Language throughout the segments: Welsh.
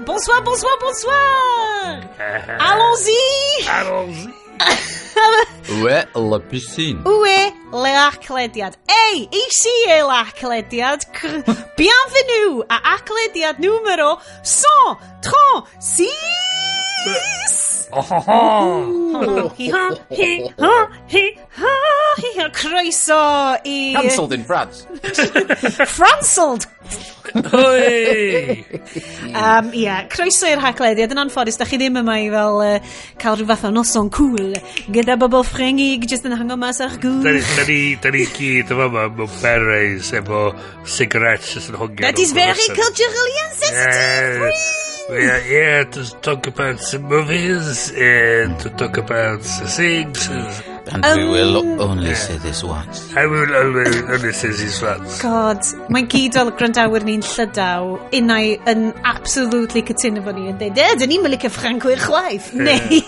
Bonsoir, bonsoir, bonsoir. Allons-y. Allons-y. Où est la piscine? Où est l'aclediad? Hey, ici est l'aclediad. Bienvenue à aclediad numéro 136. Croeso i... Cancelled in France. Francelled. Hoi! Croeso i'r haglediad. Yn anffodus, da chi ddim yma i fel cael rhyw fath o noson cool gyda bobl ffrengig jyst yn hango mas a'ch gŵr. Da ni gyd yma mewn berets efo cigarettes jyst yn hongian. That is very culturally insensitive. Yeah, yeah, to talk about some movies and to talk about things. And we will only say this once. I will only say this once. God, mae'n gyd o'r grandawyr ni'n llydaw unai yn absolutely cytuno fo ni yn dweud, da ni'n mylicio Ffrancwyr chwaith. Neu,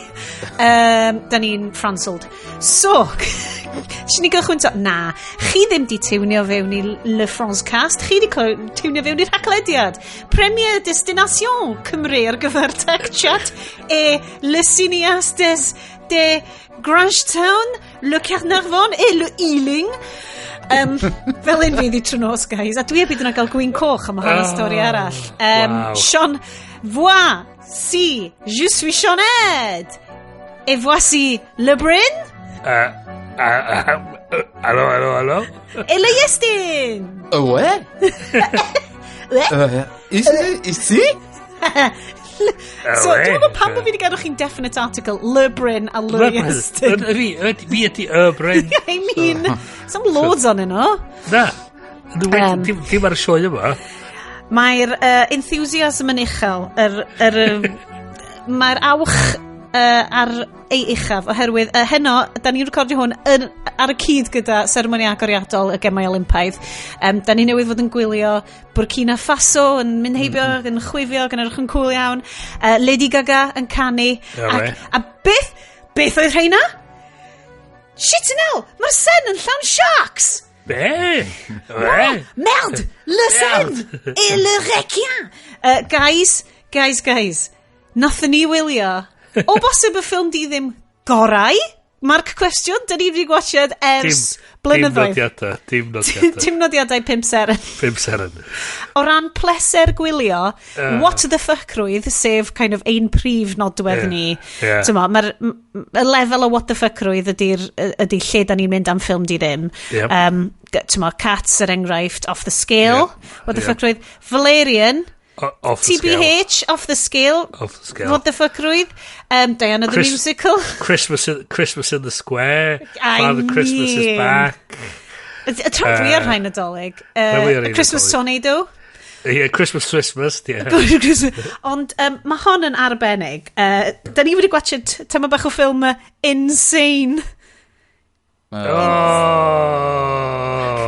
da ni'n Francelled. So, sy'n ni gychwyn to? Na, chi ddim di tiwnio fewn i Le France Cast, chi di tiwnio fewn i'r haglediad. Premier Destination Cymru ar gyfer Tech Chat e le cinéastes de Grange-Town, le Carnarvon e le Ealing. Fel un fydd i trwy nos, guys. A dwi ebyd yna gael gwyn coch am hwn stori arall. Wow. Sean, voici, je suis Sioned. Et voici le Bryn. Allo? Et le Iestyn. Ouais? Ici? So, dwi'n meddwl pam bod fi wedi gadw chi'n definite article, le Bryn a le Iestyn. Fi ydi y Bryn. I mean, some loads on yno. Na, dim ar y sioe yma. Mae'r enthusiasm yn uchel. Mae'r awch ar ei uchaf oherwydd heno, da ni'n recordio hwn ar y cyd gyda seremoni agoriadol y gemau Olympaidd. Da ni newydd fod yn gwylio Burkina Faso yn mynd heibio, yn chwifio, yn edrych yn cool iawn. Lady Gaga yn canu. A beth oedd rheina? Shit yn hell, mae'r sen yn llawn sharks! Be? Merde, le sen et le requin. Guys, nothing ni wylio. O bosib y Ffilmdiddim gorau? Marc cwestiwn, da ni wedi gwachod ers blynyddoedd. Dim nodiadau 5 seren. 5 seren. O ran pleser gwylio, what the fuck rwydd, sef kind of ein prif nodwedd ni. Mae'r lefel o what the fuck rwydd ydy lle da ni'n mynd am Ffilmdiddim. Cats er enghraifft, off the scale. What the fuck rwydd. Valerian... TBH, off the scale. What the fuck rwydd? Diana the Musical. Christmas in the Square. Father Christmas is back. Tra fi ar rhain nadolig. Christmas Tornado. Yeah, Christmas, yeah. Ond mae hon yn arbennig. Da ni wedi gwachod tema bach o ffilm In-Seine.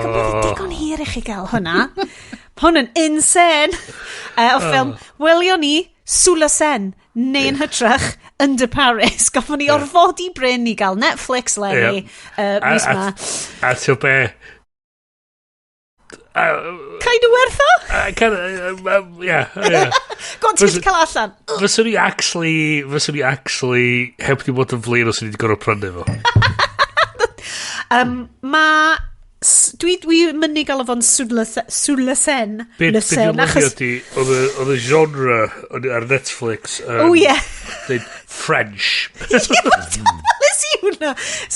Gwybod digon hir i chi gael hwnna. Hwn yn In-Seine o ffilm welwn ni Sous, neu yn hytrach Under Paris. Goffon ni orfodi Bryn i gael Netflix lenni mis ma. A ti'n be? Kind of werth o? Yeah. Gwan ti'n cael allan. Fyswn ni actually heb di bod yn flin os ni wedi gorau prynu fo. Dwi mynd i gael o fo'n Sous-le-Sen. Beth yw'n lyfio di, oedd y genre ar Netflix. Dweud French. It's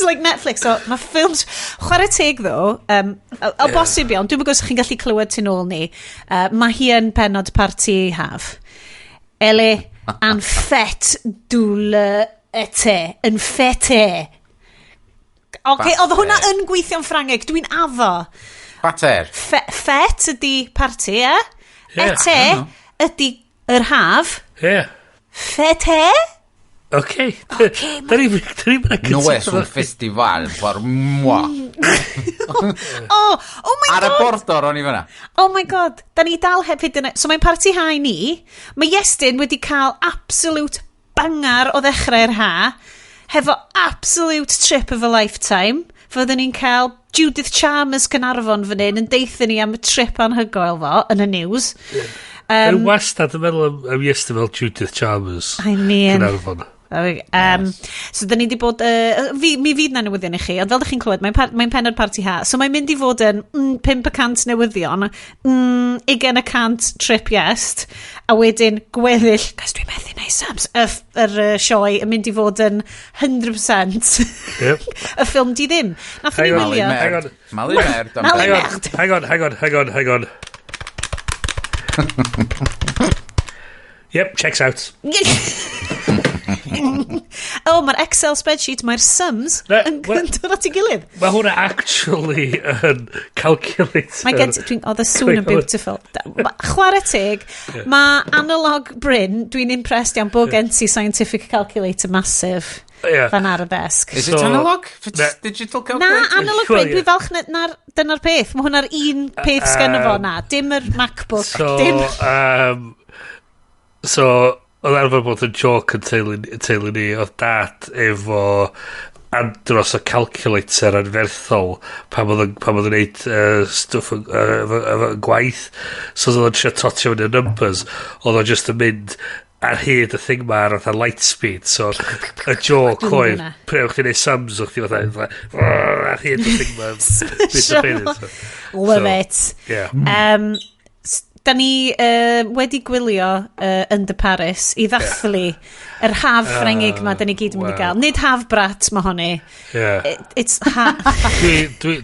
like Netflix, so mae ffilms... Chwarae teg ddo, o bosib iawn, dwi'n gwybod chi'n gallu clywed tu nôl ni, mae hi yn penod parti haf. Elle en fête yn fête. Oedd hwnna yn gweithio'n Ffrangeg. Dwi'n addo. Pater. Fet ydi parti, Ete ydi yr haf. Fete? Okay. Da ni'n mynd No es un festival por moi. Oh my god. Ar y bordor o'n i fyna. Oh my god. Da ni dal hefyd yna. So mae'n parti hae ni. Mae Iestyn wedi cael absolute bangar o ddechrau'r ha, hefo absolute trip of a lifetime. Fyddwn ni'n cael Judith Chalmers Cynarfon fan hyn yn deithio ni am y trip anhygoel fo yn y news. Yn wastad yn meddwl am Iestyn fel Judith Chalmers Cynarfon. So da ni wedi bod mi fydd na newyddion i chi, ond fel ydych chi'n clywed mae'n pen o'r parti ha, so mae'n mynd i fod yn 500 newyddion, 20 trip Iest, a wedyn gweddill, cos dwi'n methu neud sams, yr sioe yn mynd i fod yn 100% y Ffilmdiddim. Nath ni wylio Malu merd. Hang on. Yep, checks out. Mae'r Excel spreadsheet, mae'r sums yn dod at ei gilydd. Mae hwnna actually yn calculate. The soon and beautiful. Chwarae teg, mae analog Bryn, dwi'n impressed iawn bod gen ti scientific calculator massive fan ar y desg. Is it analog? Digital calculator? Na, analog Bryn, dwi'n falch dyna'r peth. Mae hwnna'r un peth sgynno fo na. Dim yr MacBook. So, oedd arfer bod yn joc yn teulu ni, oedd dad efo andros o calculator anferthol pan oedd yn gwneud stwff efo gwaith. So, oedd o'n trio totio yn y numbers, oedd o'n just yn mynd ar hyd y thing ma ar light speed. So, y joc oedd, prewch chi'n neud sums o'ch ti fatha, ar hyd y thing ma. Love it. Yeah. Da ni wedi gwylio yn dy Paris i ddathlu yr haf Ffrengig ma da ni gyd yn mynd i gael. Nid haf brat ma honni. It's Dwi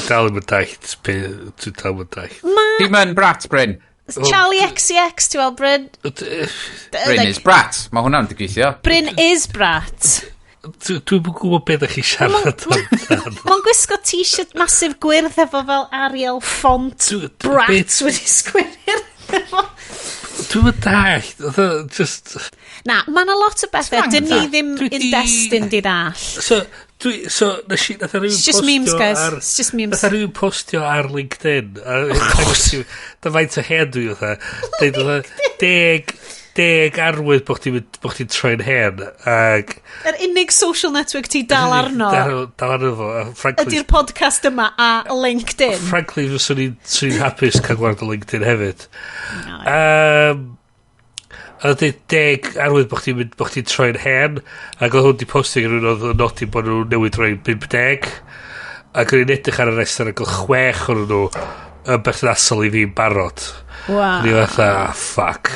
dal yn daith. Dwi dal yn daith. Dim yn brat, Bryn. Charlie XCX, ti weld, Bryn? Bryn is brat. Mae hwnna'n digwyddio. Bryn is brat. Dwi'n gwybod beth ych chi siarad amdan. Mae'n gwisgo t-shirt masif gwyrdd efo fel Arial font brat wedi sgwynir. Dwi'n dallt. Just... Na, mae'n a lot o bethau. Dyn ni ddim in destyn di ddall. It's just memes, guys. It's just memes. Nath rhywun postio ar LinkedIn. Da faint o hen dwi oedd. 10 arwydd bod chdi'n troi'n hen. Yr unig social network ti dal arno. Dal arno fo. Ydy'r podcast yma a LinkedIn. Frankly, fyswn i'n hapus cael gwrdd o LinkedIn hefyd. Oedd 10 arwydd bod chdi'n troi'n hen, ac oedd hwn di postio rhywun oedd yn nodi bod nhw newid roi'n 50. Ac oedd hi'n edrych ar y rest ar y 6 o'n nhw yn berthnasol i fi'n barod. Wow. Ni fatha, fuck.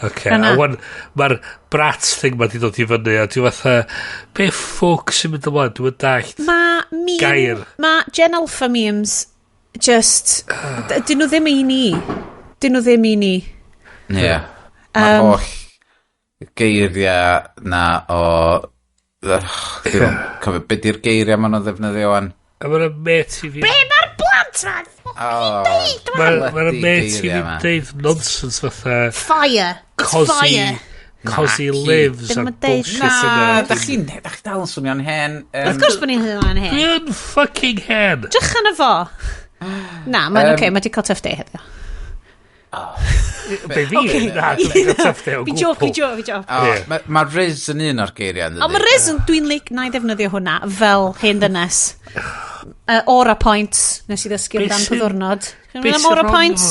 Mae'r brat thing ma di dod i fyny a dwi'n fatha, be ffwc sy'n mynd ymlaen, dwi'n dallt gair. Mae Gen Alpha memes just, dyn nhw ddim i ni. Ie. Mae'r holl geiriau na o... Cofio, be di'r geiriau ma'n o ddefnyddio wan? A mae'n met i fi... Be mae'r blant rhaid? Mae'n met i fi deud nonsens fatha... Fire. Cosy lives a bullshit yna. Na, da chi dal yn swnio'n hen. Of gwrs bod ni'n swnio'n hen. Dwi'n fucking hen. Drych yn y fo. Na, mae'n oce, mae di cael tough day heddiw. Be fi? Na, dwi'n cael tough day o gwbl. Fi joc. Mae Riz yn un o'r geiriau. O, mae Riz yn dwi'n na i ddefnyddio hwnna fel hen dynes. Aura points, nes i ddysgu amdan pwddwrnod. Aura points.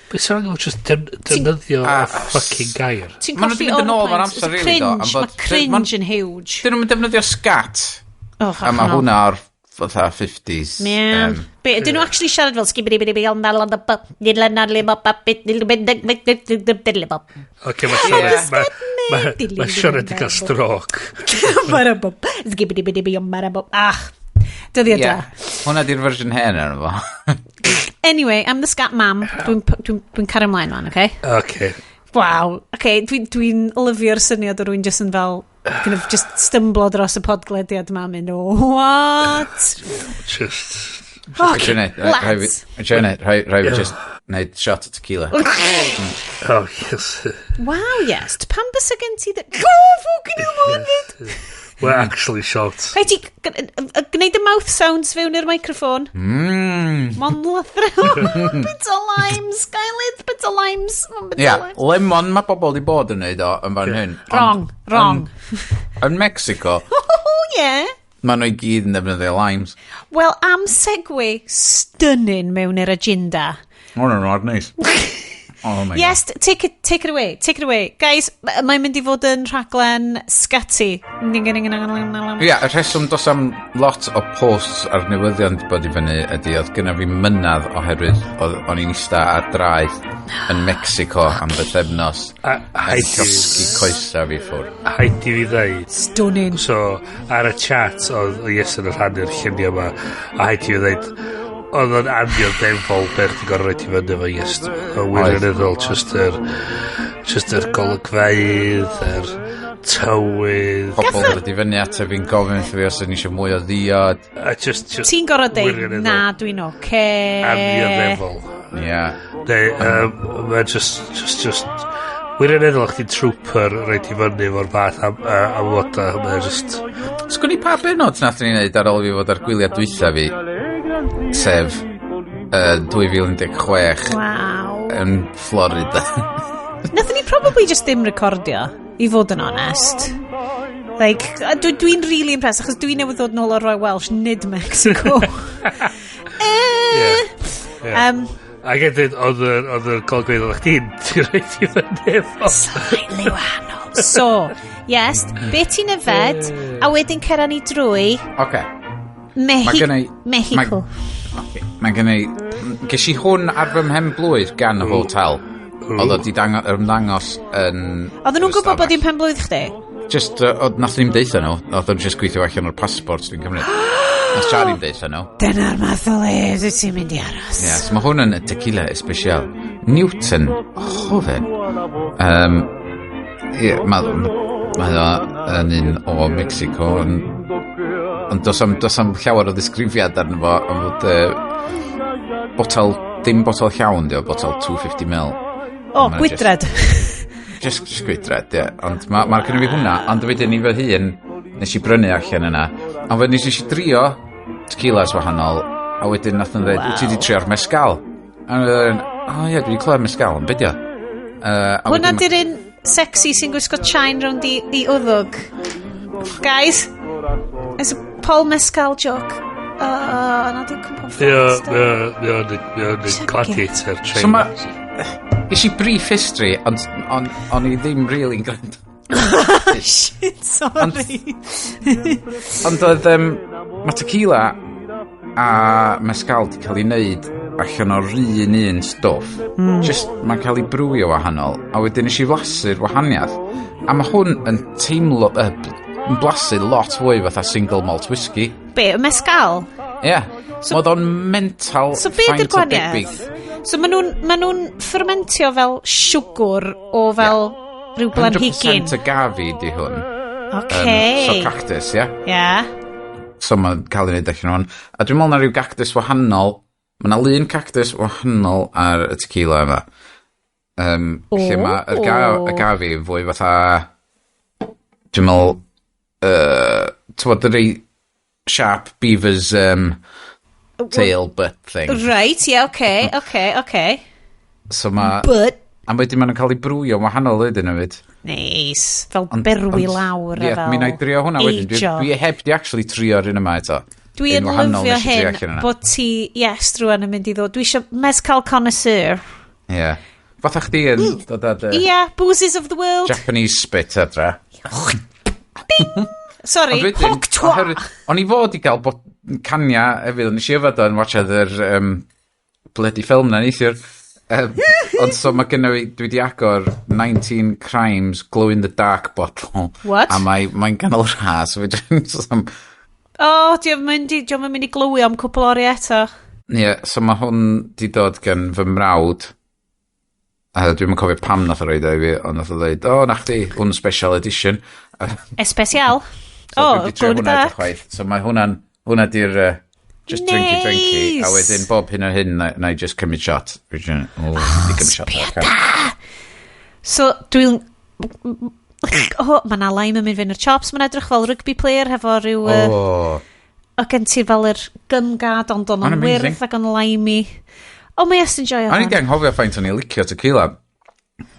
Beth sy'n rhaid just defnyddio a fucking gair? Mae'n mynd yn ôl ar amser rili do. Mae cringe yn huge. Dyn nhw'n defnyddio scat. A mae hwnna o'r fatha 50s. Dyn nhw actually siarad fel skibidi Oce, mae Sian wedi cael stroke. Dyddi o da. Hwna di'r version hen yn fo. Anyway, I'm the scat mam. Dwi'n cario ymlaen man, okay? Okay. Wow. Okay, dwi'n lyfio'r syniad o rwy'n just yn fel kind of just stumblo dros y podglediad yma mynd, what? Just... Okay, lads. Rhaid fi just neud shot o tequila. Oh, yes. Wow, yes. Pam bys gen ti... Go, fucking hell, We're actually shocked. Rhaid ti gwneud y mouth sounds fewn i'r microphone. Mon lythro. Bit o limes, Gailydd, bit o limes. Lemon mae bobl di bod yn neud o yn fan hyn. Wrong. Yn Mexico. Yeah. Maen nhw i gyd yn defnyddio limes. Wel, am segwe stunning mewn i'r agenda. No, nice. Oh my yes, God. Take it away. Guys, mae'n mynd I fod yn rhaglen scatty. Y rheswm dos am lot o posts ar newyddion bod I fyny ydy, oedd gyda fi mynadd oherwydd o'n i'n ista ar draeth yn Mexico am bythefnos a llosgi coesa fi ffwr. Haid I fi ddeud. Stunning. So, ar y chat oedd Iestyn yn rhannu'r lluniau yma, a haid I fi ddeud, oedd yn anio defol beth ti'n gorau rhaid I fyny efo Iestyn. Oedd wirioneddol just yr golygfeydd, yr tywydd. Pobl wedi fyny at fi'n gofyn fi os yn eisiau mwy o ddiod. Ti'n gorau deud, na, dwi'n oce. Anio defol. Mae just wirioneddol chdi'n trwper rhaid I fyny efo'r fath am woda. Mae just... Sgwn I pa benod nath ni'n neud ar ôl fi fod ar gwyliau dwytha fi, sef 2016 yn Florida. Nathon ni probably just ddim recordio, I fod yn honest. Like, dwi'n really impressed, achos dwi'n newydd ddod nôl o'r Roy Welsh, nid Mexico. Ac edrych, oedd yr golygfeydd oedd chdi'n rhaid I fyny efo. Slightly wahanol. So, yes, be ti'n yfed, a wedyn cera ni drwy... Mexico. Mae gen I... Ges I hwn ar fy mhen blwydd gan y hotel. Oedd o di ymddangos yn... Oedden nhw'n gwybod bod i'n pen blwydd chdi? Just, nath ni'n deitha nhw. Oedd o'n just gweithio allan o'r passports dwi'n cymryd. Nath Charlie deitha nhw. Dyna'r math o le ti'n mynd I aros. So mae hwn yn tequila especial. Newton, hofen. Mae o yn un o Mexico. Ond dos am llawer o ddisgrifiad arno fo. Ond botel, dim botel llawn, dio, botel 250ml. Gwydred. Just gwydred, Ond mae'r cynnig fi hwnna, ond wedyn I fy hun, nes I brynu allan yna. A wedyn nes I drio tequilas wahanol, a wedyn nath yn dweud, wyt ti wedi trio'r mescal? A wedyn, dwi wedi clywed mescal, ond bedio. Hwna di'r un sexy sy'n gwisgo chain rownd I wddwg. Guys, it's a Paul Mescal joke. Na di'n cwmpa ffast. Ie, gladiator train. So is I brief history, ond I ddim really'n gwrando. Shit, sorry. Ond oedd, mae tequila a mescal di cael ei wneud allan o'r un stwff. Just, mae'n cael ei brwio wahanol. A wedyn nes I flasu'r wahaniaeth. A mae hwn yn teimlo, yn blasu lot fwy fatha single malt whisky. Be, mescal? Ie. Oedd o'n mental faint o debyg. So ma nhw'n fermentio fel siwgr o fel rhyw blanhigyn. 100% agave di hwn. So cactus, So mae'n cael ei wneud allan hwn. A dwi'n meddwl na rhyw cactus wahanol. Mae na lun cactus wahanol ar y tequila yma. Lle mae'r agave fwy fatha... Dwi'n meddwl... Tywod yr ei sharp beaver's... tail butt thing. Right, okay. So ma... But... A wedyn ma'n cael ei brwio wahanol wedyn hefyd. Nice. Fel berwi lawr a fel... Mi na I drio hwnna wedyn. Dwi heb di actually trio'r un yma eto. Dwi'n lyfio hyn bod ti, rwan yn mynd I ddod. Dwi eisiau mezcal connoisseur. Fatha chdi yn dod ad... boozes of the world. Japanese spit adra. Ding! Sorry, hoc twa! O'n I fod I gael cania hefyd, ond nes I yfad o'n watchad yr bloody ffilm na neithiwr. Ond so mae gynnu fi, dwi wedi agor 19 Crimes Glow in the Dark bottle. What? A mae'n ganol rhas. Diolch mynd I glywio am cwpl oriau eto. So mae hwn di dod gan fy mrawd. A dwi'n cofio pam nath o roed fi, ond nath o dweud, na chdi, hwn special edition. So Especial? Glow in the Dark. So mae hwnna di'r... Just drinky. A wedyn bob hyn o hyn, na I just cymryd shot. So, dwi'n... Mae na lime yn mynd fynd i'r chops. Mae'n edrych fel rugby player hefo rhyw... O gen ti fel yr gymgad, ond o'n wyrdd ac o'n limey. Mae Iestyn joio hwn. O'n i di anghofio ffaint o'n i licio tequila.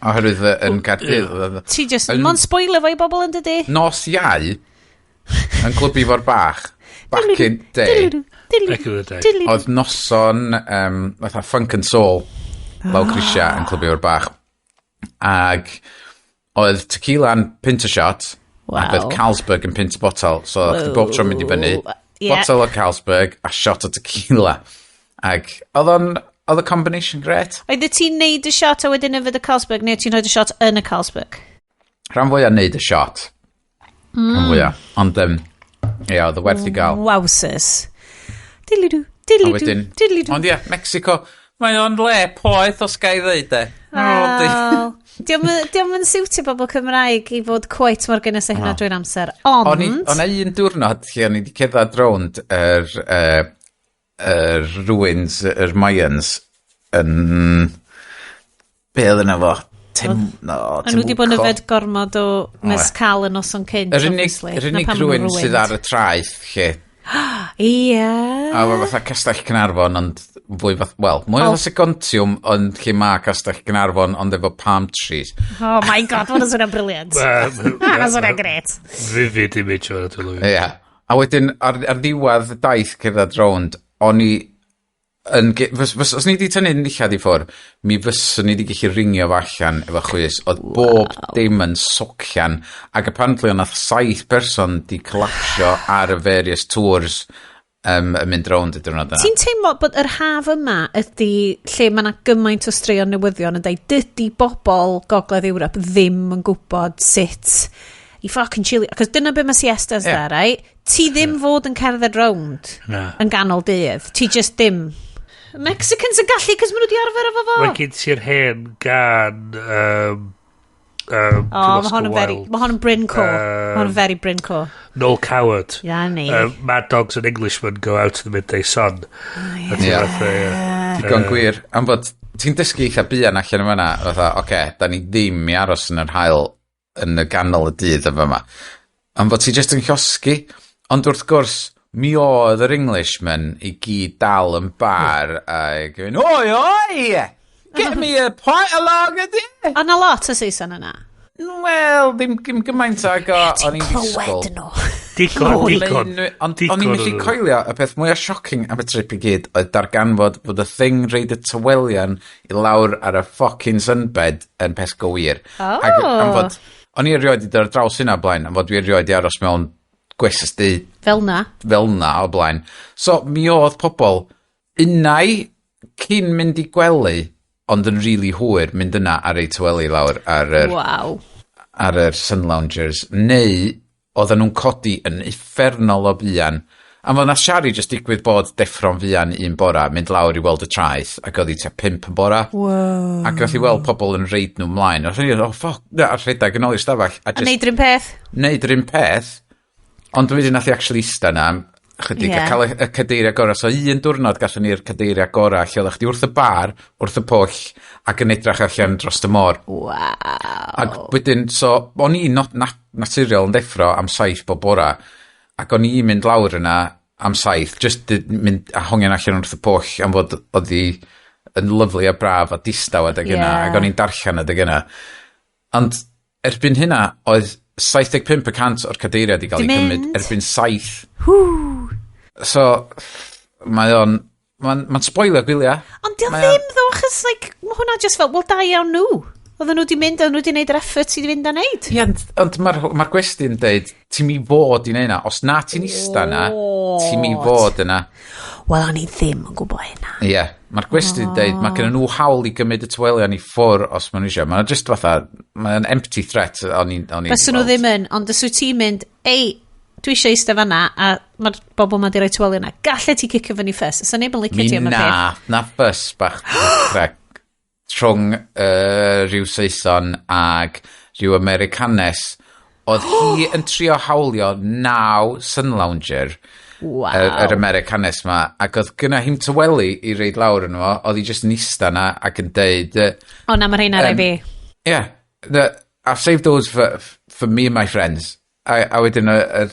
Oherwydd yn Gaerdydd. Ti just... Mae'n spoiler fo i bobl yn dydi? Nos Iau yn clwb Ifor Bach. Back in day. Oedd noson fatha funk and soul law Crisia yn clwb Ifor Bach. Ag oedd tequila'n pint a shot. Ac oedd Carlsberg yn pint a botol. So oedd bob tro mynd i fyny. Botol o Carlsberg a shot o tequila. Ag oedd y combination gret. Oedd ti'n neud y shot a wedyn yfyd y Carlsberg, neu ti'n rhoi y shot yn y Carlsberg? Rhan fwyaf neud y shot. Rhan fwyaf. Ond, oedd y werth i gael. Wowsys. Ond Mexico, mae o'n le poeth os gai ddeud e. Diolch yn siwtio bobl Cymraeg i fod cweit mor gynnes a hynna drwy'r amser. Ond... O'n un diwrnod lle o'n i wedi ceddad rownd ruins, Mayans yn... Be oedd yna fo? A nhw wedi bod yn yfed gormod o mescal yn noson cynt. Yr unig rwy'n sydd ar y traeth lle. Ia. A fatha Castell Cynarfon, ond fwy mwy o segontiwm ond lle mae Castell Cynarfon ond efo palm trees. Oh my god, hwnna'n swnio'n briliant. Hwnna'n swnio'n gret. Vivid image o'r atolwyd. Ia. A wedyn, ar ddiwedd y daith cerdded rownd, o'n i... Os ni wedi tynnu nillad i ffwrdd, mi fyswn ni wedi gallu ringio fo allan efo chwys. Oedd bob dim yn socian. Ac apparently o'n 7 person di collapsio ar y various tours yn mynd rownd y diwrnod yna. Ti'n teimlo bod yr haf yma ydy lle mae yna gymaint o straeon newyddion yn dweud dydy bobl Gogledd Ewrop ddim yn gwybod sut i fucking chili. Cos dyna be mae siestas da, right? Ti ddim fod yn cerdded rownd yn ganol dydd. Ti just dim... Mexicans yn gallu, cos maen nhw wedi arfer efo fo. Mae gen ti'r hen gan... mae hon yn Bryn co. Mae hon yn very Bryn co. Noel Coward. Ni. Mad Dogs and Englishmen go out to the midday sun. Digon gwir. Am bod ti'n dysgu eitha buan allan yma yna, fatha, oce, da ni ddim i aros yn yr hael yn y ganol y dydd efo yma. Am bod ti just yn llosgu, ond wrth gwrs, mi oedd yr Englishman i gyd dal yn bar ac yn oi, get me a pint of lager di. A na lot o Saeson yna? Wel, ddim gymaint ag o'n i'n disgwyl. Digon. Ond o'n i'n gallu coelio y peth mwyaf shocking am y trip i gyd oedd darganfod bod y thing reid y tywelion i lawr ar y fucking sunbed yn peth gywir. Ac am fod, o'n i erioed i dar draws hynna blaen, am fod dwi erioed i aros mewn gwesty fel na o blaen. So mi oedd pobl unai cyn mynd i gwely ond yn really hwyr mynd yna ar ei tyweli lawr ar yr sun loungers, neu oedden nhw'n codi yn effernol o buan. A mae yna siari just digwydd bod deffro'n fuan un bora, mynd lawr i weld y traeth, ac oedd hi tua 5 yn bora. Ac oedd hi weld pobl yn reid nhw mlaen. Oedd hi, a rhedeg yn ôl i'r stafell. A neud rhywun peth? Neud rhywun peth. Ond wedyn nath i actually ista na, chydig, a cael y cadeiriau gorau. So un diwrnod gallwn ni'r cadeiriau gorau, lle oedd chdi wrth y bar, wrth y pwll, ac yn edrych allan dros y môr. Ac wedyn, so, o'n i naturiol yn deffro am 7 bob bora, ac o'n i mynd lawr yna am 7, just mynd a hongian allan wrth y pwll, am fod oedd hi yn lyflu a braf a distaw adeg yna, ac o'n i'n darllen adeg yna. Ond erbyn hynna, oedd 75% o'r cadeiriau wedi cael ei cymryd erbyn 7. So, mae'n spoiler gwyliau. Ond diolch ddim ddo, achos mae hwnna just fel, wel da iawn nhw. Oedden nhw wedi mynd, oedden nhw wedi gwneud yr effort i fynd a wneud. Ie, ond mae'r gwestiwn dweud, ti mi fod i wneud yna. Os na ti'n ista yna, ti mi fod yna. Wel, o'n i ddim yn gwybod hynna. Ie, mae'r gwestiwn dweud, mae gen nhw hawl i gymryd y tywelion i ffwr os maen nhw eisiau. Mae'n just fatha, mae'n empty threat. Bys nhw ddim yn, ond os wyt ti'n mynd, dwi eisiau eistedd fanna, a mae'r bobl ma di roi tywelion yna. Gallai ti cicio fyny ffys? Ys neb yn licio ti am y peth? Na bus bach rhwng rhyw Saeson ag rhyw Americanes. Oedd hi yn trio hawlio 9 sun lounger. Yr Americanes ma, ac oedd gyna hi'n tyweli i reid lawr yn fo, oedd hi just yn ista na ac yn deud... na, mae'r rhain ar ei fi. Yeah, I've saved those for me and my friends. A wedyn y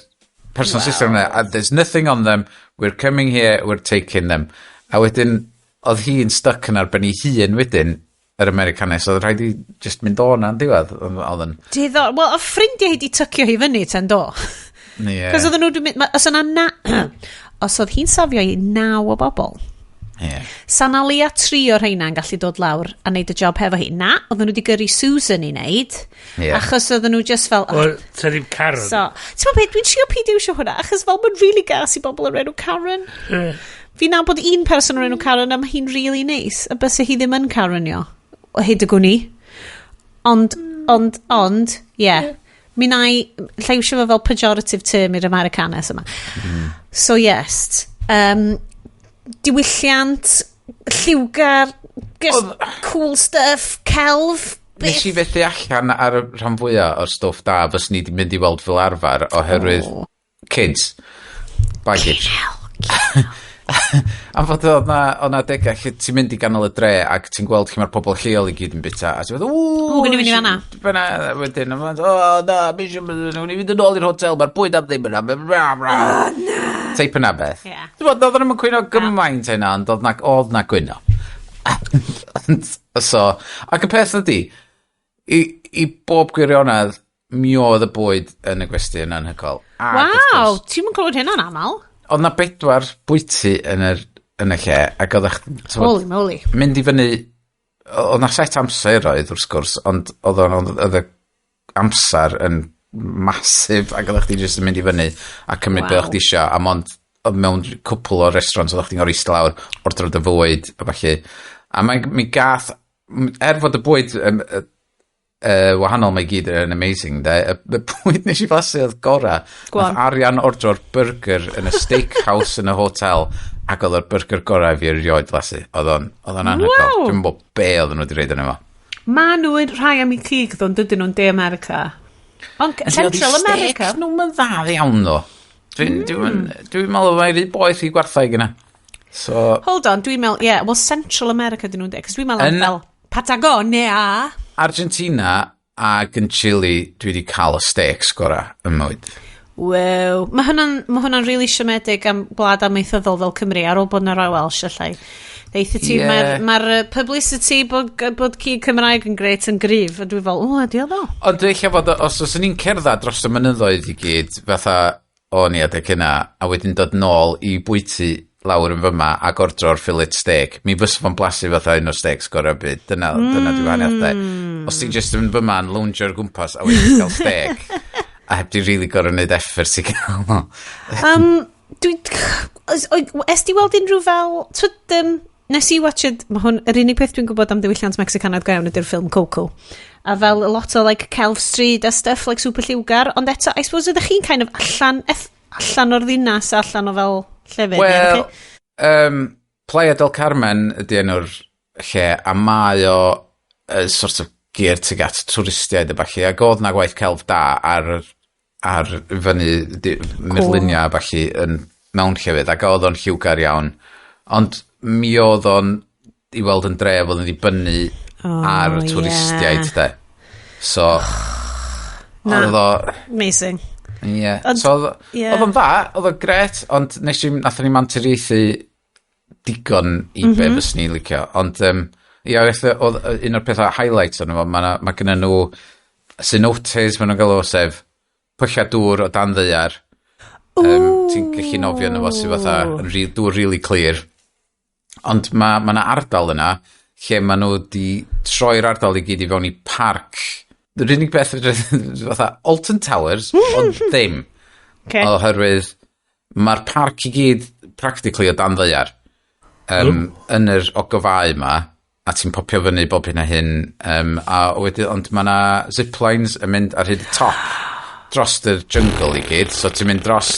person system yna, there's nothing on them, we're coming here, we're taking them. A wedyn, oedd hi'n stuck yn arbenni hun wedyn, yr Americanes, oedd rhaid i just mynd o na'n diwedd. Wel, o ffrindiau hi di tycio hi fyny, ten do. Ie. Cos oedd nhw, os oedd hi'n safio i 9 o bobl, sa'n alia 3 o'r rheina'n gallu dod lawr a neud y job hefo hi. Na, oedd nhw wedi gyrru Sous yn i neud, achos oedd nhw just fel... Ta ni'n Karen. Ti'n ma beth, dwi'n trio peidiwsio hwnna, achos fel mae'n really gas i bobl o'r enw Karen. Fi na bod un person o'r enw Karen a mae hi'n really nice, a bys hi ddim yn Karenio, o hyd y gwni. Ond, mi na i lleisio fo fel pejorative term i'r Americanes yma. So, yes, diwylliant, lliwgar, cool stuff, celf. Nes i fethu allan ar y rhan fwyaf o'r stwff da, fys ni wedi mynd i weld fel arfer oherwydd kids, baggage. Am fod o'na degau lle ti'n mynd i ganol y dre ac ti'n gweld lle mae'r pobl lleol i gyd yn bita a ti'n meddwl, gwn i fynd i fanna. Wedyn, na, mi eisiau mynd yn ôl i'r hotel, mae'r bwyd am ddim yna. Teip yna beth. Oedd nhw'n cwyno gymaint yna, ond oedd na gwyno. So, ac y peth ydi, i bob gwirionedd, mi oedd y bwyd yn y gwesti yn anhygol. Waw, ti'n mynd clywed hynna'n aml? Oedd na 4 bwyty yn y lle, ac oedd eich... Holy moly. Mynd i fyny... Oedd na set amser oedd, wrth gwrs, ond oedd y amser yn masif, ac oedd eich jyst yn mynd i fyny a cymryd beth di isio, a mond mewn cwpl o restaurants oedd eich o'r eist lawr, ordro dy fwyd, a falle. A mi gath... fod y bwyd wahanol mae gyd yn amazing, y bwyd nes i flasu oedd gora. Oedd arian ordro'r burger yn y steakhouse yn y hotel, ac oedd o'r burger gora fi erioed flasu. Oedd o'n anhygol. Dwi'n bod be oedd nhw wedi reid yn efo. Ma nhw'n rhai am i cig ddo'n dydyn nhw'n De America. Ond Central America? Steak nhw'n ddad iawn ddo. Dwi'n meddwl mae'n rhy boeth i gwarthau gyna. Hold on, dwi'n meddwl, well, Central America dyn nhw'n de, cos dwi'n meddwl fel Patagonia. Argentina ac yn Chile dwi wedi cael y steaks gora yn mwyd. Wow. Mae hwnna'n really siomedig am blad amaethyddol fel Cymru ar ôl bod na roi Welsh allai. Deitha ti, mae'r publicity bod cig Cymraeg yn greit yn gryf, a dwi fel, ydi o ddo. Ond dwi'n eich fod, os ni'n cerdded dros y mynyddoedd i gyd, fatha o ni adeg hynna, a wedyn dod nôl i bwyty lawr yn fyma ac ordro'r fillet steak, mi fys fo'n blasu fatha un o'r steaks gorau byd. Dyna dwi'n wahaniaeth. Os ti'n just yn fyma yn loungio'r gwmpas a wedyn cael steak, a heb di really gorau wneud effort i gael. Es di weld unrhyw fel... nes i watched... Yr unig peth dwi'n gwybod am diwylliant Mexicanaidd gawn ydy'r ffilm Coco. A fel a lot o like Celf Street a stuff like super lliwgar. Ond eto, I suppose ydych chi'n kind of allan o'r ddinas, allan o fel... Wel, Playa del Carmen ydy enw'r lle, a mae o sort of geared tuag at twristiaid y falle, ac oedd na gwaith celf da ar fyny myrlunia falle yn mewn llefydd, ac oedd o'n lliwgar iawn, ond mi oedd o'n i weld yn dref oedd yn dibynnu ar twristiaid de. So, oedd o... Amazing. Ie, so oedd o'n dda, oedd o'n gret, ond nath ni manturiaethu digon i be fys ni licio, ond oedd un o'r pethau highlights o'n nhw, mae gyda nhw synotes, maen nhw'n gael o sef pwlla dŵr o dan ddeiar, ti'n gallu nofio yn efo sy'n fatha dŵr really clear, ond mae yna ardal yna lle maen nhw di troi'r ardal i gyd i fewn i parc. Yr unig beth fatha Alton Towers, ond ddim. Oherwydd mae'r parc i gyd practically o dan ddeiar yn yr ogofau yma, a ti'n popio fyny bob hyn a hyn, a wedyn, ond mae yna ziplines yn mynd ar hyd y top dros y jungle i gyd, so ti'n mynd dros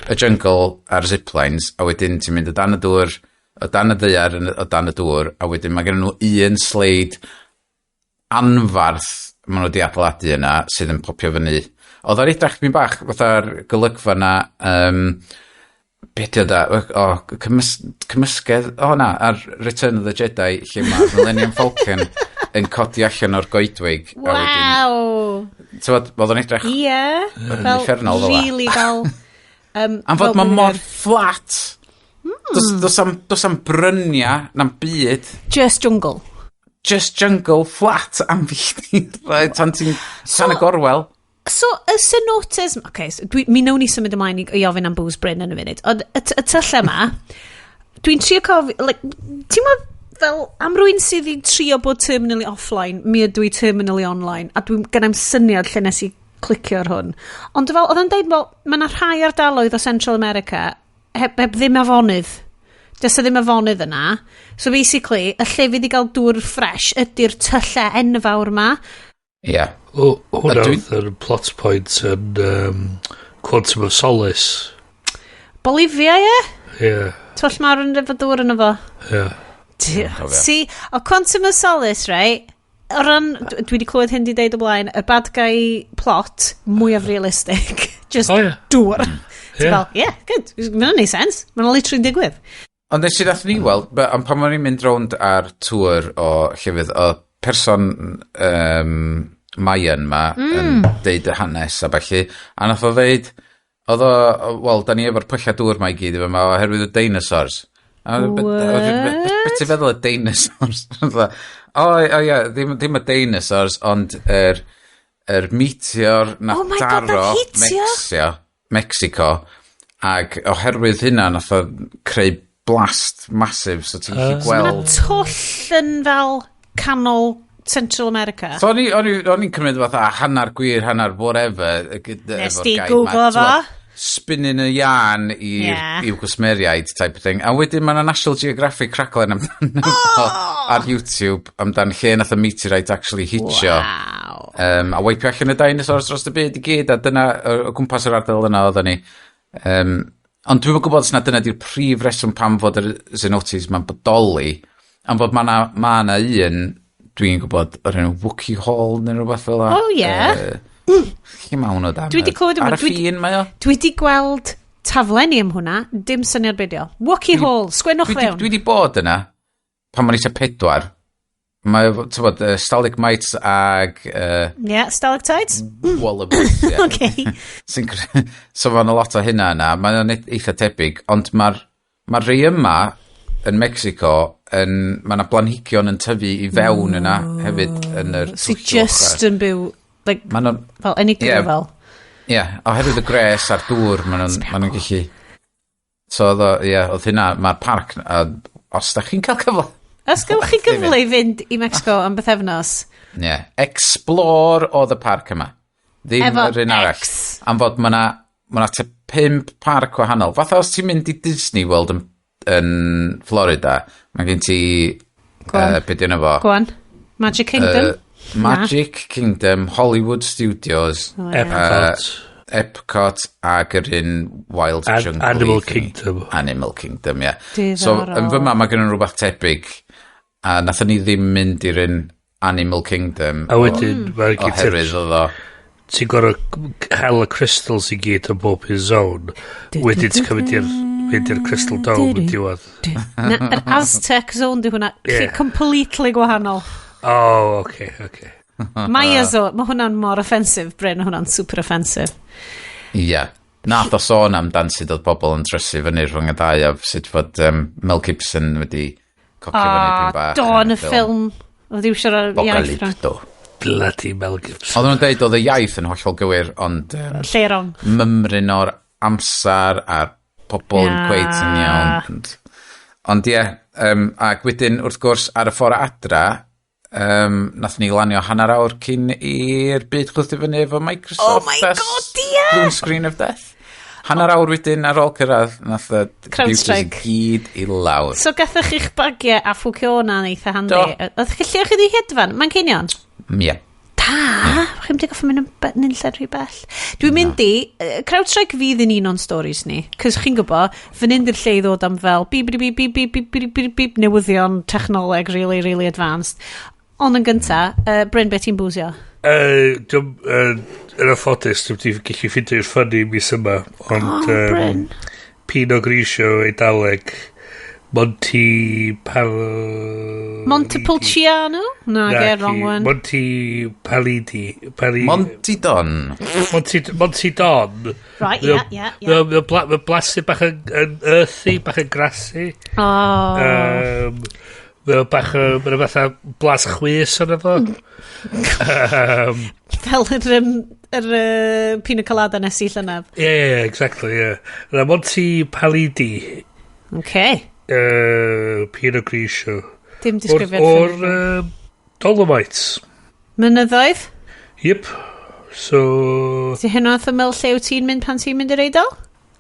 y jungle ar ziplines, a wedyn ti'n mynd o dan y dŵr, o dan y ddeiar, o dan y dŵr, a wedyn mae gen nhw un sleid anfarth maen nhw wedi adeiladu yna sydd yn popio fyny. Oedd ar edrach mi bach, fatha'r golygfa na, beth yda, cymysgedd, ar Return of the Jedi, lle mae'r Millennium Falcon yn codi allan o'r goedwig. Waw! Oedd o'n edrych... Ie. Fel really fel... Am fod mae mor flat. Dos am brynia na'n byd. Just jungle. Just jungle flat am fi. Tan y gorwel. So, y synotes... mi nawn ni symud ymlaen i ofyn am bws Bryn yn y funud. Ond y tylle yma, dwi'n trio cofio... Ti'n ma fel am rwy'n sydd i trio bod terminally offline, mi ydw i terminally online, a dwi'n gennau'n syniad lle nes i clicio ar hwn. Ond fel, oedd yn deud, mae yna rhai ardaloedd o Central America heb ddim afonydd. Does ddim afonydd yna. So basically, y lle fydd i gael dŵr ffres ydy'r tylle enfawr yma. Ie. Hwna oedd yr plot point yn Quantum of Solace. Bolivia, ie? Ie. Twll mawr yn efo dŵr yna fo. Ie. See, o Quantum of Solace, right? O ran, dwi wedi clywed hyn di deud o blaen, y bad guy plot, mwyaf realistic. Just dŵr. Good. Mae'n neud sens. Mae'n literally'n digwydd. Ond nes i dath ni weld, ond pan mae'n ni'n mynd rownd ar tŵr o llefydd, o person Mayan ma yn deud y hanes a falle, a nath o ddeud, da ni efo'r pwlla dŵr ma i gyd efo ma oherwydd y dinosaurs. Beth ti'n feddwl y dinosaurs? Ddim y dinosaurs, ond yr meteor na daro Mexico, ag oherwydd hynna nath o creu blast massive, so ti'n gallu gweld... Mae'n twll yn fel canol Central America. So o'n i'n cymryd fatha hannar gwir, hannar whatever. Nes di Google fo? Spinning y yarn i'w gwsmeriaid type of thing. A wedyn mae'n National Geographic raglen amdano ar YouTube amdan lle nath y meteorite actually hitio. Wow. A waipio allan y dinosaurs dros y byd i gyd, a dyna o gwmpas yr ardal yna oedden ni. Ond dwi'n gwybod sy'n dyna di'r prif reswm pam fod yr zenotes ma'n bodoli, am fod ma' na un, dwi'n gwybod, o'r enw Wookie Hall neu rhywbeth fel la. Lle ma' hwnnw da? Ar y ffin mae o? Dwi wedi gweld taflenni am hwnna, dim syniad beidio. Wookie Hall, sgwennwch fewn. Dwi wedi bod yna, pan ma'n eisiau 4. Mae, ti'n bod, stalagmites ag... stalactites? Wallabies, ie. Okay. So mae'n a lot o hynna yna, mae'n eitha tebyg, ond mae'r rei yma yn Mexico, mae yna blanhigion yn tyfu i fewn yna hefyd yn yr twllwch. So just yn byw, like, fel enigma fel. Ie, oherwydd y gres a'r dŵr, maen nhw'n gallu... So, oedd hynna, mae'r parc, os da chi'n cael cyfle... Os gawch chi gyfle i fynd i Mexico am beth efnos? Ie. Explore o the parc yma. Ddim yr un arall. Am fod ma'na te 5 parc wahanol. Fatha os ti'n mynd i Disney World yn Florida, mae gen ti... Beth yna fo? Gwan. Magic Kingdom? Magic Kingdom, Hollywood Studios, Epcot ag yr un Wild Jungle. Animal Kingdom, ie. So, yn fyma mae gen nhw rhywbeth tebyg, a nathon ni ddim mynd i'r un Animal Kingdom. A wedyn, oherwydd oedd o. Ti'n gorau hel y crystals i gyd o bob i'r zone. Wedyn ti'n cymryd i'r Crystal Dome yn diwedd. Yr Aztec zone di hwnna, completely gwahanol. Okay. Mae hwnna'n mor offensive, Bryn, hwnna'n super offensive. Ie. Nath o sôn am dan sydd oedd bobl yn trysu fyny rhwng y dau a sut fod Mel Gibson wedi cocio fyny dwi'n bach. Yn y ffilm. Oedd i'w siarad iaith rhwng. Bloody Mel Gibson. Oedd nhw'n deud oedd y iaith yn hollol gywir, ond... Lle rong. Mymryn o'r amser a'r pobl yn cweith yn iawn. Ond ie, ac wedyn wrth gwrs ar y ffordd adra, nath ni lanio hanner awr cyn i'r byd chlythu fyny efo Microsoft. Oh my god, ie! Blue Screen of Death. Hanner awr wedyn ar ôl cyrraedd, nath y Crowdstrike gyd i lawr. So gathoch chi'ch bagiau a ffwcio hwnna'n eitha handi? Oedd chi llewch chi di hedfan? Mae'n cynion? Ie. Da! Chi'n mynd i goffa mynd yn nunlle rhy bell. Dwi'n mynd i... Crowdstrike fydd yn un o'n stories ni. Cys chi'n gwybod, fy ni'n dy'r lle i ddod am fel bip newyddion technoleg really, really advanced. Ond yn gynta, Bryn, beth ti'n bwsio? Yn affodus, dwi'n gallu ffindio i'r ffynnu mis yma. Ond Bryn. Pinot Grigio Eidaleg Montepulciano? No, I get wrong one. Monty Palidi. Monty Don. Monty Don. Right, yeah. Mae blasu bach yn earthy, bach yn grassi. Mae bach yn fatha blas chwys yn efo. Fel yr pina colada nes I llynaf. Yeah, exactly, yeah. Monty Palidi. Okay. Pina Grigio. Dim disgrifiad o'r Dolomites. Mynyddoedd? Yep. So... Ti hyn oedd ymyl lle wyt ti'n mynd pan ti'n mynd i'r Eidal?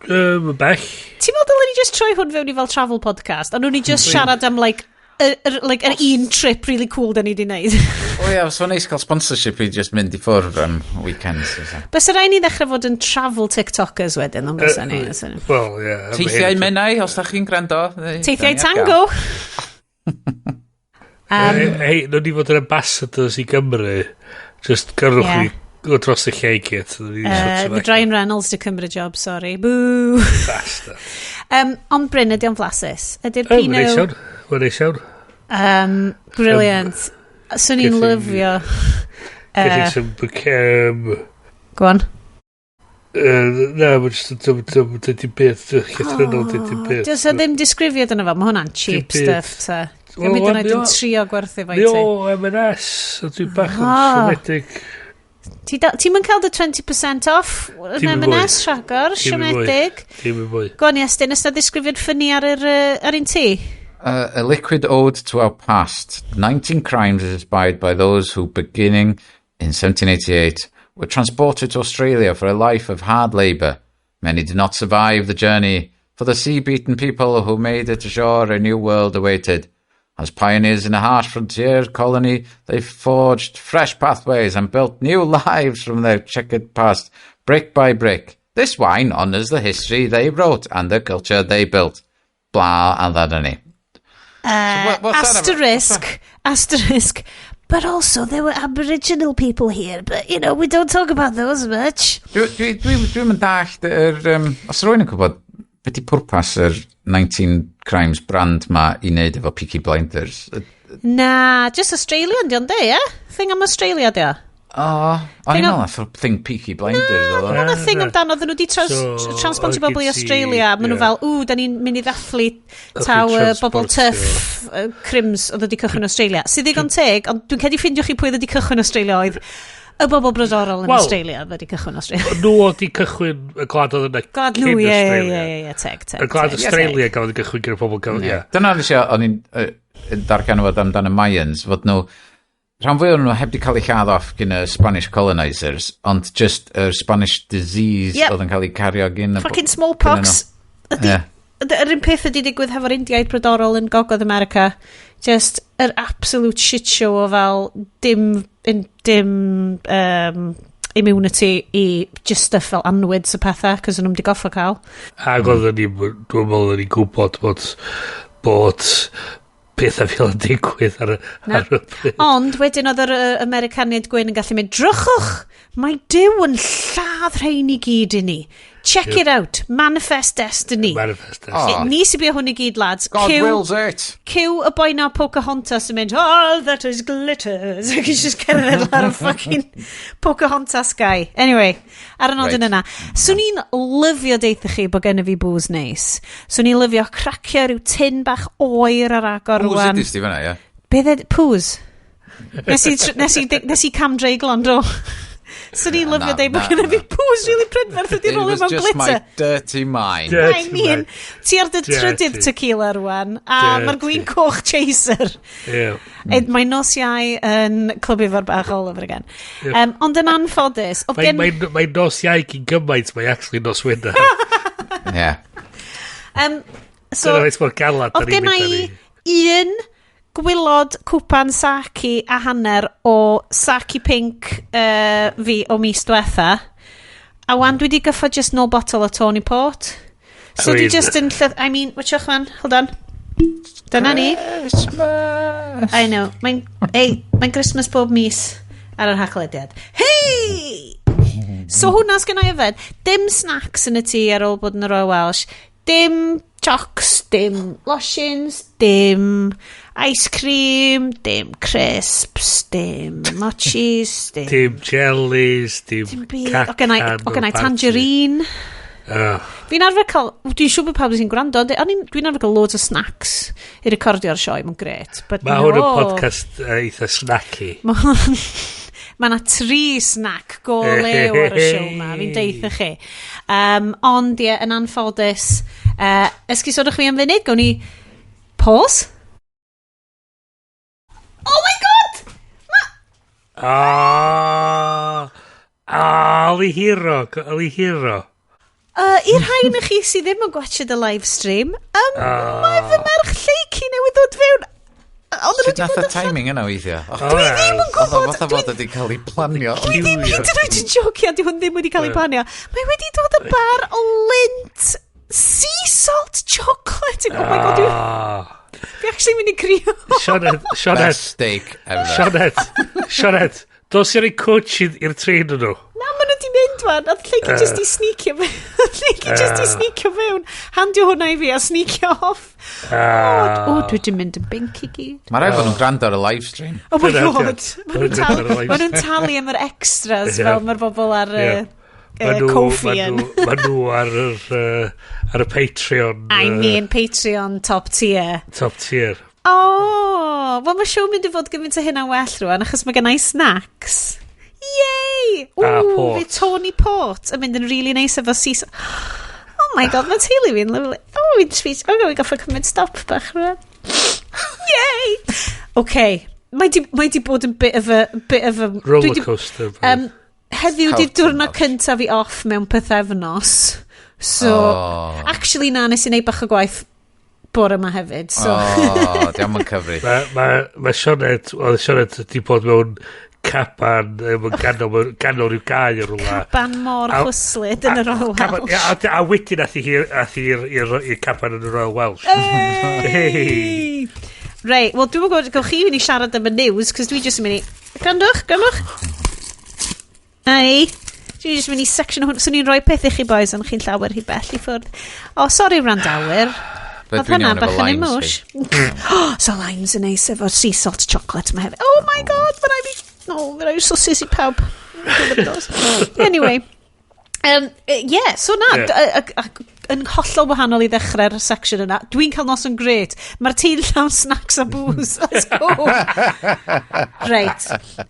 Bech. Ti'n meddwl dylen ni just troi hwn fewn I fel travel podcast? A nhw'n ni just siarad am like un trip really cool da ni di wneud. So neis cael sponsorship I just mynd I ffwrdd am weekends. Bys rai ni ddechrau fod yn travel tiktokers wedyn, ond bys ni. Well, yeah. Teithiau menau, os da chi'n gwrando. Teithiau tango. Hei, nhw'n ni fod yn ambassadors I Gymru. Just gyrwch ni dros y lle gyd. The Ryan Reynolds di cymryd job, sorry. Boo. Basta. Ond Bryn, ydy o'n flasus? Ydy'r Pinot... Wel, neis iawn. Brilliant. Swn i'n lyfio. Go on. Na, mae'n just dydy beth. Llythrenol dydy beth. Does ddim disgrifiad yna fo. Mae hwnna'n cheap stuff, ta. Dwi'n mynd yna dwi'n trio gwerthu fo I ti. Yo, M&S. Dwi'n bach yn siomedig. Ti'n mynd cael dy 20% off yn M&S rhagor, siomedig. Ti'n mynd fwy. Go on, Iestyn, ys na disgrifiad ffynnu ar un ti? A liquid ode to our past. 19 crimes inspired by those who, beginning in 1788, were transported to Australia for a life of hard labour. Many did not survive the journey. For the sea-beaten people who made it ashore, a new world awaited. As pioneers in a harsh frontier colony, they forged fresh pathways and built new lives from their checkered past, brick by brick. This wine honours the history they wrote and the culture they built. Blah, and that any. Asterisk, but also there were Aboriginal people here, but we don't talk about those much. Dwi'n mynd dallt os rwy'n yn gwybod beth I pwrpas yr 19 crimes brand ma I wneud efo Peaky Blinders? Na, just Australian di ond de, Thing am Australia di o. I know that's a thing Peaky Blinders. Mae'n a thing amdano, oedden nhw di transportio bobl I Australia, maen nhw fel, da ni'n mynd I ddathlu taw bobl tuff, crims oedd wedi cychwyn Australia. Sydd ddigon teg, ond dwi'n cedi ffindio chi pwy oedd wedi cychwyn Australia oedd y bobl brodorol yn Australia wedi cychwyn Australia. Nhw oedd wedi cychwyn y glad oedd yna glad nhw, teg. Y glad Australia gael wedi cychwyn gyda pobl gael, Dyna eisiau, o'n i'n dargan fod amdano Mayans, fod nhw rhan fwy o'n nhw heb di cael ei lladd off gyn y Spanish colonisers, ond just y Spanish disease oedd yn cael ei cario gyn... Fucking smallpox. Yr un peth ydi digwydd hefo'r Indiaid brodorol yn Gogledd America. Just yr absolute shit show o fel dim immunity I just stuff fel anwyds y pethau, cos yn nhw'n di goffa cael. Ac oedd dwi'n meddwl yn ei gwybod bod pethau fel yn digwydd ar y pryd. Ond wedyn oedd yr Americaniad gwyn yn gallu mynd, drychwch, mae Dyw yn lladd rhain I gyd I ni. Check it out. Manifest Destiny. Ni sy'n byd hwn I gyd, lads. God wills it. Cyw y boi na Pocahontas yn mynd, all that is glitters. Ac eisiau just cerdded ar y fucking Pocahontas guy. Anyway, ar y nodyn yna. Swn i'n lyfio deitha chi bod gen I fi booze neis. Swn i'n lyfio cracio rhyw tin bach oer ar agor rwan. Pooze ydi sti fyna, ie? Beth pooze? Nes I camdreiglo ond o. Swn i'n lyfio deud bod gen I fi pooze really prydferth wedi rolio mewn glitter. It was just my dirty mind. I mean, ti ar dy trydydd tequila rwan, a mae'r gwyn coch chaser. Mae nos iau yn clwb efo'r bach all over again. Ond yn anffodus... Mae nos iau gyn gymaint, mae actually nos wyna. Ie. Oedd gen I un gwylod cwpan saki a hanner o saki pink fi o mis diwetha, a wan dwi di gyffa just no bottle o Tony Port. So di just yn I mean, wytioch man, hold on. Dyna ni. Christmas. I know. Mae'n Christmas bob mis ar yr hachlediad. Hey! So hwnna sgynna I yfed. Dim snacks yn y tŷ ar ôl bod yn yr Royal Welsh. dim chocs, dim lotions, dim ice cream, dim crisps, dim mochis, dim jellies, dim cacan. O gennau tangerine. Fi'n arfer cael, dwi'n siŵr bod pawb sy'n gwrando, dwi'n arfer cael loads o snacks i recordio'r sioe, mae'n gret. Mae hwn yn podcast eitha snacky. Mae yna 3 snack go lew ar y siow ma, fi'n deitha chi. Ond ie, yn anffodus, esgusodwch fi am funud, gawn ni pause. Oh my god! Ali hero. I'r rhain chi sydd ddim yn gwachod y live stream, mae fy merch lleici newydd ddod fewn. Sut nath y timing yna weithio? Dwi ddim yn gwybod. Fatha fod wedi cael ei planio. Dwi ddim hyd yn oed yn jocio, di hwn ddim wedi cael ei planio. Mae wedi dod y bar o lint sea salt chocolate. Oh my god, fi actually mynd i crio. Best steak ever. Sionet, dos i'r ei coach i'r trin nhw. Na, maen nhw di mynd wan. Oedd lleici just i sneakio fewn. Just i sneakio fewn. Handio hwnna i fi a sneakio off. Dwi di mynd yn bink i gyd. Mae rhaid bod nhw'n gwrando ar y live stream. Oh my god. Maen nhw'n talu am yr extras fel mae'r bobl ar Ko-fi yn. Maen nhw ar y Patreon. I mean Patreon top tier. Top tier. Wel mae siw mynd i fod gymaint o hynna well rwan, achos mae gennau snacks. Yay! Fi Tony Port yn mynd yn really nice efo sea. Oh my god, mae teulu fi'n lyflu. Fi'n sweet. Fi'n goffa cymryd stop bach rwan. Yay! Okay, mae di bod yn bit of a rollercoaster. Heddiw di diwrnod cyntaf fi off mewn pythefnos. So, actually na, nes i neud bach o gwaith bore yma hefyd. Diolch yn cyfri. Mae Sionet wedi bod mewn caban ganol rhyw gau ar rhywle. Caban mor chwyslyd yn y Royal Welsh. A wedyn ath i'r caban yn y Royal Welsh. Reit, wel dwi'n gwybod gawch chi fynd i siarad am y news, cos dwi jyst yn mynd i... Grandwch. Ai. Dwi'n jyst yn mynd i section hwn. So ni'n rhoi peth i chi boys, ond chi'n llawer hi bell i ffwrdd. Sori wrandawyr. Oedd hwnna bach yn emosh. So limes yn neis efo'r sea salt chocolate ma hefyd. Oh my god, fe rai sosis i pawb. Anyway. So na, yn hollol wahanol i ddechrau'r section yna. Dwi'n cael nos yn gret. Mae'r tîl llawn snacks a booze. Let's go. Right.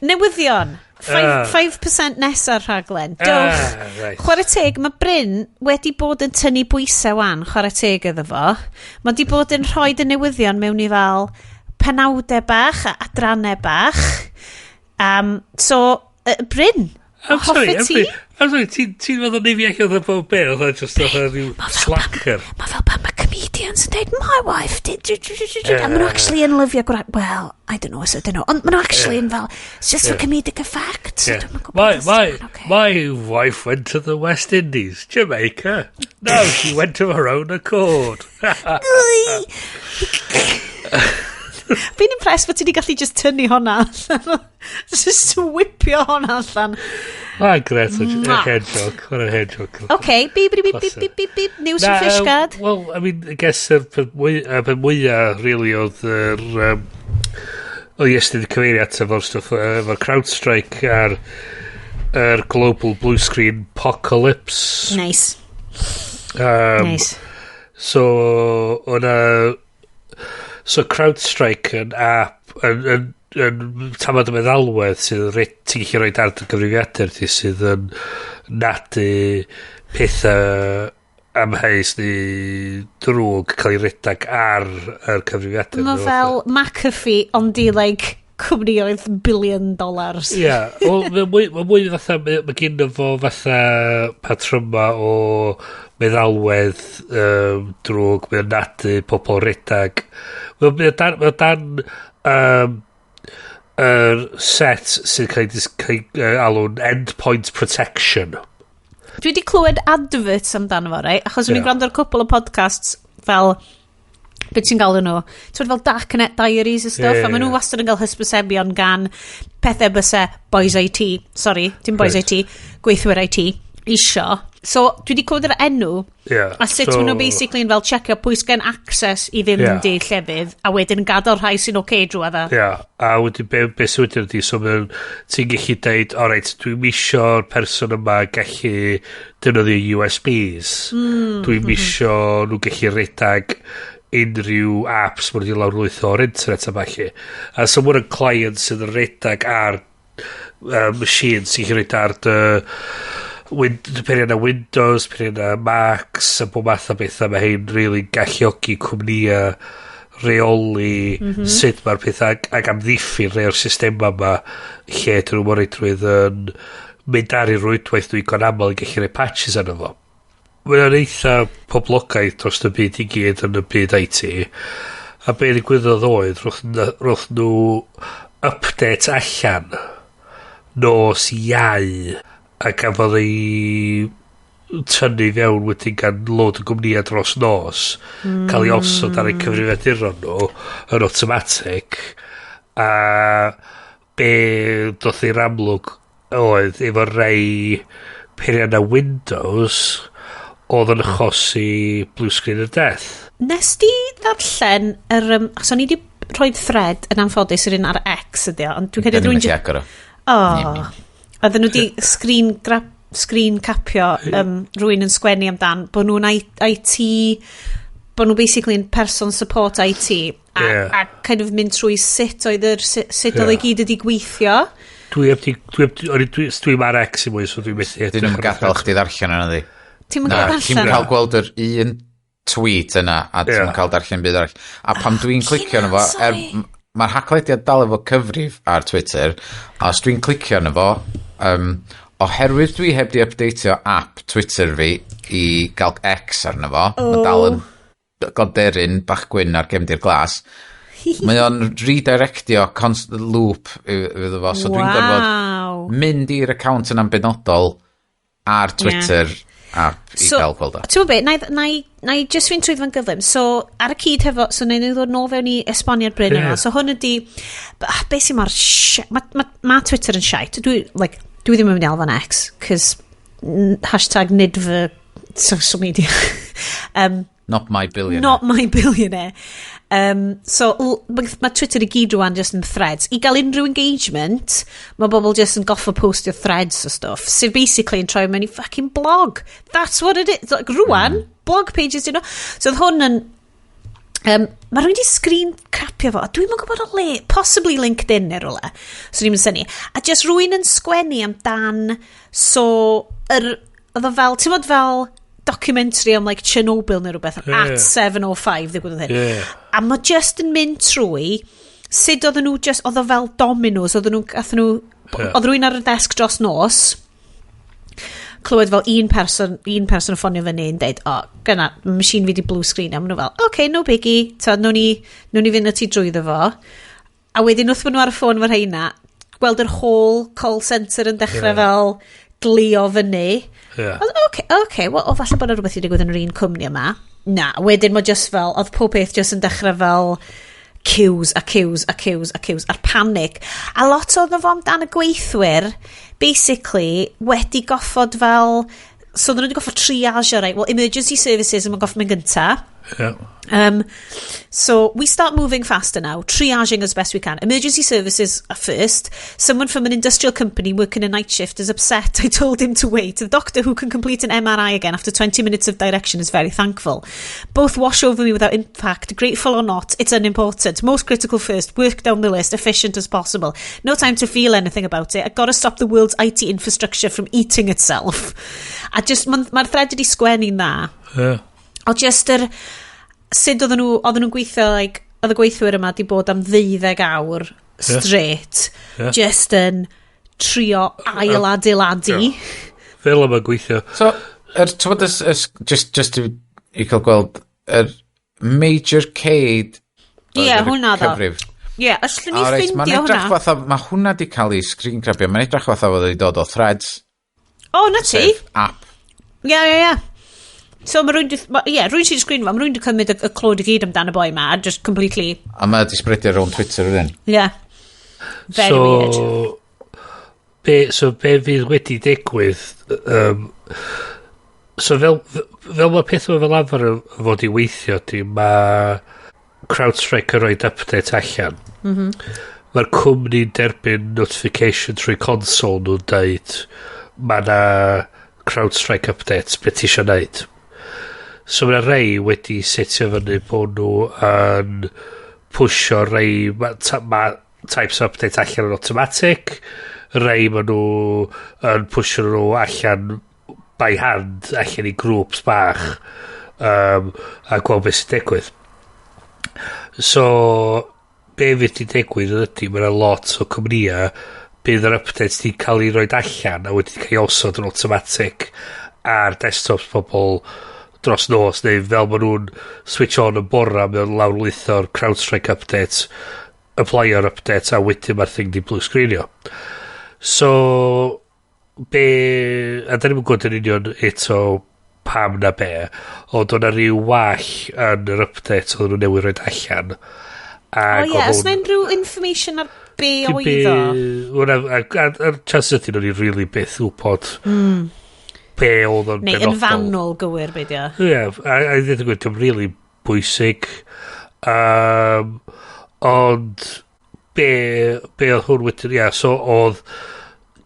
Newyddion. 5% nesa'r rhaglen. Dwch. Chwarae teg, mae Bryn wedi bod yn tynnu bwysau wan, chwarae teg iddo fo. Mae wedi bod yn rhoi y newyddion mewn i fel penawdau bach a adrannau bach. Bryn, hoffi ti? Ti'n meddwl Nvidia oedd y bob beth, oedd e just oedd rhyw slacker. Mae fel pan mae comedians yn dweud, my wife did, a maen nhw actually yn lyfio gwrdd, well, I don't know, ond maen nhw actually yn fel, it's just for comedic effect. My wife went to the West Indies, Jamaica. No, she went of her own accord. Fi'n impressed bod ti wedi gallu just tynnu honna allan. Just whipio honna allan. Gret, head joke. What a head joke. Okay, beep, news from Fishguard. Well, I mean, I guess y pen mwyaf, really, oedd Iestyn cyfeiriad efo'r stuff, efo'r Crowdstrike a'r Global Blue Screen Apocalypse. Nice. Nice. So Crowdstrike yn app yn tamad y meddalwedd sydd ti'n gallu rhoi ar dy gyfrifiadur ti sydd yn nadu pethau amheus neu drwg cael ei redag ar y cyfrifiadur. Mae fel McAfee ond i cwmni oedd $1 billion. Ie, mae mwy fatha, mae gyn fo fatha patryma o meddalwedd drwg, mae'n nadu pobl redag. Mae dan set sy'n cael alw'n endpoint protection. Dwi wedi clywed adverts amdano fo, rai? Achos o'n i'n gwrando ar cwpl o podcasts fel... beth sy'n gael nhw, ti'n fel Darknet Diaries y stuff, a maen nhw wastad yn cael hysbysebion gan pethau bysau boys IT, sorry, dim boys IT, gweithwyr IT, isio, So, dwi wedi cwrdd yr enw, a sut so, nhw basically yn fel checio pwy sgen access i ddim yn deall llefydd, a wedyn yn gadael rhai sy'n oce drwy adda. A wedyn be sy'n wedyn ydi, so ti'n gallu deud, alright, dwi'n misio'r person yma gallu defnyddio USBs. Dwi'n misio nhw gallu redag unrhyw apps mae'n wedi lawrlwyth o'r internet yma chi. A so mwyn y client sydd yn redag ar machine sy'n gallu redag ar period na Windows, period na Macs, a bod math o bethau mae hyn really galluogi cwmnia reoli sut mae'r pethau ac amddiffyn rhai o'r systema yma lle dyn nhw'n monitrydd yn mynd ar ei rwydwaith dwi'n con aml yn gallu rhoi patches arno fo. Mae'n eitha poblogaeth dros y byd i gyd yn y byd IT, a be'n ddigwyddodd oedd rwth nhw update allan nos Iau a gafodd ei tynnu fewn wedyn gan load o gwmnïa dros nos cael ei osod ar ei cyfrifiaduron nhw yn automatic a be doth i'r amlwg oedd efo rei period na Windows oedd yn achosi blue screen of death. Nes di ddarllen so ni di rhoi'r thread yn anffodus yr un ar X ydi o, ond dwi'n credu rwy'n... Oedden nhw di screen capio rwy'n yn sgwennu amdan bod nhw'n IT, bod nhw basically yn person support IT a kind of mynd trwy sut oedd ei gyd wedi gweithio. Dwi'n ar X i mwy, so dwi'n methu... Dyn nhw'n gadael chdi ddarllen yna di. Ti'n mynd gadael darllen? Ti'n cael gweld yr un tweet yna a ti'n cael darllen byd arall. A pam dwi'n clicio yna fo, mae'r haglediad dal efo cyfrif ar Twitter, a os dwi'n clicio yna fo, oherwydd dwi heb di updateio app Twitter fi i gael X arno fo, mae dal yn goderin bach gwyn ar gefndir glas, mae o'n redirectio constant loop iddo fo, so dwi'n gorfod mynd i'r account yna'n benodol ar Twitter app i gael gweld o. Ti'n meddwl be, na i just fynd trwy fan gyflym. So, ar y cyd hefo, so na i ddod nôl fewn i esboniad Bryn yma. So, hwn ydi, be sy'n ma'r ma Twitter yn shite. Dwi ddim yn mynd i alfan X, cos hashtag nid fy social media. Not my billionaire. Not my billionaire. So, mae Twitter i gyd rwan just yn threads. I gael unrhyw engagement, mae bobl just yn goffo postio threads o stuff. So, basically, yn troi mewn i fucking blog. That's what it is. Like, rwan, blog pages, you know. So, hwn yn... mae rwy'n di screen capio fo. Dwi'n mwyn gwybod o le. Possibly LinkedIn neu rwle. So, ni'n mynd syni. A just rwy'n yn sgwennu amdan... So, oedd o fel... Ti'n modd fel... documentary am like Chernobyl neu rhywbeth at 7:05 ddigwyddodd hyn a mae just yn mynd trwy sut oedden nhw just oedd o fel dominoes oedd rwy'n ar y desk dros nos clywed fel un person yn ffonio fyny yn deud gyna machine fi di blue screen a maen nhw fel okay, no biggie nhw ni fynd y ti drwyddo fo a wedyn wrth maen nhw ar y ffôn fo'r heina gweld yr whole call centre yn dechrau fel glio fyny okay, well, falle bod yna rhywbeth i digwydd yn yr un cwmni yma na, wedyn mae just fel oedd pob peth just yn dechrau fel queues a'r panic a lot oedd nhw amdan y gweithwyr basically wedi goffod fel so oedden nhw wedi goffod triage right? Well, emergency services yn goffod mynd gynta so we start moving faster now, triaging as best we can. Emergency services are first. Someone from an industrial company working a night shift is upset. I told him to wait. The doctor who can complete an MRI again after 20 minutes of direction is very thankful. Both wash over me without impact. Grateful or not, it's unimportant. Most critical first, work down the list, efficient as possible. No time to feel anything about it. I've got to stop the world's IT infrastructure from eating itself. A just, mae'r thread wedi sgwennu'n dda. O just sut oedden nhw'n gweithio like, oedd y gweithwyr yma di bod am 12 awr straight just yn trio ail-adeiladu fel yma gweithio so just i cael gweld Major Cade hwnna ddo cyfrif os llwn ni ffindio hwnna mae hwnna di cael ei screen grabio mae'n edrych fatha fod wedi dod o threads na ti app so mae rwy'n sy'n sgrin fo, mae rwy'n cymryd y clod i gyd amdano boi ma, just completely... A mae di spreadio rownd Twitter ydyn? Very weird. So be fydd wedi digwydd, So fel mae pethau fel arfer fod i weithio di, mae Crowdstrike yn rhoi update allan. Mae'r cwmni'n derbyn notification trwy console nhw'n dweud mae na Crowdstrike updates beth ti eisiau neud. So mae rei wedi setio fyny bod nhw yn pwysio rei types of update allan yn automatic, rei mae nhw yn pwysio nhw allan by hand, allan i grŵps bach, a gweld beth sy'n digwydd. So, be fydd di digwydd ydy, mae'n lot o cwmnïa bydd yr updates di cael ei roed allan a wedi cael ei osod yn automatic ar desktops pobl dros nos, neu fel maen nhw'n switch on yn bora mewn lawrlwyth o'r Crowdstrike updates, applyer updates, a wedyn mae'r thing di blue screenio. So, a da ni'n gwybod yn union eto pam na be, ond o'na rhyw wall yn yr update oedd nhw'n newid roed allan. Os na'n rhyw information ar be oedd o? A'r chance ydy nhw'n really beth wybod be oedd o'n benodol. Neu yn fanwl gywir beidio. Ie, a ddweud yn gwybod, dim really bwysig. Ond be oedd hwn wedyn, so oedd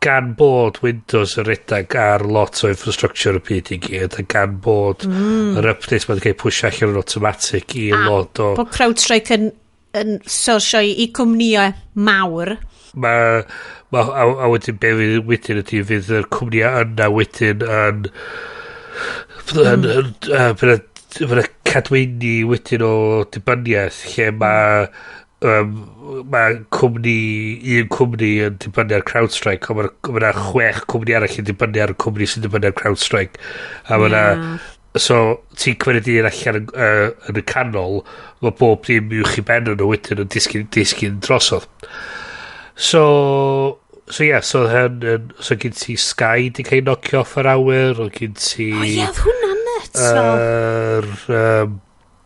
gan bod Windows yn redag ar lot o infrastructure y byd i gyd, a gan bod yr updates mae'n cael pwysio allan yn automatic i lot o... Bod Crowdstrike yn sorsio i cwmnïau mawr. A wedyn be wedyn ydy fydd yr cwmnïau yna wedyn yn fydd y cadweini wedyn o dibyniaeth lle mae un cwmni yn dibynnu ar Crowdstrike, ond mae'na 6 cwmni arall yn dibynnu ar y cwmni sy'n dibynnu ar Crowdstrike. A mae'na... So, ti'n cymryd un allan yn y canol, mae bob dim uwch i ben nhw wedyn yn disgyn drosodd. So gyn ti Sky di cael knockio off yr awyr, o gyn ti... oedd hwnna'n nuts,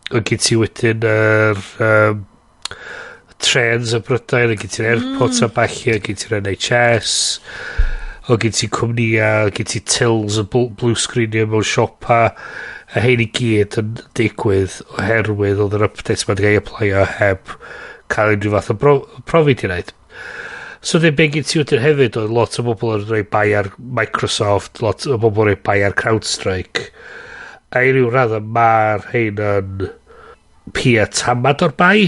o gyn ti wedyn trains y Brydain, o gyn ti'r airports a bachu, o gyn ti'r NHS, o gyn ti cwmnïa, o gyn ti tills y blue screenio mewn siopa, a hyn i gyd yn digwydd oherwydd oedd yr updates mae'n gael applio heb cael unrhyw fath o profi ti'n neud. So ddim be gyd ti wedyn hefyd, oedd lot o bobl yn rhoi bai ar Microsoft, lot o bobl yn rhoi bai ar Crowdstrike, a i ryw radd mae'r hyn yn pia tamad o'r bai,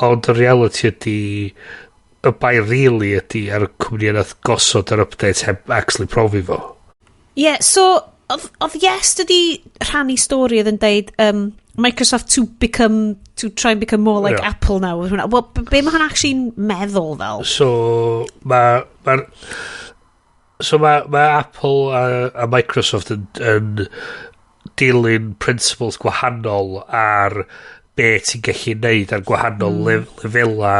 ond y reality ydy, y bai really ydy ar y cwmni nath gosod yr updates heb actually profi fo. So, oedd Iestyn rhannu stori oedd yn deud Microsoft to try and become more like Apple now. Well, be mae hwn actually'n meddwl fel? So, mae Apple a Microsoft yn dilyn principles gwahanol ar be ti'n gallu neud ar gwahanol lefela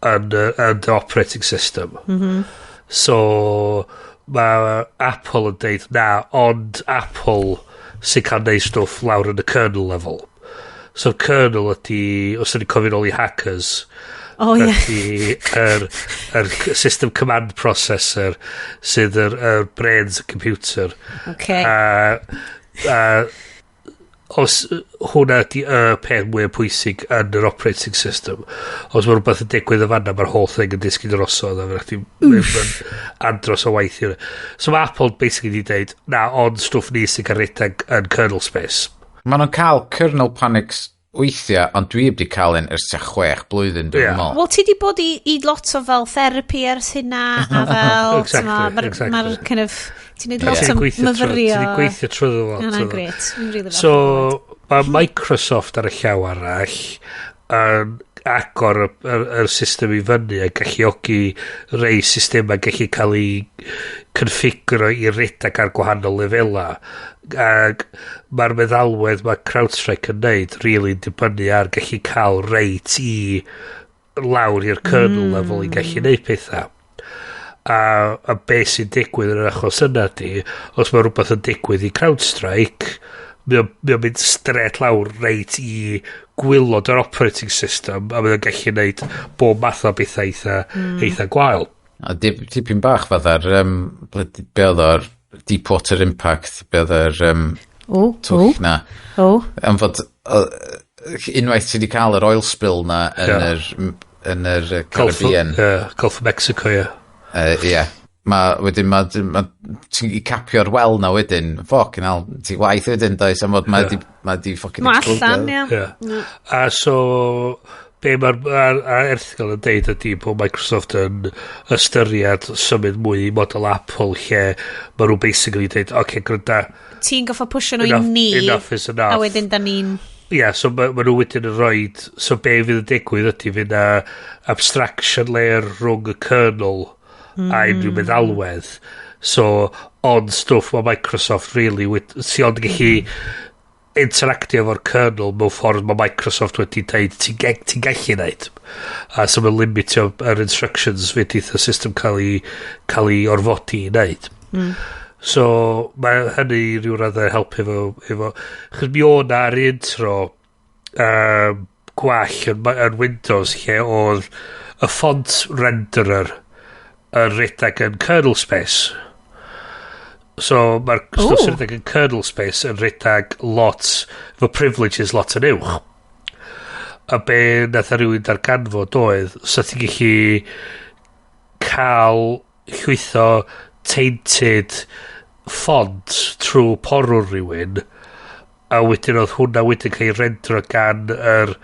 yn the operating system. So, mae Apple yn deud na, ond Apple sy'n cael neud stwff lawr yn y kernel level. So, kernel ydy, os ydy'n cofyn ôl i hackers, ydy yr system command processor sydd yr brains y computer. Os hwnna ydy y peth mwy pwysig yn yr operating system, os mae rhywbeth yn digwydd y fanna, mae'r whole thing yn disgyn yr osod, a fydd chdi'n andros o waith i hwnna. So mae Apple basically di dweud, na, ond stwff ni sy'n cael redag yn kernel space. Maen nhw'n cael kernel panics weithiau, ond dwi wedi cael un ers 6 blwyddyn dwi'n mol. Wel, ti di bod i lot o fel therapy ers hynna, a fel, mae'r kind of... Ti'n neud lot o myfyrio. Ti'n gweithio trwy lot. Yna'n gret. So, mae Microsoft ar y llaw arall yn agor yr system i fyny a galluogi rei system a gallu cael ei configuro i redag ar gwahanol lefela. Ac mae'r meddalwedd mae Crowdstrike yn neud really dibynnu ar gallu cael reit i lawr i'r kernel level i gallu neud pethau. A beth sy'n digwydd yn yr achos yna di, os mae rhywbeth yn digwydd i Crowdstrike, mae'n mynd stret lawr reit i gwylod yr operating system, a mae'n gallu neud bob math o bethau eitha gwael. A tipyn bach fydda'r, be oedd o'r Deepwater Impact, be oedd yr twll na. Am fod unwaith ti wedi cael yr oil spill na yn yr Caribbean. Gulf of Mexico, Ie. Wedyn, ti'n capio'r wel na wedyn, ffocin hell, ti waith wedyn, does, am fod mae di ffocin explodio. A so, be mae'r erthigol yn deud ydy bod Microsoft yn ystyried symud mwy i model Apple lle mae nhw basically deud, gryda. Ti'n goffa pwysio nhw i ni, enough is enough. A wedyn da ni'n... So mae nhw wedyn yn rhoi, so be fydd y digwydd ydy fydd na abstraction layer rhwng y kernel a unrhyw meddalwedd. So, on stwff mae Microsoft really, ti ond gallu interactio efo'r kernel mewn ffordd mae Microsoft wedi dweud ti'n gallu wneud. A so mae'n limitio yr instructions fydd y system cael ei orfodi i wneud. So, mae hynny rhyw raddau helpu efo chyd mi o'n ar intro gwall yn Windows lle oedd y font renderer yn redag yn kernel space. So, mae'r stwff sy'n redag yn kernel space yn redag lot, fo privileges lot yn uwch. A be nath a rhywun darganfod oedd, so ti'n gallu cael llwytho tainted font trwy porwr rhywun, a wedyn oedd hwnna wedyn cael ei rendero gan yr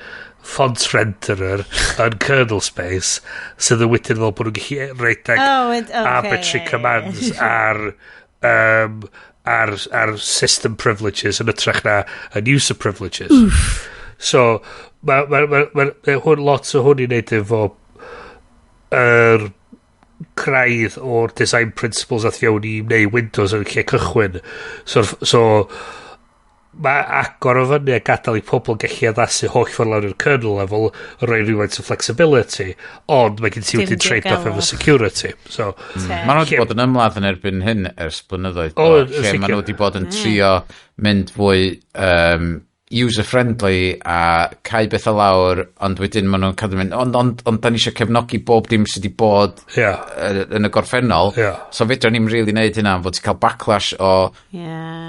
font renderer yn kernel space, sydd yn wedyn fel bod nhw'n gallu redag arbitrary commands ar system privileges yn ytrach na yn user privileges. So, mae hwn lot o hwn i wneud efo craidd o'r design principles a thiown i wneud Windows yn lle cychwyn. So mae agor o fyny a gadael i pobl gallu addasu holl ffordd lawr i'r kernel level, rhoi rhywfaint o flexibility, ond mae gen ti wedi trade-off efo security. So, mae nhw wedi bod yn ymladd yn erbyn hyn ers blynyddoedd. Lle mae nhw wedi bod yn trio mynd fwy user-friendly a cael bethau lawr, ond wedyn maen nhw'n cadw mynd, ond da ni eisiau cefnogi bob dim sydd wedi bod yn y gorffennol. So fedra ni'n really neud hynna, fod ti'n cael backlash o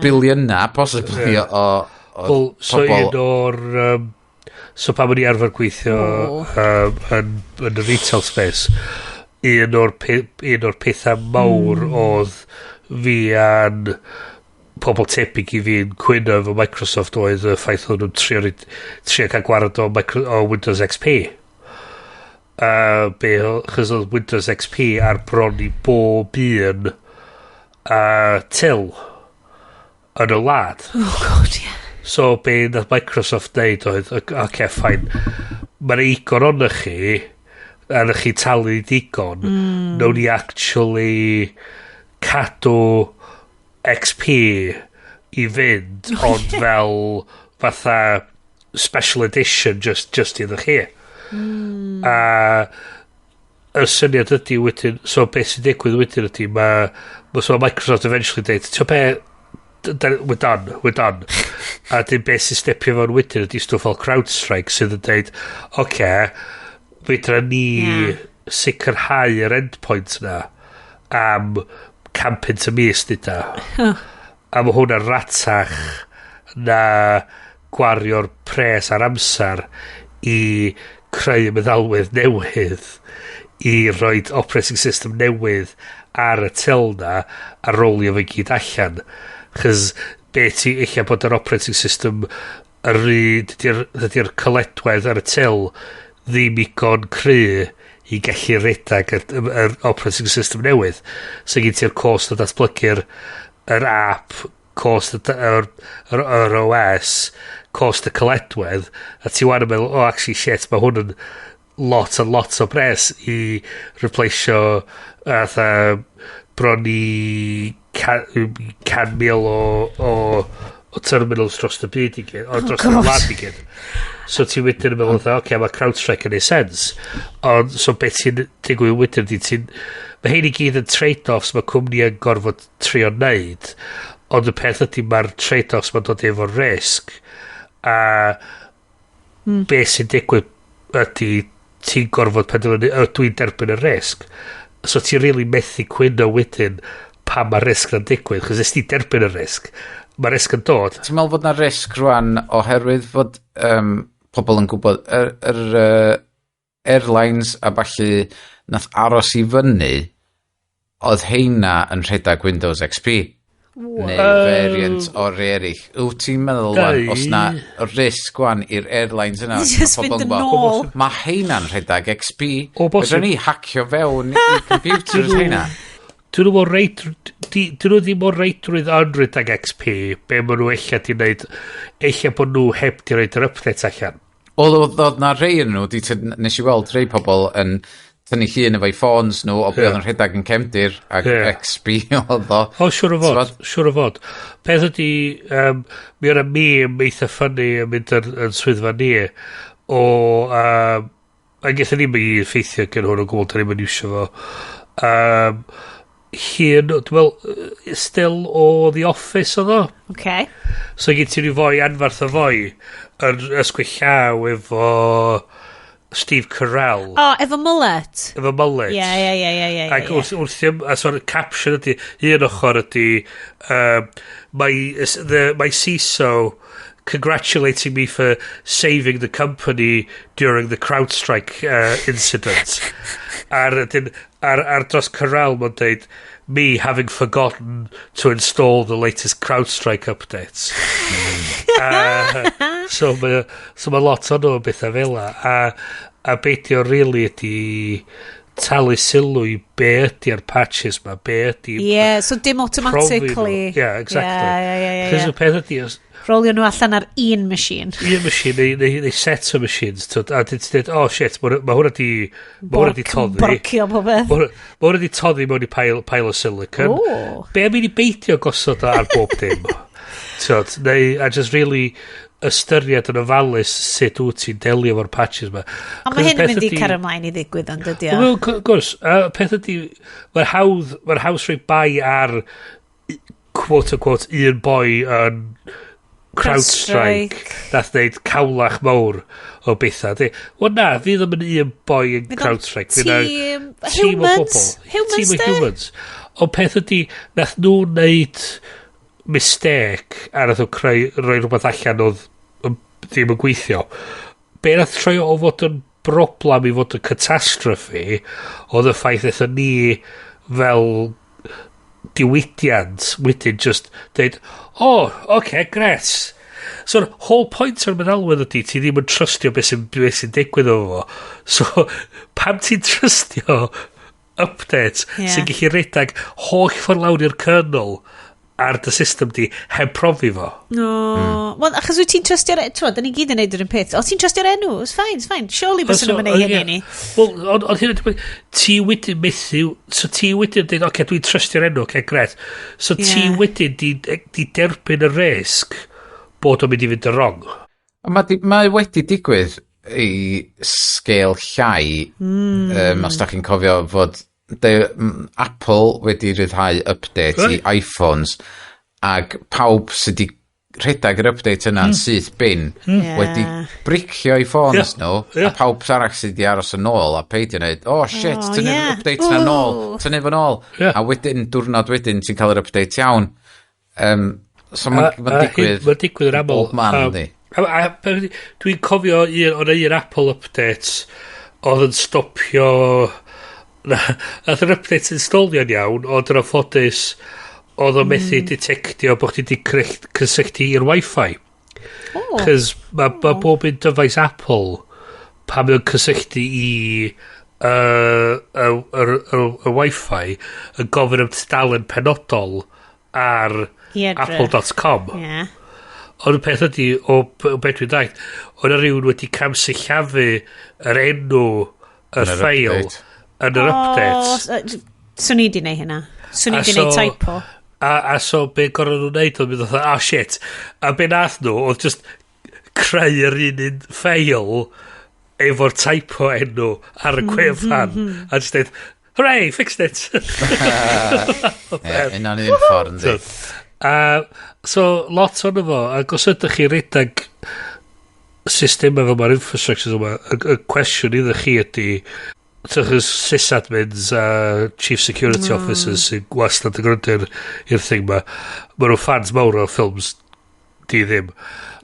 biliynau, possibly, o so un o'r... so pa mae'n i arfer gweithio yn y retail space, un o'r pethau mawr oedd fi yn... pobl tebyg i fi'n cwyno efo Microsoft oedd y ffaith oedd nhw'n trio cael gwared o Windows XP. Chos oedd Windows XP ar bron i bob un till yn y wlad. So be nath Microsoft neud oedd, fine, mae'r icon ond chi, a na chi talu digon, nawn ni actually cadw XP i fynd ond fel fatha special edition just iddo chi a y syniad ydy wedyn so beth sy'n digwydd wedyn ydy so Microsoft eventually dweud so we're done a dyn beth sy'n stepio fo'n wedyn ydy stwff fel Crowdstrike sydd yn dweud fydra ni sicrhau yr endpoint na am campynt y mis dyda a mae hwnna'n ratach na gwario'r pres ar amser i creu y meddalwedd newydd i roed operating system newydd ar y til na a rolio fe gyd allan chys beth ti eich bod yr operating system dydy'r coledwedd ar y til ddim igon cry i gallu redag yr operating system newydd. So gen ti'r cost o datblygu'r app, cost yr OS, cost y coledwedd, a ti wan yn meddwl, actually shit, mae hwn yn lot o bres i replaceio bron i 100,000 o terminals dros y byd i gyd, dros y wlad i gyd. So ti wedyn yn meddwl, mae Crowdstrike yn ei sens. Ond, so beth ti'n digwydd wedyn, mae hyn i gyd yn trade-offs mae cwmni yn gorfod trio wneud, ond y peth ydy mae'r trade-offs mae'n dod efo'r risg, a beth sy'n digwydd ydy ti'n gorfod penderfynu, dwi'n derbyn y risg. So ti'n really methu cwyno wedyn, pa mae risg yn digwydd, chos ysdi derbyn y risg. Mae risg yn dod. Ti'n meddwl fod na risg rwan oherwydd fod pobl yn gwybod airlines a ballu nath aros i fyny oedd heina yn rhedeg Windows XP neu variant o'r eraill. Wyt ti'n meddwl os na risg wan i'r airlines yna mae heina'n rhedeg XP fydden ni hacio fewn i computers heina. Dyn nhw ddim mor reidrwydd yn rhedeg XP be maen nhw eich di wneud eich bod nhw heb di roed yr update allan. Oedd na rei yn nhw, nes i weld rei pobl yn tynnu llun efo'i ffôns nhw o beth oedd yn rhedeg yn cefndir ac XP oedd o. O, siwr o fod. Peth ydi, mi o'n meme eitha ffynnu yn mynd yn swyddfa ni o, a gaethon ni'n mynd i ffeithio gen hwn o gwbl, da ni'n mynd iwsio fo. Hyn, dwi'n meddwl, still o The Office oedd o. Okay. So gen ti rhyw foi anfarth o foi yn ysgwy llaw efo Steve Carell. Efo mullet. Efo mullet. Ie. Ac wrth a so'r caption ydy, un ochr ydy, my CISO congratulating me for saving the company during the Crowdstrike incident. Ar dros Carell mae'n dweud, me having forgotten to install the latest Crowdstrike updates. So mae lot o'n nhw'n bethau fel a beth o'n really ydi talu sylw i be ydi'r patches ma, be ydi... so dim automatically. Exactly. Cos y peth ydi... Rolio nhw allan ar un machine. Un machine, neu set o machines. A dyn ti'n dweud, shit, mae hwnna di toddi. Borcio po beth. Mae hwnna di toddi mewn i pile o silicon. Be am i ni beidio gosod ar bob dim? A just really ystyried yn ofalus sut wyt ti'n delio efo'r patches ma. Ond mae hyn yn mynd i car ymlaen i ddigwydd ond ydi o. Wel, gwrs, peth ydi, mae'r haws rhaid bai ar quote-unquote un boi yn Crowdstrike nath wneud cawlach mawr o bethau. Wel na, fydd ddim yn un boi yn Crowdstrike. Team humans. Team o humans. Ond peth ydi, nath nhw wneud mistake a nath nhw rhoi rhywbeth allan oedd ddim yn gweithio. Be nath troi o fod yn broblem i fod yn catastrophe oedd y ffaith eithon ni fel diwydiant wedyn just dweud, gret. So'r whole point o'r meddalwedd ydy ti ddim yn trystio beth sy'n digwydd o fo. So, pam ti'n trystio update sy'n gallu redag holl ffordd lawr i'r kernel ar dy system di heb profi fo. Wel, achos wyt ti'n trystio'r enw, da ni gyd yn neud yr un peth. O ti'n trystio'r enw, it's fine. Surely bys nhw'n mynd hyn i ni. Wel, ond hyn ti wedyn methu, so ti wedyn dweud, dwi'n trystio'r enw, gret. So ti wedyn di derbyn y risg bod o'n mynd i fynd yn wrong. Mae wedi digwydd i sgêl llai, os da chi'n cofio fod Apple wedi rhyddhau update i iPhones ac pawb sydd wedi rhedeg yr update yna'n syth bin wedi bricio i ffôns nhw a pawb arall sydd wedi aros yn ôl a peidio wneud shit, tynnu'r update yna nôl, tynnu fo nôl a wedyn, diwrnod wedyn ti'n cael yr update iawn. So mae'n digwydd yn aml bob man ydi. Dwi'n cofio o'n un Apple update oedd yn stopio nath yr update installio'n iawn ond yn anffodus oedd o'n methu detectio bod chdi wedi cysylltu i'r Wi-Fi cys mae bob un dyfais Apple pan mae'n cysylltu i y Wi-Fi yn gofyn am tudalen penodol ar apple.com ond y peth ydi o beth dwi'n dweud ond rhywun wedi camsillafu yr enw yr ffail yn yr update. Swn i di neud hynna. Swn i di neud typo. A so be gorau nhw'n neud oedd mynd oedd, shit. A be nath nhw oedd just creu yr un ffeil efo'r typo enw ar y gwefan. A just dweud, hooray, fixed it. Una'n un ffordd yndi. So lot o'n efo, ac os ydych chi redag system efo mae'r infrastructures yma, y cwestiwn iddo chi ydy Chos sysadmins a chief security officers sy'n wastad yn gryndyn i'r thing ma. Mae nhw fans mawr o ffilms di ddim.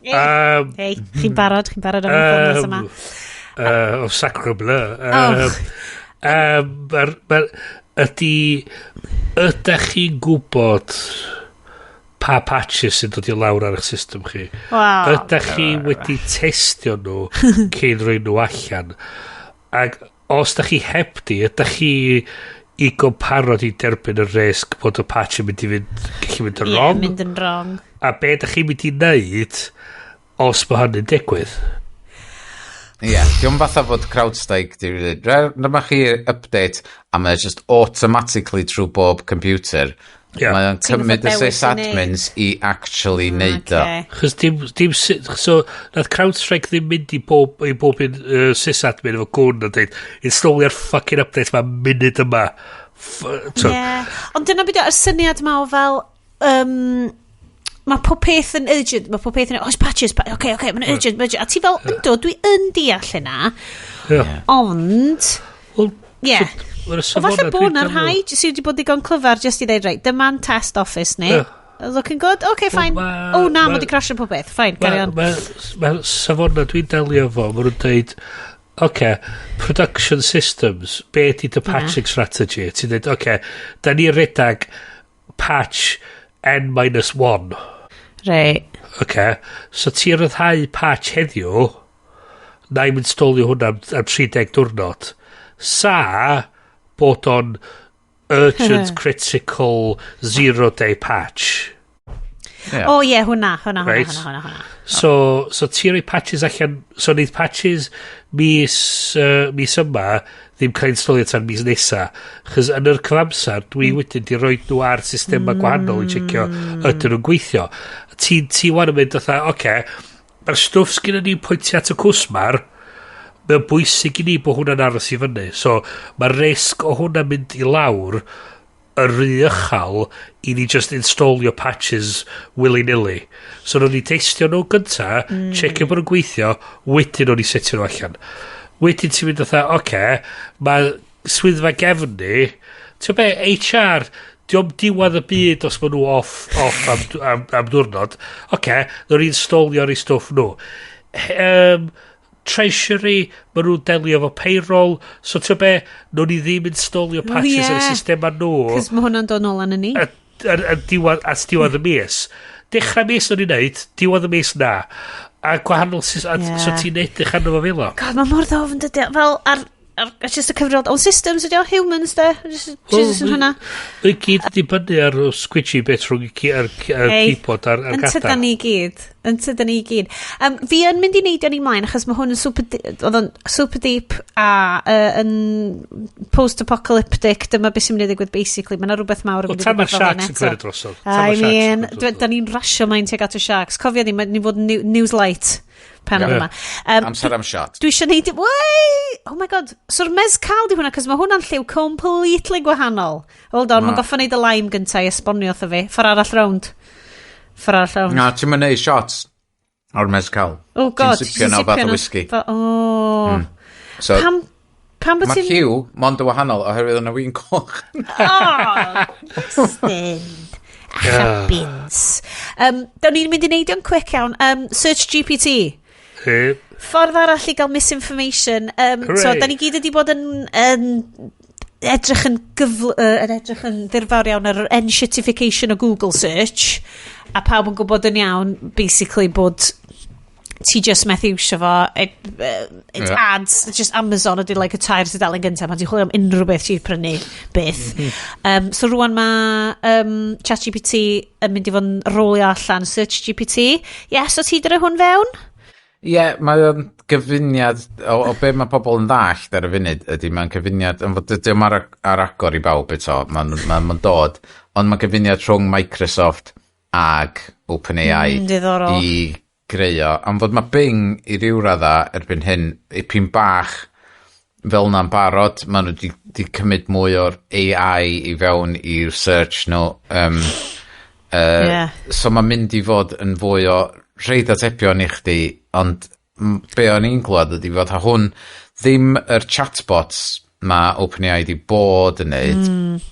Hei, chi'n barod am y ffilms yma. O Sacre Bleu. Ydych chi'n gwybod pa patches sy'n dod i lawr ar eich system chi? Ydych chi wedi testio nhw cyn rhoi nhw allan? Ac os ydych chi heb di, ydych chi i gomparod i derbyn y risg bod y patch yn mynd i fynd yn wrong? Mynd yn wrong. A be ydych chi'n mynd i wneud os mae hynny'n digwydd? Diolch fatha fod Crowdstrike dyma chi update a mae just automatically trwy bob computer. Mae'n cymryd y sysadmins i actually neud o. Chos so nath Crowdstrike ddim mynd i bob sysadmin efo gwn a dweud installio'r fucking update ma munud yma. Ond dyna byd o'r syniad ma o fel mae pob peth yn urgent, mae pob peth yn oes patches, mae'n urgent, a ti fel ynddo, dwi yn deall hynna, ond o falle bod na'r rhai sydd wedi bod digon clyfar just i ddeud reit, dyma'n test office ni looking good, fine na, mae wedi crasio pob beth, fine, carry on mae safona dwi'n delio fo mae nhw'n dweud production systems be ydy dy patching strategy ti'n dweud, da ni redag patch N-1 right so ti'n ryddhau patch heddiw na i'm installio hwnna am 30 diwrnod bod o'n urgent critical 0-day patch hwnna so ti'n rhoi patches allan so neith patches mis yma ddim cael installio tan mis nesa chys yn yr cyfamsar dwi wedyn di roi nhw ar systema gwahanol i checio ydyn nhw'n gweithio ti wan yn mynd mae'r stwff sgyn ni pwyntio at y cwsmar mae'n bwysig i ni bod hwnna'n aros i fyny so mae'r risg o hwnna'n mynd i lawr yr uchal i ni just installio patches willy-nilly so nhw'n ni testio nhw gynta checio bod nhw'n gweithio wedyn nhw'n ni setio nhw allan wedyn ti'n mynd mae swyddfa gefn ni ti'n be HR diolch diwedd y byd os maen nhw off am diwrnod nhw'n installio ar ei stwff nhw Treasury, maen nhw'n delio efo payroll, so ti'n be, nhw'n ni ddim installio patches yn y systema nhw. Cys mae hwnna'n dod nôl yn y ni. Diwedd y mis. Dechrau mis nhw'n ei wneud, diwedd y mis na. A gwahanol, so ti'n edrych arno fo fel o. God, mae mor ddofn dydy. Fel, just y cyfrol, ond systems ydi o, humans de. Jesus yn hwnna. Yn gyd ydi bynnu ar squidgy bit rhwng yr keyboard ar gadael. Yntydyn ni gyd. Fi yn mynd i neidio ni mlaen, achos mae hwn yn super deep a yn post-apocalyptic, dyma beth sy'n mynd i ddigwydd basically. Mae yna rhywbeth mawr yn mynd i ddigwydd fel Sharks yn gweud drosodd. Da ni'n rasio mae'n tuag at y Sharks. Cofio ni, mae'n fod Newslight pan yma. Amser am shot. Dwi eisiau neud... Oh my god. So'r mezcal di hwnna, cos mae hwnna'n lliw completely gwahanol. Hold on, mae'n goffa neud y lime gyntaf i esbonio wrtho fi. Ffor arall round. Na, ti'n mynd neud shots o'r mezcal. Oh god. Ti'n sipio na fath o whisky. So, mae Hugh, mond y wahanol, oherwydd yna wy'n coch. Iestyn. Bins. Dawn ni'n mynd i neud o'n quick iawn. SearchGPT. Ffordd arall i gael misinformation. So, da ni gyd wedi bod yn edrych yn ddirfawr iawn ar enshittification o Google Search. A pawb yn gwybod yn iawn, basically, bod ti just methu iwsio fo. It's ads. It's just Amazon ydy like y tair tudalen gyntaf. Pan ti'n chwilio am unrhyw beth ti'n prynu beth. So rwan mae ChatGPT yn mynd i fod yn rolio allan SearchGPT. So ti dyrau hwn fewn? Mae'n gyfuniad o be mae pobl yn ddallt ar y funud ydy mae'n gyfuniad yn fod ydym ar agor i bawb eto mae'n dod ond mae gyfuniad rhwng Microsoft ag OpenAI i greu am fod mae Bing i ryw radda erbyn hyn ipyn bach fel na'n barod maen nhw di cymryd mwy o'r AI i fewn i'r search nhw so mae'n mynd i fod yn fwy o rhaid atebion i chdi ond be o'n i'n glwad ydi fod hwn ddim yr chatbots mae OpenAI di bod yn neud,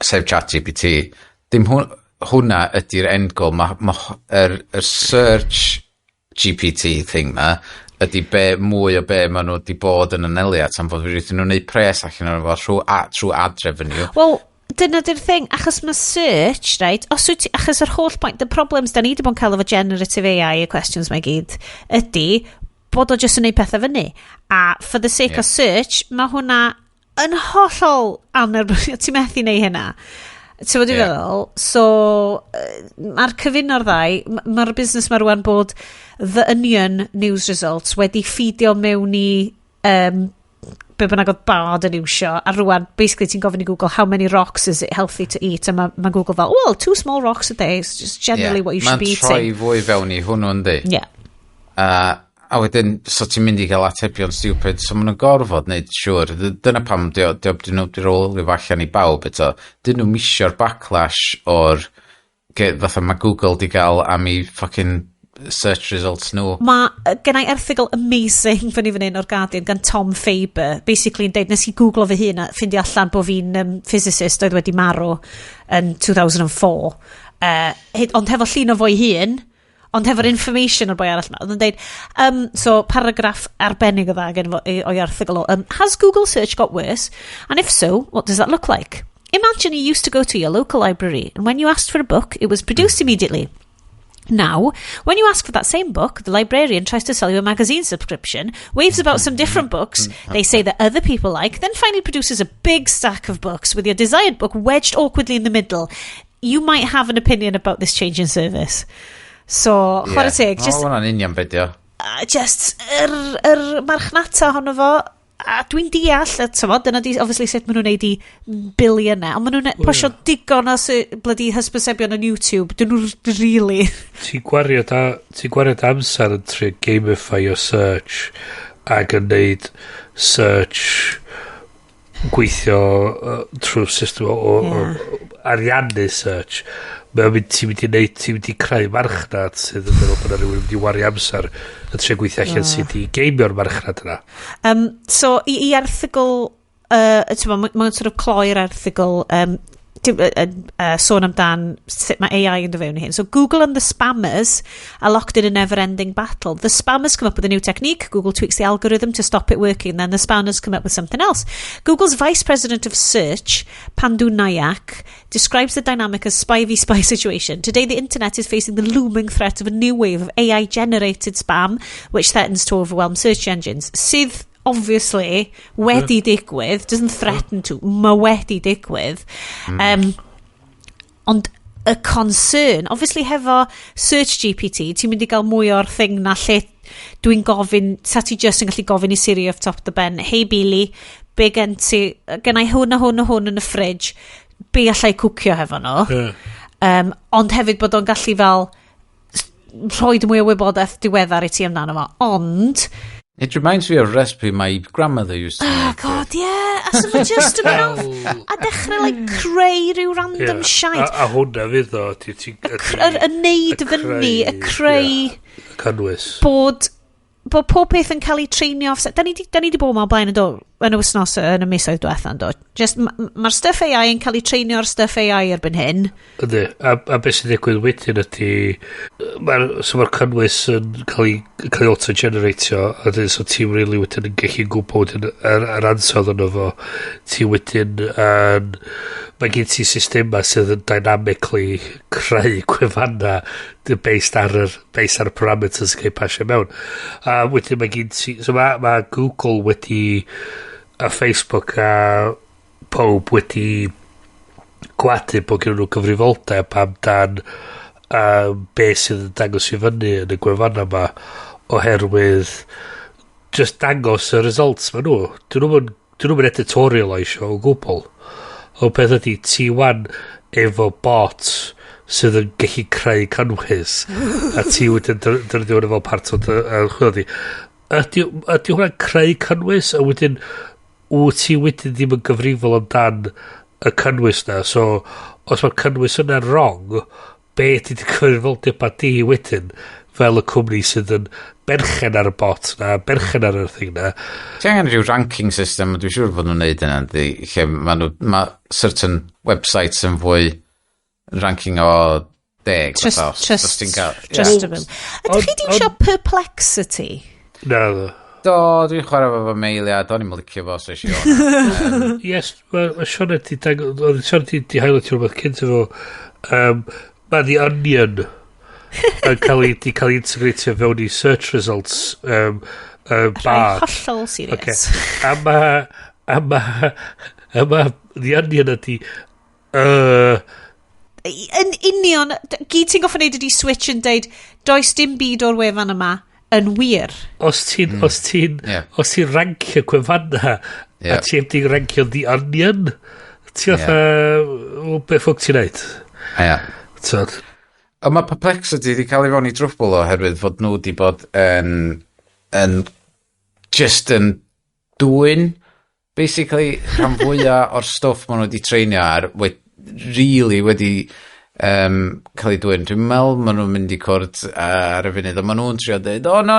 sef ChatGPT, dim hwnna ydy'r end goal. Yr search GPT thing ma, ydy mwy o maen nhw di bod yn aneliad, am fod wedi nhw'n neud pres allan o'n fo trwy ad revenue. Wel, dyna di'r thing, achos mae search, right, achos yr holl point, the problems da ni wedi bod yn cael efo generative AI, y questions mae gyd, ydy bod o jyst yn neud pethau fyny. A for the sake of search, mae hwnna yn hollol anerbyniol, ti'n methu neud hynna. Ti'n fod i feddwl? So, mae'r cyfun o'r ddau, mae'r busnes mae rwan bod The Onion News Results wedi ffidio mewn i be bynnag oedd bad yn iwsio, a rwan, basically ti'n gofyn i Google, how many rocks is it healthy to eat? A mae Google fel, well, 2 small rocks a day is just generally what you should be eating. Mae'n troi fwy fewn i hwnnw yndi. A wedyn, so ti'n mynd i gael atebion stupid, so maen nhw'n gorfod wneud siwr. Dyna pam dyn nhw wedi rôl allan i bawb eto. Dyn nhw misio'r backlash o'r fatha mae Google di gael am i fucking search results nhw. Mae gennau erthigol amazing fan i fan hyn o'r Guardian gan Tom Faber, basically yn deud nes i Google fy hun a ffindi allan bod fi'n physicist oedd wedi marw yn 2004. Ond hefo llun o fo'i hun, ond hefo'r information o'r boi arall yma. Oedd yn deud, so paragraff arbennig o dda o'i erthigol o, has Google search got worse? And if so, what does that look like? Imagine you used to go to your local library, and when you asked for a book, it was produced immediately. Now, when you ask for that same book, the librarian tries to sell you a magazine subscription, waves about some different books they say that other people like, then finally produces a big stack of books with your desired book wedged awkwardly in the middle. You might have an opinion about this change in service. So, chwarae teg, just... hwnna'n union bedio. Just, marchnata honno fo, a dwi'n deall, dyna di, obviously, sut maen nhw'n neud i biliynau, ond maen nhw'n posio digon o bloody hysbysebion on YouTube, dyn nhw'n really... Ti'n gwariad amser yn tri gamify o search ac yn neud search gweithio trwy system o ariannu search. Ti'n mynd i creu marchnad sydd yn meddwl bod rhywun wedi wari amser yn tre gweithio allan sydd i geimio'r marchnad yna. So, i erthigol, mae'n sort of cloi'r erthigol, sôn amdan sut mae AI yn dyfewn hyn. So Google and the spammers are locked in a never-ending battle. The spammers come up with a new technique. Google tweaks the algorithm to stop it working. Then the spammers come up with something else. Google's vice president of search, Pandu Nayak, describes the dynamic as spy v spy situation. Today, the internet is facing the looming threat of a new wave of AI-generated spam, which threatens to overwhelm search engines. Sydd obviously wedi digwydd, doesn't threaten to, mae wedi digwydd. Ond y concern, obviously hefo SearchGPT, ti'n mynd i gael mwy o'r thing na lle dwi'n gofyn, sa ti just yn gallu gofyn i Siri off top the ben, hey Billy, be gen ti, gennau hwn yn y fridge, be allai cwcio hefo no. Ond hefyd bod o'n gallu fel rhoi mwy o wybodaeth diweddar i ti amdano fo, ond... It reminds me of a recipe my grandmother used to make. Oh, God, yeah. A so fe just yn mynd a dechrau, like, creu rhyw random shite. A hwnna fydd o. Y neud fyny, y creu... Cynwys. Bod pob peth yn cael ei treinio off... Da ni di bod yma o blaen yn y wsnos yn y misoedd diwethaf, do. Just, mae'r stuff AI yn cael ei treinio ar stuff AI erbyn hyn. Ydy, a beth sy'n digwydd wedyn ydy... Mae'r cynnwys yn cael ei auto-generatio, a dyn, so ti'n really wedyn yn gallu gwybod yr ansawdd yn fo. Ti wedyn yn... Mae gen ti systema sydd yn dynamically creu gwefanna based ar y parameters yn cael pasio mewn. A wedyn mae gen ti... So mae Google wedi... a Facebook a pob wedi gwadu bod gen nhw gyfrifoldeb amdan beth sydd yn dangos i fyny yn y gwefanna yma oherwydd just dangos y results ma nhw. Dyn nhw'n editorialisio o gwbl. O beth ydy ti wan efo bot sydd yn gallu creu cynwys a ti wedyn dyrdio hwnna fel part o chwilio ydy hwnna'n creu cynwys a wedyn ti wedyn ddim yn gyfrifol amdan y cynnwys na, so os mae'r cynnwys yna'n wrong, be ydy dy gyfrifoldeb a di wedyn, fel y cwmni sydd yn berchen ar y bot na, berchen ar y thing na. Ti angen rhyw ranking system, dwi'n siŵr bod nhw'n neud yna, lle mae certain websites yn fwy ranking o 10. Trustable. Ydych chi di iwsio Perplexity? Na, Do, dwi'n chwarae fo mailiad, o'n i'n licio fo, so eisiau o'n. Yes, mae Sion di highlightio rhywbeth cynt efo, mae The Onion yn cael ei integratio fewn i search results bar. Hollol serious. Okay. A ma The Onion ydi yn union, gyd ti'n goffa neud ydi switch yn deud does dim byd o'r wefan yma yn wir. Os ti'n rancio gwefanna a ti heb di rancio The Onion, ti fatha beth ffwc ti'n neud? Tod. Ond mae Perplexity wedi cael ei fewn i drwbl oherwydd fod nhw wedi bod yn just yn dwy'n basically rhan fwyaf o'r stwff maen nhw wedi treinio ar wedi cael ei dwy'n. Dwi'n meddwl maen nhw'n mynd i cwrdd ar y funud, ond maen nhw'n trio dweud, no,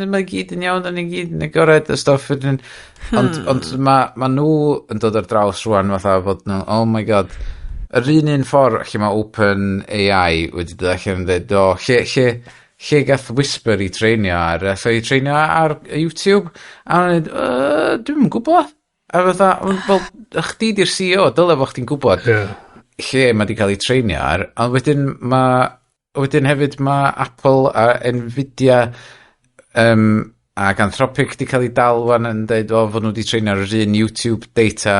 mae gyd yn iawn, da ni gyd yn agored y stwff. Ond maen nhw yn dod ar draws rwan fatha fod nhw, oh my god, yr un ffordd lle mae OpenAI wedi dod allan yn dweud, lle gath Whisper i treinio ar, i treinio ar YouTube, a maen nhw'n dweud, dwi'n gwybod. A fatha, wel, chdi di'r CEO, dyle fo chdi'n gwybod lle mae wedi cael ei treinio ar, ond wedyn hefyd mae Apple a Nvidia ac Anthropic wedi cael ei dal wan yn dweud fod nhw wedi treinio ar yr un YouTube data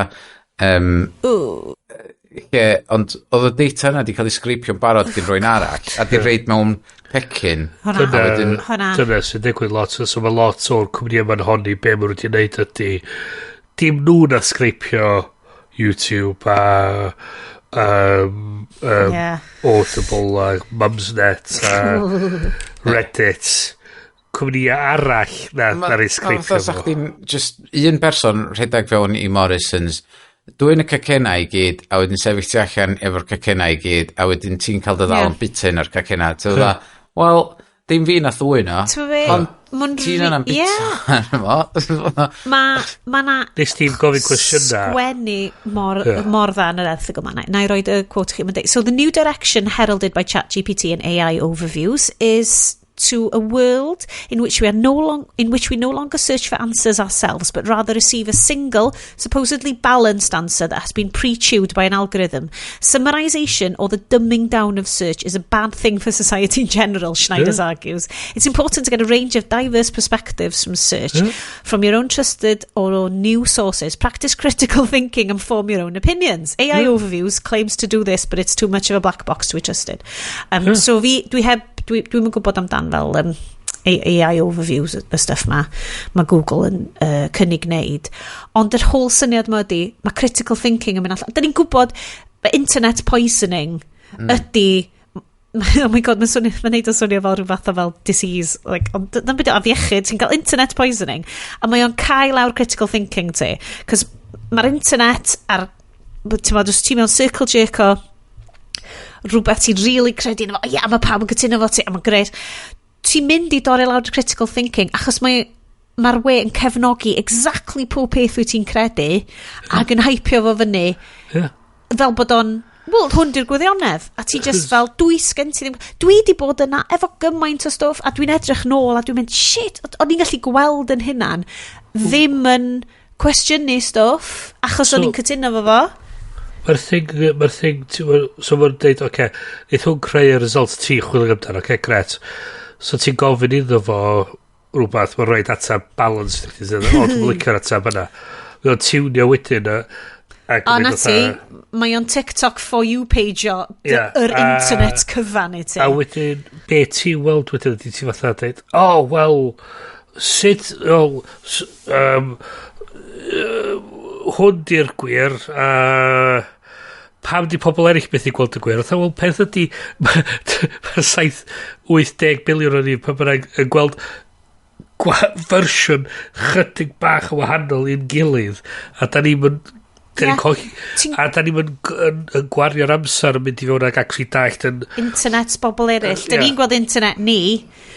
ond oedd y data yna wedi cael ei sgripio'n barod gyda rwy'n arall a di reid mewn pecyn. Dyna sy'n digwydd lot, so mae lot o'r cwmni yma'n honni be maen nhw wedi gwneud ydy dim nhw na sgripio YouTube a Audible a Mumsnet a Reddit cwmni arall na'r ei sgripio fo. Chdi'n just un person rhedeg fewn i Morrisons, dwi'n y cacenau i gyd a wedyn sefyll ti allan efo'r cacenau i gyd a wedyn ti'n cael dy ddal yn bityn o'r cacenau. Wel, dim fi na ddwy no, ond ti'n yna'n bityn. Nes ti'n gofyn cwestiynau. Sgwennu mor dda yn yr erthygl yma. Na i roed y quote chi. So the new direction heralded by ChatGPT and AI overviews is to a world in which we no longer search for answers ourselves, but rather receive a single, supposedly balanced answer that has been pre-chewed by an algorithm. Summarization or the dumbing down of search is a bad thing for society in general, Schneiders argues. It's important to get a range of diverse perspectives from search, from your own trusted or new sources. Practice critical thinking and form your own opinions. AI Overviews claims to do this, but it's too much of a black box to be trusted. So dwi'n gwybod amdan fel AI overviews y stuff ma Google yn cynnig wneud, ond yr whole syniad ma ydi mae critical thinking yn mynd allan. Da ni'n gwybod internet poisoning ydi oh my god, mae'n neud o swnio fel rhyw fath o fel disease, ond dyna'n byd o afiechyd, ti'n cael internet poisoning a mae o'n cael lawr critical thinking ti, cos mae'r internet ti'n mewn circle jerk o rhywbeth ti'n really credu yn efo, mae pawb yn cytuno efo ti, a mae'n gret. Ti'n mynd i dorri lawr critical thinking, achos mae'r we yn cefnogi exactly pob peth wyt ti'n credu, ac yn hypio fo fyny, fel bod o'n, wel, hwn di'r gwirionedd, a ti just fel, dwi di bod yna efo gymaint o stwff, a dwi'n edrych nôl, a dwi'n mynd, shit, o'n i'n gallu gweld yn hynna'n, ddim yn cwestiynu stwff, achos o'n i'n cytuno efo fo. Mae'r thing, so mae'n dweud, oce, neith hwn creu y results ti chwilio amdano, oce, gret. So ti'n gofyn iddo fo rhywbeth, mae'n rhaid atab balance, dwi'n licio'r atab yna. Mae'n tiwnio wedyn o na ti, mae o'n TikTok for you page o yr internet cyfan i ti. A wedyn, be ti weld wedyn, ti fatha dweud, wel, sut, hwn di'r gwir, pam di pobl eraill beth i gweld y gwir, wel, peth ydi, mae'r 7-8 biliwn o'n i pan bynnag yn gweld fersiwn chydig bach o wahanol i'n gilydd, a da ni'n A da ni'n yn gwario'r amser yn mynd i fewn ag actually dallt yn... Internet bobl eraill. Da ni'n gweld internet ni.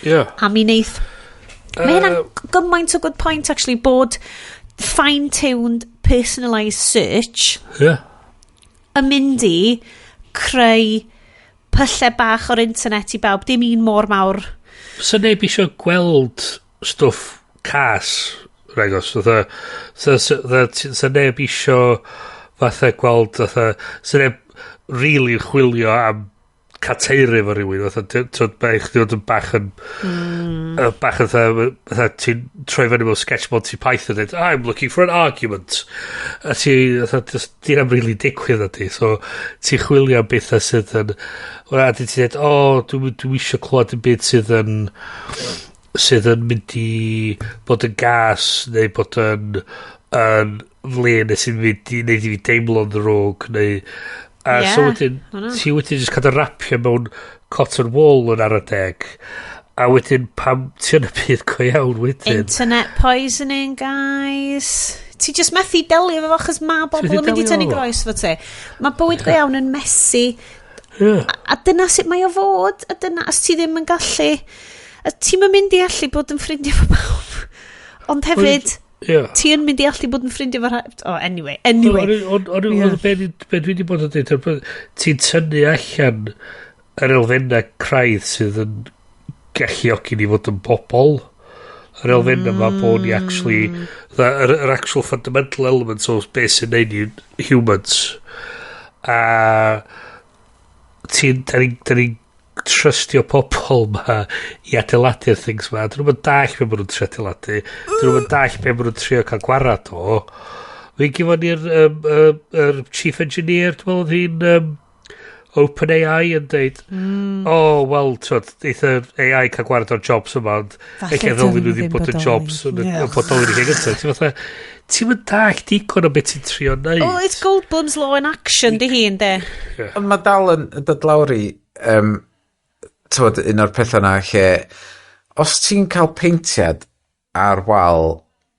A mi neith... Mae hynna'n gymaint o good point, actually, bod fine-tuned, personalised search yn mynd i creu pyllau bach o'r internet i bawb. Dim un mor mawr. So neb eisiau gweld stwff cas, regos. So neb eisiau fatha gweld, so neb really chwilio am cateiru fo rhywun, ti'n bach yn bach yn ti'n troi fyny mewn sketch Monty Python dweud, I'm looking for an argument, a ti'n am really digwydd na ti, so ti'n chwilio am bethau sydd yn a ti'n dweud, dwi'n eisiau clywed yn beth sydd yn mynd i bod yn gas neu bod yn flin neu sy'n mynd i neud i fi deimlo'n ddrwg neu so wedyn, ti wedyn jyst cadw rapio mewn cotton wool yn ar y deg. A wedyn, pam ti yn y byd go iawn wedyn. Internet poisoning, guys. Ti jyst methu delio efo achos mae bobl yn mynd i tynnu groes fo ti. Mae bywyd go iawn yn messy. A dyna sut mae o fod. A dyna, as ti ddim yn gallu... Ti'n mynd i allu bod yn ffrindiau fo bawb. Ond hefyd... Ti yn mynd i allu bod yn ffrindiau fo rhaid. Anyway. Ond be dwi wedi bod yn dweud, ti'n tynnu allan yr elfennau craidd sydd yn galluogi ni fod yn bobl. Yr elfennau yma bod ni actually, yr actual fundamental elements o beth sy'n neud ni humans. A da ni trystio pobl ma i adeiladu'r things ma. Dyn nhw'n dall be maen nhw'n trio adeiladu. Dyn nhw'n dall be maen nhw'n trio cael gwarad o. Fi'n gifon ni'r chief engineer, dwi'n meddwl hi'n OpenAI yn dweud, wel, eitha AI cael gwarad o'r jobs yma, ond eich ddolyn nhw ddim bod y jobs yn bodoli ni gyntaf. Ti'n mynd dall digon o beth ti'n trio neud. It's Goldblum's law in action, di hi yn de. Ond mae dal yn dod lawr i... un o'r pethau yna lle os ti'n cael peintiad ar wal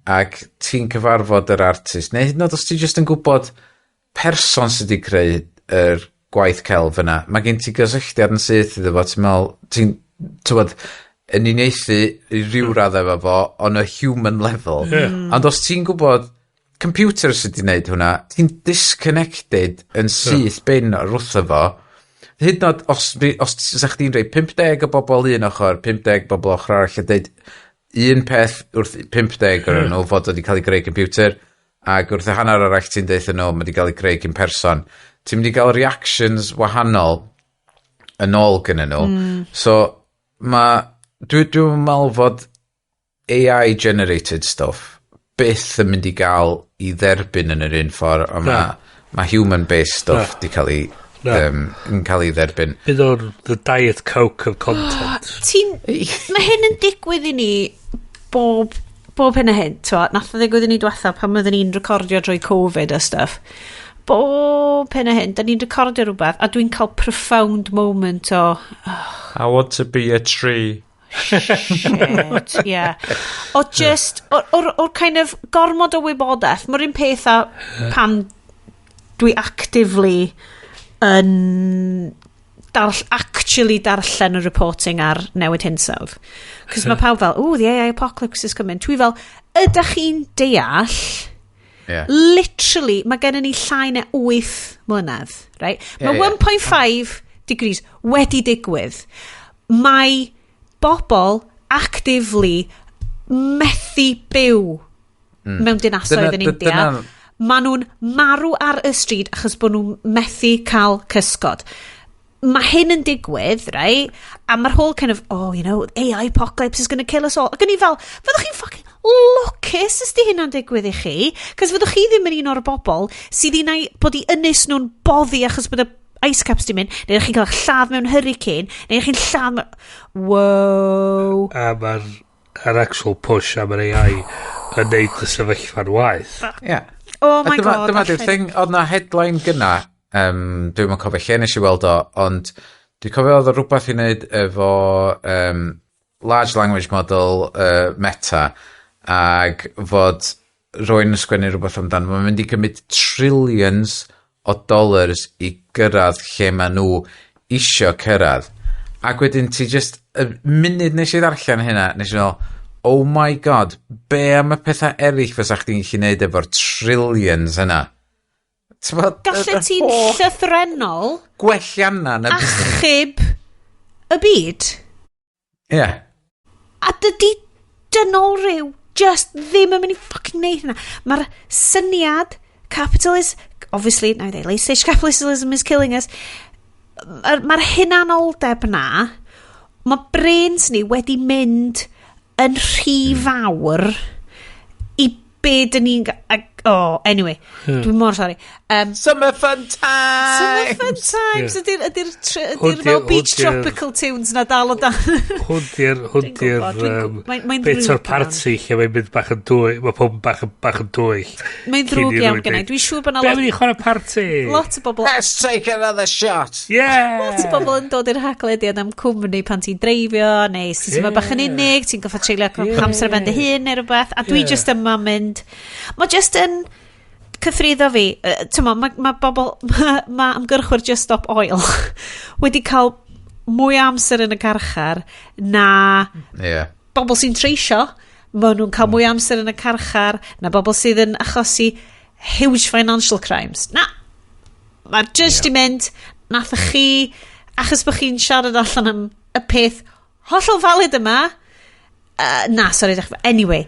ac ti'n cyfarfod yr artist neu hyd yn oed os ti jyst yn gwybod person sydd wedi creu yr gwaith celf yna, mae gen ti gysylltiad yn syth iddo fo, ti'n meddwl yn uniaethu i ryw radd efo fo on a human level ond os ti'n gwybod computer sydd wedi gwneud hwnna, ti'n disconnected yn syth bin o'r wrtho fo. Hyd nod, os sa'ch di'n rhoi 50 o bobl un ochr, 50 bobl ochr arall, a dweud un peth wrth 50 o'r nhw fod wedi cael ei greu computer, ac wrth y hanner arall ti'n dweud nhw, mae wedi cael ei greu cyn person. Ti'n mynd i gael reactions wahanol yn ôl gyda nhw. So, dwi'n meddwl fod AI-generated stuff byth yn mynd i gael i dderbyn yn yr un ffordd, ond mae human-based stuff di cael ei yn cael ei dderbyn. Bydd o'r the Diet Coke of content. Mae hyn yn digwydd i ni bob hyn a hyn. Nath o ddigwydd i ni diwetha pan oedden ni'n recordio drwy Covid a stuff. Bob hyn a hyn, da ni'n recordio rhywbeth a dwi'n cael profound moment o... I want to be a tree. Shit, yeah. O just, o'r kind of gormod o wybodaeth. Mae'r un peth a pan dwi actively yn actually darllen y reporting ar newid hinsawdd. Cos mae pawb fel, the AI apocalypse is coming. Dwi fel, ydych chi'n deall? Literally, mae gen i ni llai na 8 mlynedd. Right? Mae 1.5 degrees wedi digwydd. Mae bobl actively methu byw mewn dinasoedd yn India. Maen nhw'n marw ar y stryd achos bod nhw'n methu cael cysgod. Mae hyn yn digwydd, right? A mae'r whole kind of, AI apocalypse is going to kill us all. Ac yn i fel, fyddwch chi'n fucking lwcus os di hynna'n digwydd i chi? Cos fyddwch chi ddim yn un o'r bobl sydd i bod i ynys nhw'n boddi achos bod y ice caps di mynd, neu chi'n cael lladd mewn hurricane, neu chi'n lladd mewn... Wow. A mae'r actual push am yr AI yn neud y sefyllfa'n waith. Oh my god. Dyma di'r thing, oedd na headline gyna, dwi'n yn cofio lle nes i weld o, ond dwi'n cofio oedd o rhywbeth i wneud efo large language model Meta, ag fod rwy'n ysgwennu rhywbeth amdano, mae'n mynd i cymryd trillions o dollars i gyrraedd lle mae nhw isio cyrraedd. Ac wedyn ti just, y munud nes i ddarllen hynna, nes i'n meddwl, oh my god, be am y pethau eraill fysa chdi'n gallu neud efo'r trillions yna? Gallu ti'n llythrenol gwellianna achub y byd? Ie. Yeah. A dydy dynol rhyw just ddim yn mynd i fucking neud hynna. Mae'r syniad obviously, now they say capitalism is killing us. Mae'r hunanoldeb na, mae brains ni wedi mynd yn rhy fawr i be dyn ni'n... anyway, dwi'n mor sorry. Summer fun times! Summer fun times! Ydy'r fel beach tropical tunes na dal o dan. Hwnnw bit o'r party lle mae'n mynd bach yn dwy, mae pob bach yn dwyll. Mae'n ddrwg iawn gynnau. Dwi'n siŵr bod na Be mynd i chwarae party? Lot o bobl... Let's take another shot! Yeah! Lot o bobl yn dod i'r haglediad am cwmni pan ti'n dreifio, neu ti'n bach yn unig, ti'n goffa treulio hamster ben dy hun neu rhywbeth, a dwi just yma mynd... Mae just yn cyffriddo fi, mae bobl, mae ymgyrchwyr Just Stop Oil wedi cael mwy amser yn y carchar na bobl sy'n treisio, mae nhw'n cael mwy amser yn y carchar na bobl sydd yn achosi huge financial crimes. Na, mae just i mynd, nath chi, achos bod chi'n siarad allan am y peth hollol valid yma, anyway.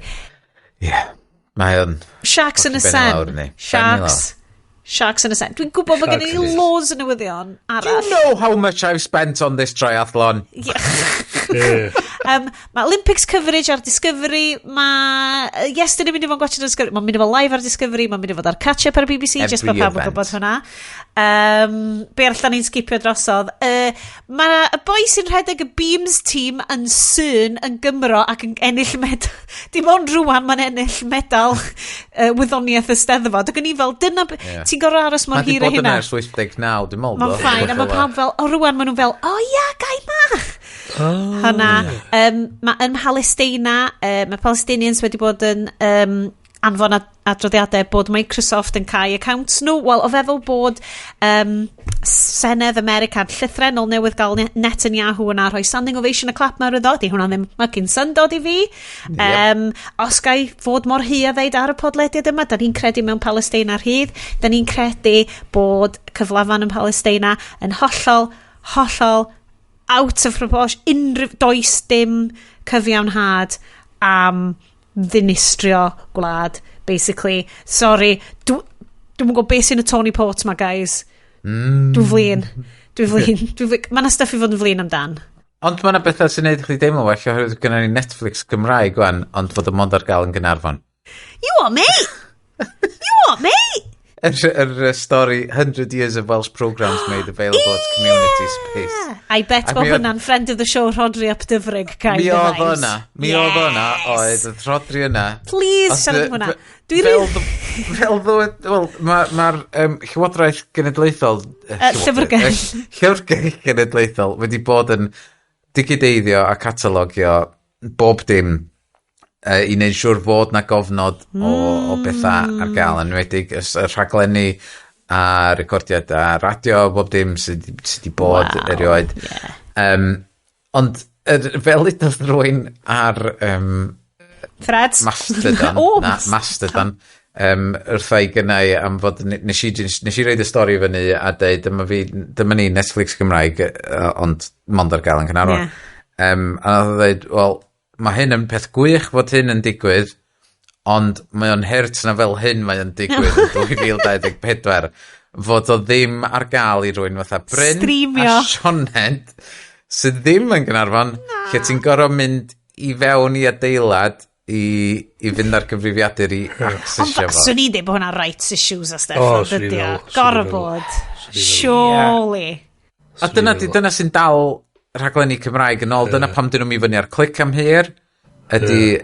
Yeah. Sharks in a Sen. Sharks in a Sen. Dwi'n gwybod bod gen i loads o newyddion arall. Do you know how much I've spent on this triathlon? Mae Olympics coverage ar Discovery. Mae Iestyn yn mynd i fod yn gwachod ar Discovery. Mae'n mynd i fod live ar Discovery. Mae'n mynd i fod ar catch-up ar BBC. Just pa pawb yn gwybod hwnna. Be allan ni'n skipio drosodd. Mae y boi sy'n rhedeg y Beams team yn sy'n yn Gymro ac yn ennill medal. Dim ond rwan mae'n ennill medal wyddoniaeth y Steddfod. Ac yn i fel, dyna... Ti'n gorau aros mor hir o hynna. Mae di bod yn ers 89, dim ond. Mae'n ffain. A mae pawb fel, rwan maen nhw'n fel, gai ma! Hynna. Mae yn Palestina, mae Palestinians wedi bod yn anfon adroddiadau bod Microsoft yn cael accounts nhw. Wel, o feddwl bod Senedd American llythrenol newydd gael Netanyahu yn rhoi standing ovation y clap mawr iddo. Di hwnna ddim macyn syndod i fi. Os gai fod mor hi a ddeud ar y podlediad yma, da ni'n credu mewn Palestina rhydd. Da ni'n credu bod cyflafan yn Palestina yn hollol out of proportion. Does dim cyfiawnhad am ddinistrio gwlad, basically. Sorry, dwi'n gwybod beth sy'n y Tony Port ma, guys. Dwi'n flin. Mae yna stuff i fod yn flin amdan. Ond mae yna bethau sy'n neud i chdi deimlo well, oherwydd gyda ni Netflix Gymraeg gwan, ond fod y mond ar gael yn Gynarfon. You want me? Story 100 years of Welsh programmes made available at community space. I bet bod hwnna'n friend of the show Rodri ap Dyfrig kind of vibes. Mi oedd hwnna, oedd y Rodri yna. Please, siarad hwnna. Mae'r Llywodraeth Genedlaethol Llyfrgell Genedlaethol wedi bod yn digideiddio a catalogio bob dim i wneud siwr fod na gofnod o bethau ar gael, yn wedig y rhaglenni a recordiad a radio, bob dim sydd wedi bod erioed. Ond fel ydodd rwy'n ar Freds? Mastodon wrthai gynnau am fod nes i reid y stori fyny a dweud dyma ni Netflix Gymraeg ond mond ar gael yn Cynarfon. A nath o dweud, wel, mae hyn yn peth gwych fod hyn yn digwydd, ond mae o'n hert na fel hyn mae o'n digwydd yn 2024, fod o ddim ar gael i rwy'n fatha Bryn a Sioned sydd ddim yn Gynarfon, lle ti'n gorau mynd i fewn i adeilad i fynd ar gyfrifiadur i accessio fo. Swn i'n dweud bod hwnna rights issues a stuff, dydy o. Gorau bod. Surely. A dyna sy'n dal rhaglenni Cymraeg yn ôl, dyna pam dyn nhw'n mi fyny ar clic am hir, ydy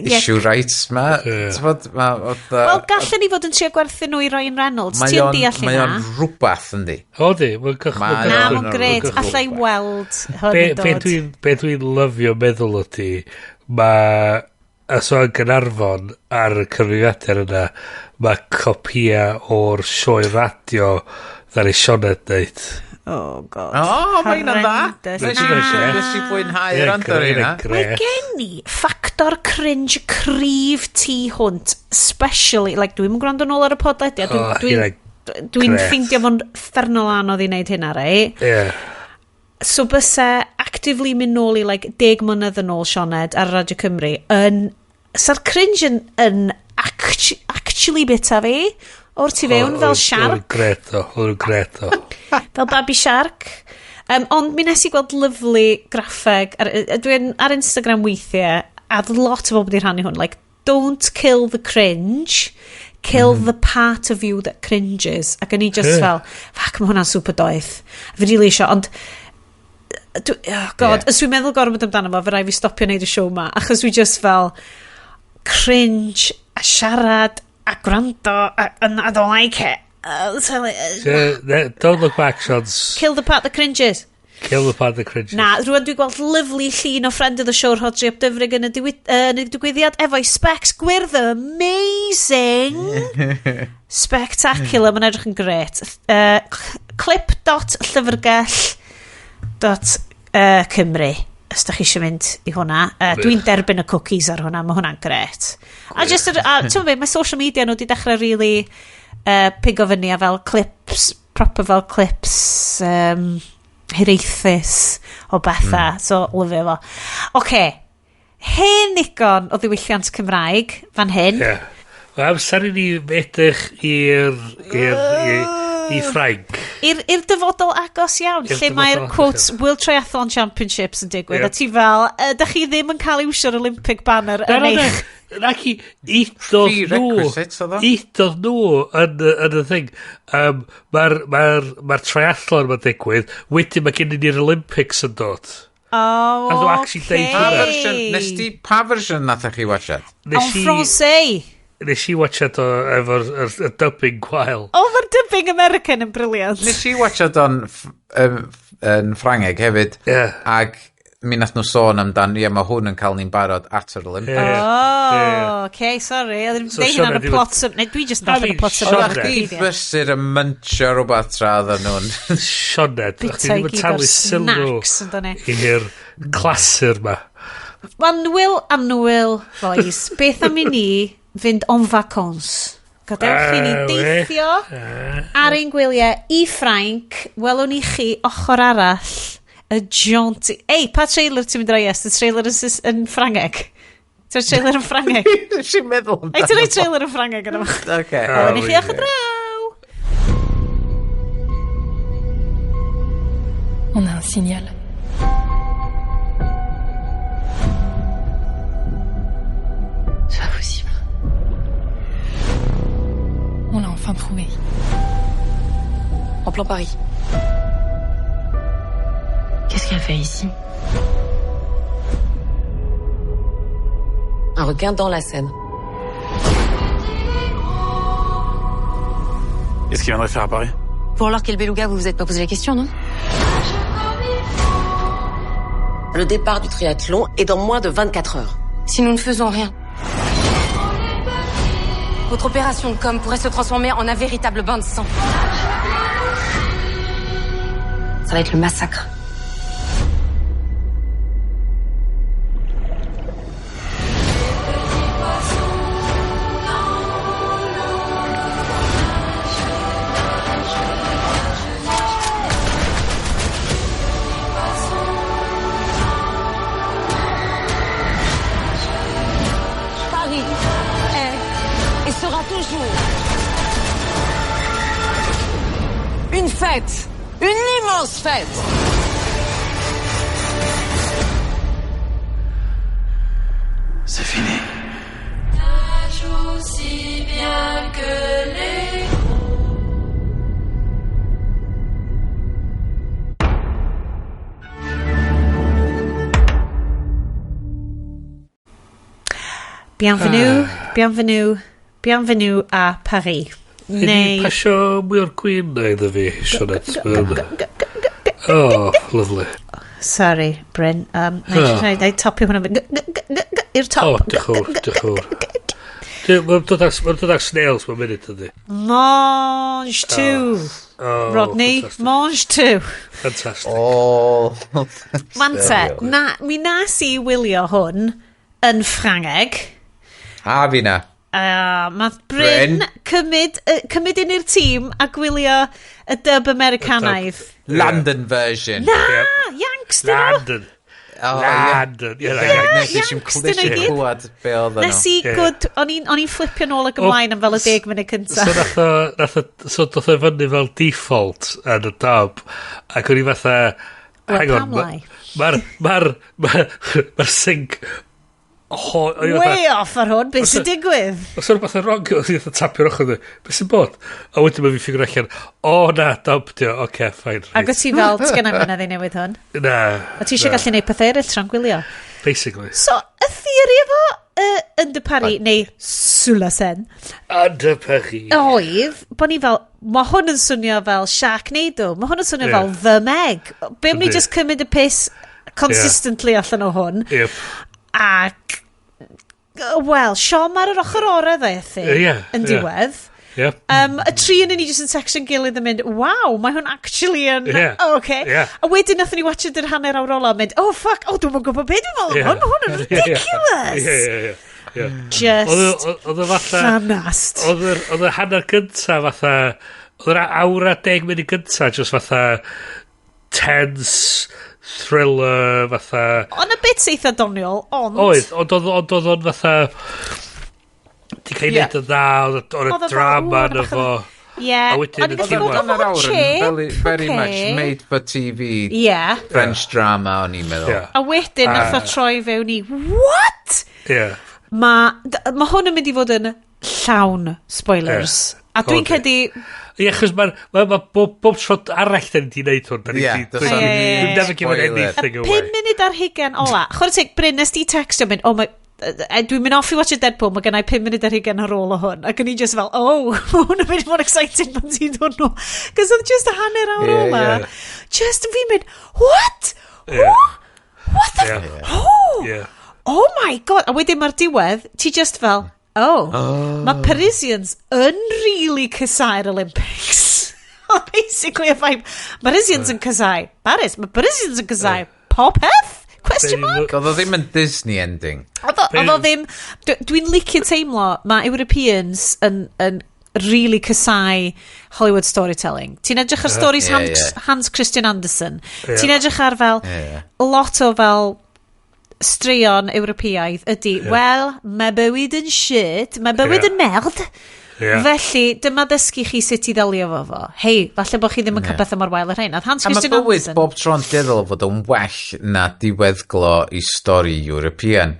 issue rights ma. Wel, gallen ni fod yn trio gwerthu nhw i Ryan Reynolds, ti'n deall hynna? Mae o'n rhywbeth yndi. O di, mae'n gred, allai weld hwn yn dod. Be dwi'n lyfio meddwl ydy, mae A so yn Gynarfon, ar y cyfrifiadur yna, mae copia o'r sioe radio dda'r ei Sioned neud. Oh, god. Mae hynna'n dda. Nes i fwynhau yr andor hynna. Mae gen ni ffactor cringe cryf tu hwnt, especially, like, dwi'n gwrando nôl ar y podlediad, dwi'n ffeindio fo'n ffernol anodd i wneud hynna, rei? Ie. So byse actively mynd nôl i, like, 10 mlynedd yn ôl Sioned ar Radio Cymru, sa'r cringe yn actually bita fi, o'r tu fewn fel shark. O'r greto. Fel baby shark. Ond mi nes i gweld lyflu graffeg. Dwi'n ar Instagram weithiau, a lot o bobl di rhannu hwn, like, don't kill the cringe, kill the part of you that cringes. Ac yn i just fel, fuck, mae hwnna'n super doeth. Fe really isio, ond os dwi'n meddwl gormod amdano fo, fe rai fi stopio wneud y show ma, achos dwi just fel cringe, a siarad, a gwrando, and I don't like it. Don't look back, Sions. Kill the part that cringes. Kill the part that cringes. Na, rwan dwi'n gweld lyflu llun o friend of the show Rodri ap dyfrig yn y digwyddiad efo'i specs gwyrdd amazing. Spectacular, mae'n edrych yn gret. clip.llyfrgell.cymru os da chi eisiau mynd i hwnna. Dwi'n derbyn y cookies ar hwnna, mae hwnna'n gret. A just, ti'n meddwl, mae social media nhw wedi dechrau really pigo fyny a fel clips, proper fel clips hiraethus o bethau, so lyfio fo. Oce, hen ddigon o ddiwylliant Cymraeg fan hyn. Ie. Amser i ni edrych i Ffrainc. I'r dyfodol agos iawn, lle mae'r quotes World Triathlon Championships yn digwydd, a ti fel, da chi ddim yn cael iwsio'r Olympic banner yn eich... Nac i eidodd nhw yn y thing. Mae'r triathlon ma'n digwydd, wedyn mae gen ni'r Olympics yn dod. Nes di pa version nath chi watched? Yn Francais. Nes i watched efo'r dubbing gwael. Mae'r dubbing American yn briliant. Nes i watched o'n Ffrangeg hefyd. Ag mi nath nhw sôn amdan, mae hwn yn cael ni'n barod at yr Olympaidd. Okay, sorry. Dwi hynna'n y plot sub... Dwi just not yn y plot sub. Oeddech chi bysur yn myncho rhywbeth tra dda nhw'n... Sioned. Bita i gyd o'r snacks, i'r clasur ma. Anwyl, boys. Beth am i ni fynd on vacons? Gadewch chi ni deithio ar ein gwyliau i Ffrainc. Welwn i chi ochr arall y jaunty... Ei, pa trailer ti'n mynd roi y trailer yn Ffrangeg? Ti'n trailer yn Ffrangeg? Ti'n meddwl amdano? Ei, ti'n roi trailer yn Ffrangeg yna? Oce. Welwn i chi ochr draw. On a un signal. C'est pas possible. On l'a enfin trouvé. En plein Paris. Qu'est-ce qu'elle fait ici? Un requin dans la Seine. Qu'est-ce qu'il viendrait faire à Paris? Pour alors quel beluga, vous vous êtes pas posé la question, non? Le départ du triathlon est dans moins de 24 heures. Si nous ne faisons rien, votre opération de com pourrait se transformer en un véritable bain de sang. Ça va être le massacre. Une fête, une immense fête. C'est fini. Aussi bien que les... Bienvenue à Paris. Neu... Pasio mwy o'r gwyn na iddo fi, Sioned. Oh, lovely. Sorry, Bryn. I topio hwnna. i'r top. Mae'n dod ag snails mae'n munud ydy. Mange 2. Rodney, Mange 2. Fantastic. Mante, mi nas I wylio hwn yn Ffrangeg. Fi na. Mae Bryn cymryd un i'r tîm a gwylio y dub Americanaidd. London version. Na, Yanks dyn nhw. London. Nes I gwrdd, o'n i'n flipio nôl ag ymlaen am fel y 10 munud cyntaf. So doth o fyny fel default yn y dub, ac o'n i fatha, hang on, mae'r sync way off ar hwn, beth sy'n digwydd? Os o'n beth yn wrong, o'n i'n tapio'r ochr dwi, beth sy'n bod? A wedyn mae'n fi ffigur allan, na, dubdio, oce, fine. Ac o ti fel, t'gen am yna ddyn newid hwn? Na. A ti eisiau gallu neud pethau eraill tra'n gwylio? Basically. So, y theori efo yn dy pari, neu Sulasen. Yn dy pari. Oedd, bod ni fel, mae hwn yn swnio fel Sharknado, mae hwn yn swnio fel The Meg. Be am ni just cymryd y piss consistently allan o hwn? Yep. Ac, wel, Siom ar yr ochr orau ddeithu yn diwedd. Yep. Y tri yn ni jyst yn section gilydd yn mynd, wow, mae hwn actually yn... A wedyn nathon ni watched yr hanner awr ola mynd, fuck, dwi'n mwyn gwybod beth dwi'n meddwl, mae hwn yn ridiculous. Just ffanast. Oedd y hanner gynta fatha, oedd yr awr a 10 munud gynta, just fatha tense... thriller fatha... Ond y bit eitha doniol, ond... Ond oedd o'n fatha... Di cael neud y dda, oedd y drama na fo. Ie. Oedd yn awr yn very much made for TV. French drama, o'n i'n meddwl. A wedyn, nath o troi fewn I, what? Mae hwn yn mynd I fod yn llawn spoilers. A dwi'n cedi... chos mae bob trod arall da ni di wneud hwn. We've never given anything away. 5 munud ar 20 ola. Chwarae teg, Bryn, nes di textio mynd, dwi'n mynd off I watch a Deadpool, mae gennau 5 munud ar 20 ar ôl o hwn. Ac o'n I just fel, mae hwn yn mynd mor exciting pan ti'n dod nhw. Cos oedd just a hanner awr ola. Just yn fi'n mynd, what? What the... Oh my god. A wedyn mae'r diwedd, ti just fel... mae Parisians yn really casau'r Olympics. Basically, mae Parisians yn casau Paris, mae Parisians yn casau popeth? Question mark? Oedd o ddim yn Disney ending. Oedd o ddim... Dwi'n licio teimlo, mae Europeans yn really casau Hollywood storytelling. Ti'n edrych ar stories Hans Christian Andersen. Ti'n edrych ar fel... lot o fel... straeon Ewropeaidd ydy, wel, mae bywyd yn shit, mae bywyd yn merd, felly dyma ddysgu chi sut I ddelio fo. Hei, falle bod chi ddim yn cael beth mor wael ar hyn. A mae bywyd bob tro'n duddol fod yn well na diweddglo I stori European.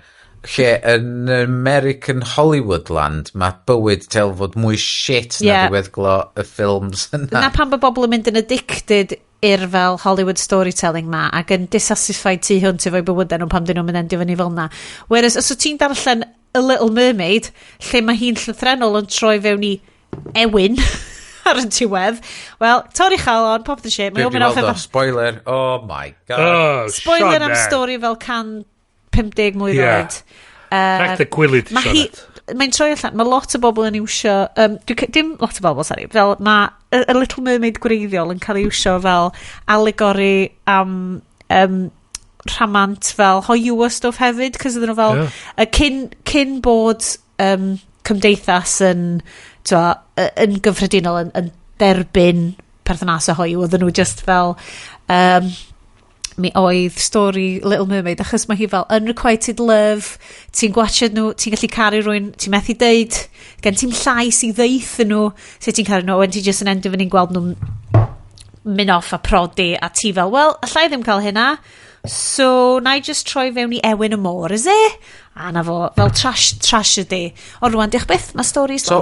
Lle yn American Hollywood land, mae bywyd tel fod mwy shit na diweddglo y ffilms yna. Na pan bod bobl yn mynd yn addicted i'r fel Hollywood storytelling ma ac yn dissatisfied tu hwnt efo'i bywydau nhw pam dyn nhw'n mynd endio fyny fel na. Whereas, os o ti'n darllen A Little Mermaid, lle mae hi'n llythrenol yn troi fewn I ewin ar y diwedd, wel, torri chalon, pop the shit, Dwi'n gweld o, spoiler, oh my god. Spoiler am stori fel 50 mlwydd oed. Rhaid y gwylid I siarad. Mae'n troi allan, mae lot o bobl yn iwsio, dim lot o bobl, sorry, fel mae A Little Mermaid gwreiddiol yn cael ei iwsio fel allegori am rhamant fel hoiw o stwff hefyd, cos ydyn nhw fel, cyn bod cymdeithas yn gyffredinol yn derbyn perthynas o hoiw, oedden nhw just fel... mi oedd stori Little Mermaid achos mae hi fel unrequited love, ti'n gwachod nhw, ti'n gallu caru rwy'n, ti'n methu deud gen ti'n llais I ddeithio nhw sut ti'n caru nhw, when ti just yn endio fyny'n gweld nhw'n mynd off a prodi a ti fel, wel, allai ddim cael hynna so na I just troi fewn I ewin y môr, is it? A na fo, fel trash ydi o rwan, diolch byth, mae stories so,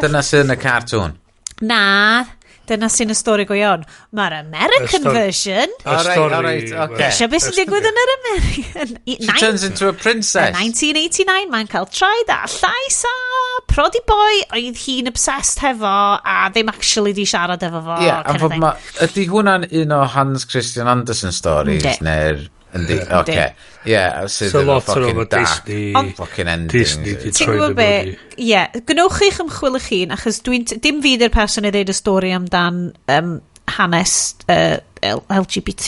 dyna sy'n y cartoon? Na, dyna sy'n y stori go iawn. Mae'r American version. Alright, okay. Eisiau beth sy'n digwydd yn yr American. She turns into a princess. 1989, mae'n cael traed a llais a prodi boi oedd hi'n obsessed hefo a ddim actually di siarad efo fo. Ydy hwnna'n un o Hans Christian Andersen stories neu'r Yndi, oce. Ie, sydd So yn lot o'r ffocin dark. Disney. Ffocin ending. Disney di Ti'n troi gwybod be? Ie, gwnewch chi'ch ymchwil eich hun, achos dim fi ydy'r person i ddeud y stori amdan hanes LGBT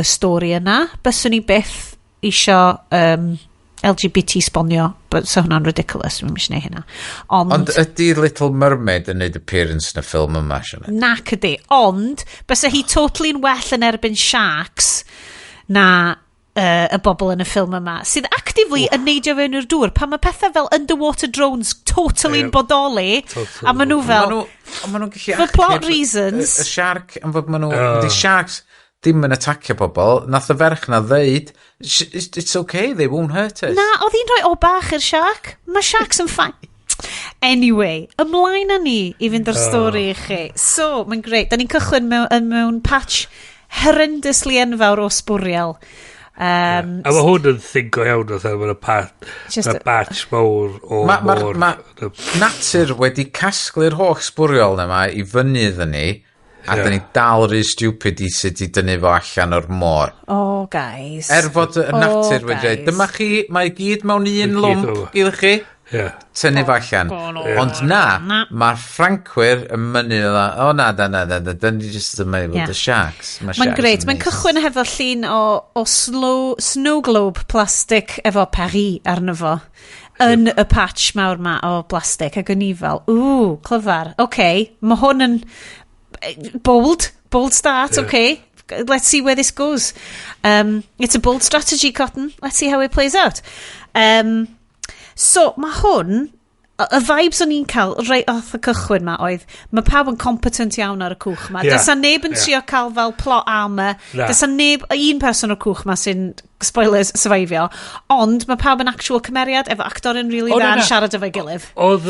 stori yna. Byswn ni byth isio LGBT sbonio, but so hwnna'n ridiculous, dwi'n mysio neud hynna. Ond ydy Little Mermaid yn neud appearance yn y ffilm yma, Sian? Nac ydy, ond bysa hi totally yn well yn erbyn sharks na y bobl yn y ffilm yma, sydd actively yn neidio fewn i'r dŵr, pan mae pethau fel underwater drones totally yn bodoli, a maen nhw fel, for plot reasons, y shark, am fod maen nhw, the sharks ddim yn atacio pobl, nath y ferch na ddeud, it's okay, they won't hurt us. Na, oedd hi'n rhoi o bach i'r shark, mae sharks yn fine. Anyway, ymlaen â ni i fynd o'r stori i chi. So, mae'n greit, da ni'n cychwyn mewn patch horrendously enfawr o sbwriel. A mae hwn yn thing go iawn oedd yn y patch mawr o môr. Natur wedi casglu'r holl sbwriel yma i fyny iddyn ni, a da ni dal rhy stupid i sut i dynnu fo allan o'r môr. Oh, guys. Fod y natur wedi dweud, dyma chi, mae gyd mewn un lwmp, gydych chi? Tynnu fo allan. Ond na, mae'r Ffrancwyr yn mynnu o na, dyn ni just yn meddwl the sharks. Mae'n greit, mae'n cychwyn hefo llun o snow globe plastic efo Paris arno fo. Yn y patch mawr ma o plastic, ac yn i fel, clyfar. Okay, mae hwn yn bold start, okay. Let's see where this goes. It's a bold strategy, Cotton. Let's see how it plays out. So, mae hwn, y vibes o'n i'n cael rei off y cychwyn ma oedd, mae pawb yn competent iawn ar y cwch ma. Dysa neb yn trio cael fel plot armor. Dysa neb, un person o'r cwch ma sy'n, spoilers, survivio. Ond mae pawb yn actual cymeriad efo actor yn really dda yn siarad efo'i gilydd. Oedd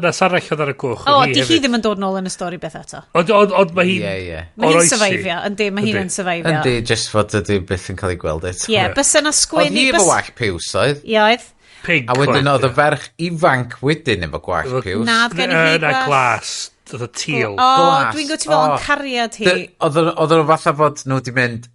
yna sarach oedd ar y cwch. Di hi ddim yn dod nôl yn y stori beth eto. Ond mae hi'n... Mae hi'n survivio, yndi, mae hi'n survivio. Yndi, just fod ydi byth yn cael ei gweld eto. Ie, bys yna sgwyn... Oedd hi efo wach piws, oedd? Ie, oedd. A wedyn oedd y ferch ifanc wedyn efo gwach piws. Na, gen i hi na glas, oedd y teal. Dwi'n gwybod ti fel yn cariad hi. Oedd nhw fatha fod nhw wedi mynd,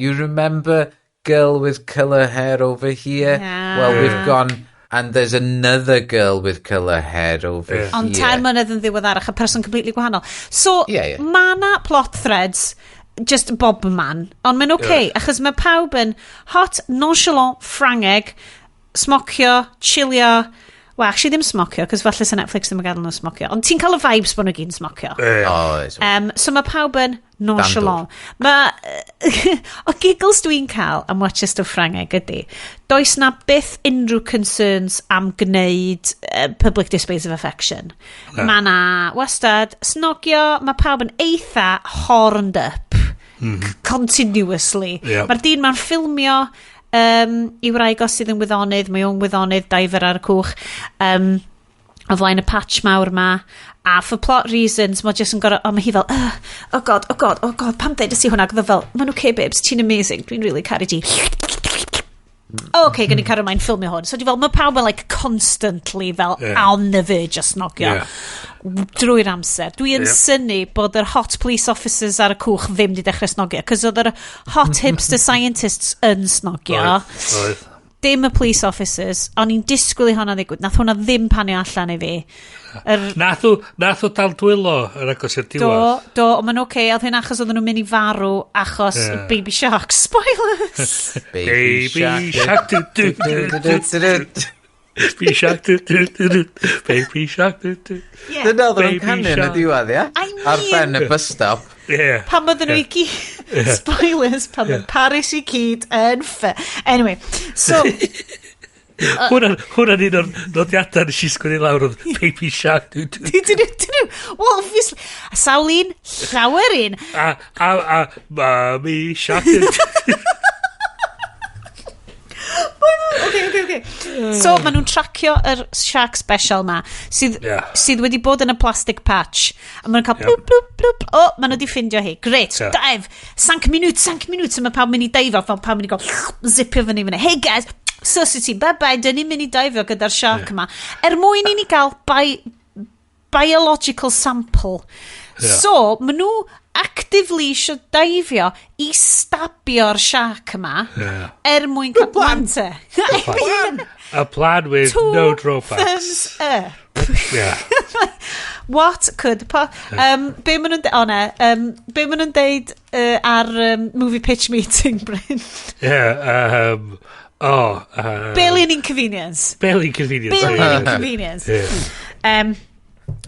you remember girl with colour hair over here? Well, we've gone, and there's another girl with colour hair over here. Ond 10 mlynedd yn ddiweddarach, a person completely gwahanol. So, ma na plot threads, just bob man, ond mae'n okay, achos mae pawb yn hot, nonchalant, Ffrangeg, smocio, chilio. Well, actually ddim smocio, cos falle sy'n Netflix ddim yn gadael nhw smocio. Ond ti'n cael y vibes bod nhw gyn smocio. So mae pawb yn nonchalant. O giggles dwi'n cael am watches o Ffrangeg ydy, does na byth unrhyw concerns am gwneud public displays of affection. Mae na wastad snogio, mae pawb yn eitha horned up continuously. Mae'r dyn ma'n ffilmio i wraig os sydd yn wyddonydd, mae o'n wyddonydd, diver ar y cwch, o flaen y patch mawr ma, a for plot reasons, mae jyst yn gorau, mae hi fel, oh god, pam dweud ys i hwnna, gyda fel, ma'n okay babes, ti'n amazing, dwi'n really caru ti. Okay, gan i cario mae'n ffilmio hwn. So di fel, mae pawb yn like constantly fel on the verge o snogio. Drwy'r amser. Dwi yn syni bod yr hot police officers ar y cwch ddim di dechrau snogio, cos oedd yr hot hipster scientists yn snogio. Dim y police officers, ond i'n disgwyl i hwnna ddigwydd. Nath hwnna ddim panio allan i fi. Nath o dal dwylo yn agos i'r diwedd. Do, ond mae'n oce, oedd hyn achos oedd nhw'n mynd i farw achos Baby Sharks. Spoilers! Baby Shark. Baby Shark. Baby Shark. Dyna oedd nhw'n canu yn y diwedd, ia? Ar ben y bus stop. Pan oedden nhw i gyd, spoilers, pan oedden Paris i gyd yn Anyway, so... Hwna'n un o'r nodiadau nes i sgwini lawr oedd Baby Shark. Well, obviously, sawl un, llawer un. A Mami Shark. Okay. So, maen nhw'n tracio yr shark special ma, sydd wedi bod yn y plastic patch. A maen nhw'n cael blwp, blwp, blwp. Maen nhw wedi ffindio hi. Great, dive. 5 minutes. A mae pawb mynd i dive off, pawb mynd i gael zipio fyny. Hey guys, Society, bye-bye, dyn ni'n mynd i dive gyda'r shark yma. Mwyn i ni gael biological sample. So, maen nhw actively eisiau daifio i stabio'r shark yma mwyn cael plan te. A plan with no drawbacks. Thumbs up. Yeah. What could... be maen nhw'n deud ar movie pitch meeting, Bryn? Yeah, barely an inconvenience. Barely inconvenience.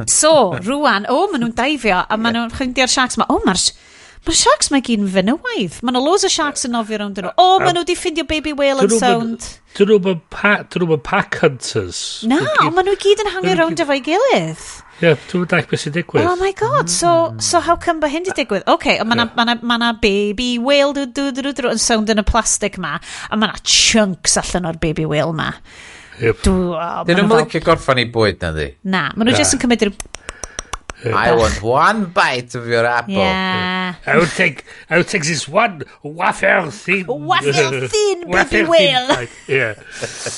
So, rwan, maen nhw'n daifio, a maen nhw'n chwindio'r sharks ma. Mae'r sharks mae gyd yn fenywaidd. Mae yna loads o sharks yn nofio rownd nhw. Maen nhw wedi ffindio baby whale yn sound. Dyn nhw'n pack hunters. Na, maen nhw gyd yn hangio rownd efo'i gilydd. Yeah, dwi'n daich beth sy'n digwydd. Oh my god, so how come bod hyn di digwydd? Okay, mae na baby whale yn sound yn y plastig ma, a mae na chunks allan o'r baby whale ma. Yep. Dyn nhw'n licio gorffan i bwyd na di? Na, maen nhw just yn cymryd i'r... I want one bite of your apple. Yeah. I would take this one wafer thin. Wafer thin baby whale. Yeah.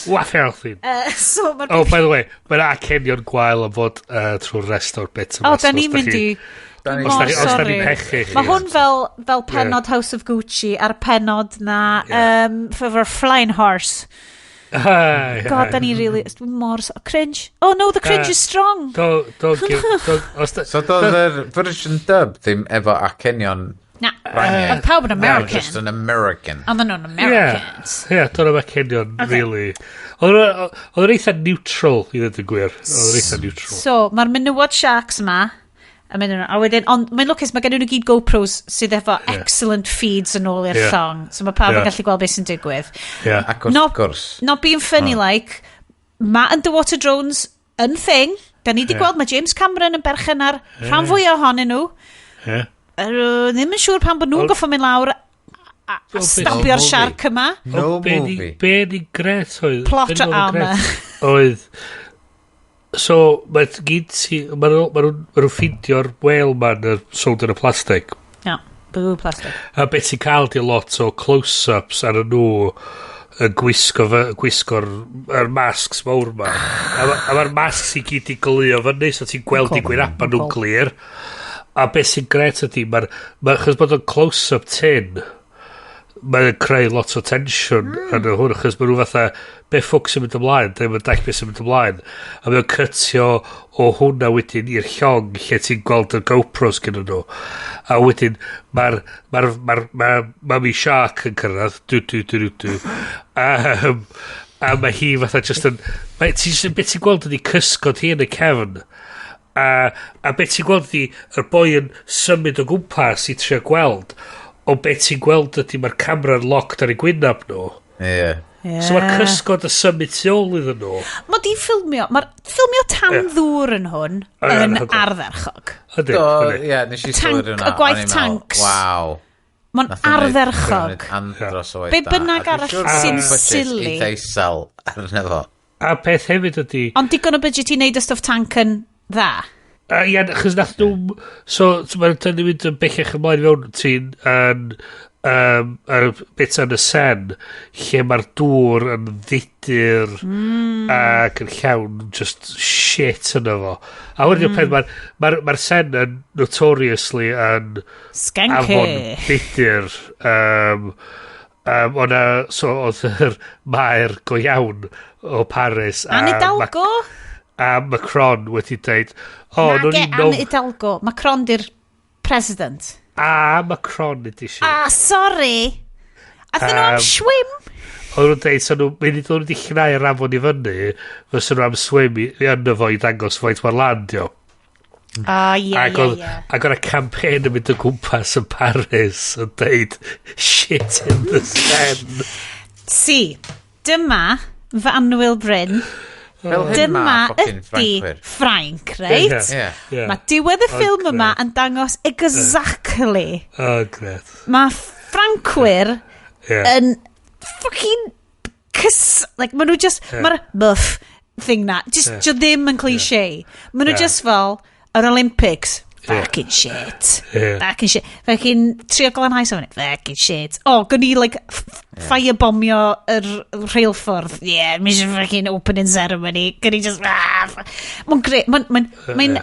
Wafer thin. By the way, mae'n acenion gwael yn fod trwy'r rest o'r bit yma. Da ni'n mynd i... Os da ni'n pechu. Mae hwn fel penod House of Gucci a'r penod na for Flying Horse. God, da ni really... More cringe. Oh no, the cringe is strong. Don't give... So doedd yr version dub ddim efo acenion... Na, pawb yn American. Just an American. Ond nhw'n Americans. Yeah, do'n Americanion, really. Oedd yr eitha neutral, i ddweud y gwir. Oedd yr eitha neutral. So, mae'r menywod sharks yma, a wedyn, ond mae'n lwcus, mae gen nhw gyd GoPros sydd efo excellent feeds yn ôl i'r llong. So mae pawb yn gallu gweld beth sy'n digwydd. Ac wrth gwrs. Not being funny like, mae underwater drones yn thing. Da ni wedi gweld, mae James Cameron yn berchen ar rhan fwy ohonyn nhw. Ddim yn siŵr pan bod nhw'n goffo mynd lawr a stabio'r shark yma. No movie. Be ni gret oedd? Plot o armor. Oedd... So, mae'n gyd si... Mae nhw'n ffindio'r whale ma'n sold yn y plastig. Ia, blue plastig. A beth sy'n cael di lot o close-ups ar nhw yn gwisgo'r masks mawr ma. A mae'r masks i gyd i glio fyny, so ti'n gweld i gwynapa nhw'n glir. A beth sy'n gret ydy, chos bod o'n close-up tin, mae'n creu lot o tension yn y hwn, achos mae nhw fatha, be ffwc sy'n mynd ymlaen, ddim yn dach beth sy'n mynd ymlaen, a mae'n cytio o hwnna wedyn i'r llong lle ti'n gweld y GoPros gyda nhw, a wedyn mae mi shark yn cyrraedd, a mae hi fatha just yn, beth ti'n gweld ydi cysgod hi yn y cefn, a beth ti'n gweld ydi yr boi yn symud o gwmpas i trio gweld, o beth ti'n gweld ydi mae'r camera'n locked ar ei gwynab nhw. Ie. So mae'r cysgod y symud tu ôl iddyn nhw. Mae'r ffilmio tan ddŵr yn hwn yn ardderchog. Ydy. Ie, nes i sylwyr hwnna. Y gwaith tanks. Waw. Mae'n ardderchog. Be bynnag arall sy'n silly. I ddeisel arno fo. A peth hefyd ydy... Ond digon o budget i wneud y stuff tank yn dda. Ie, chys nath nhw... So, mae'n dynnu mynd yn bellach ymlaen fewn ti'n bit yn y sen lle mae'r dŵr yn ddidur ac yn llawn just shit yna fo. A wedyn peth, mae'r sen yn notoriously yn afon ddidur. Oedd yr Mae'r go iawn o Paris Anne Hidalgo a Macron wedi dweud Anne Hidalgo Macron di'r president a Macron ydi si. Sorry. Athyn nhw am swim? Oedd nhw'n dweud, so nhw'n mynd i chnau'r afon i fyny, fysa nhw am swim yno fo i dangos faint mae'r landio. Ie. Ac oedd y campaign yn mynd o gwmpas yn Paris yn dweud, shit in the sun. Dyma fy anwyl Bryn. Dyma ydi Ffrainc, reit? Mae diwedd y ffilm yma yn dangos exactly. Mae Ffrancwyr yn fucking like, maen nhw just, mae'r buff thing na, just ddim yn cliché. Maen nhw just fel, yr Olympics, fucking shit. Fucking shit. Fucking trio glanhau sef fyny. Fucking shit. Gwn i, like, firebombio yr rheilffordd. Yeah, mis fucking opening ceremony. Gwn i just... Mae'n gret. Mae'n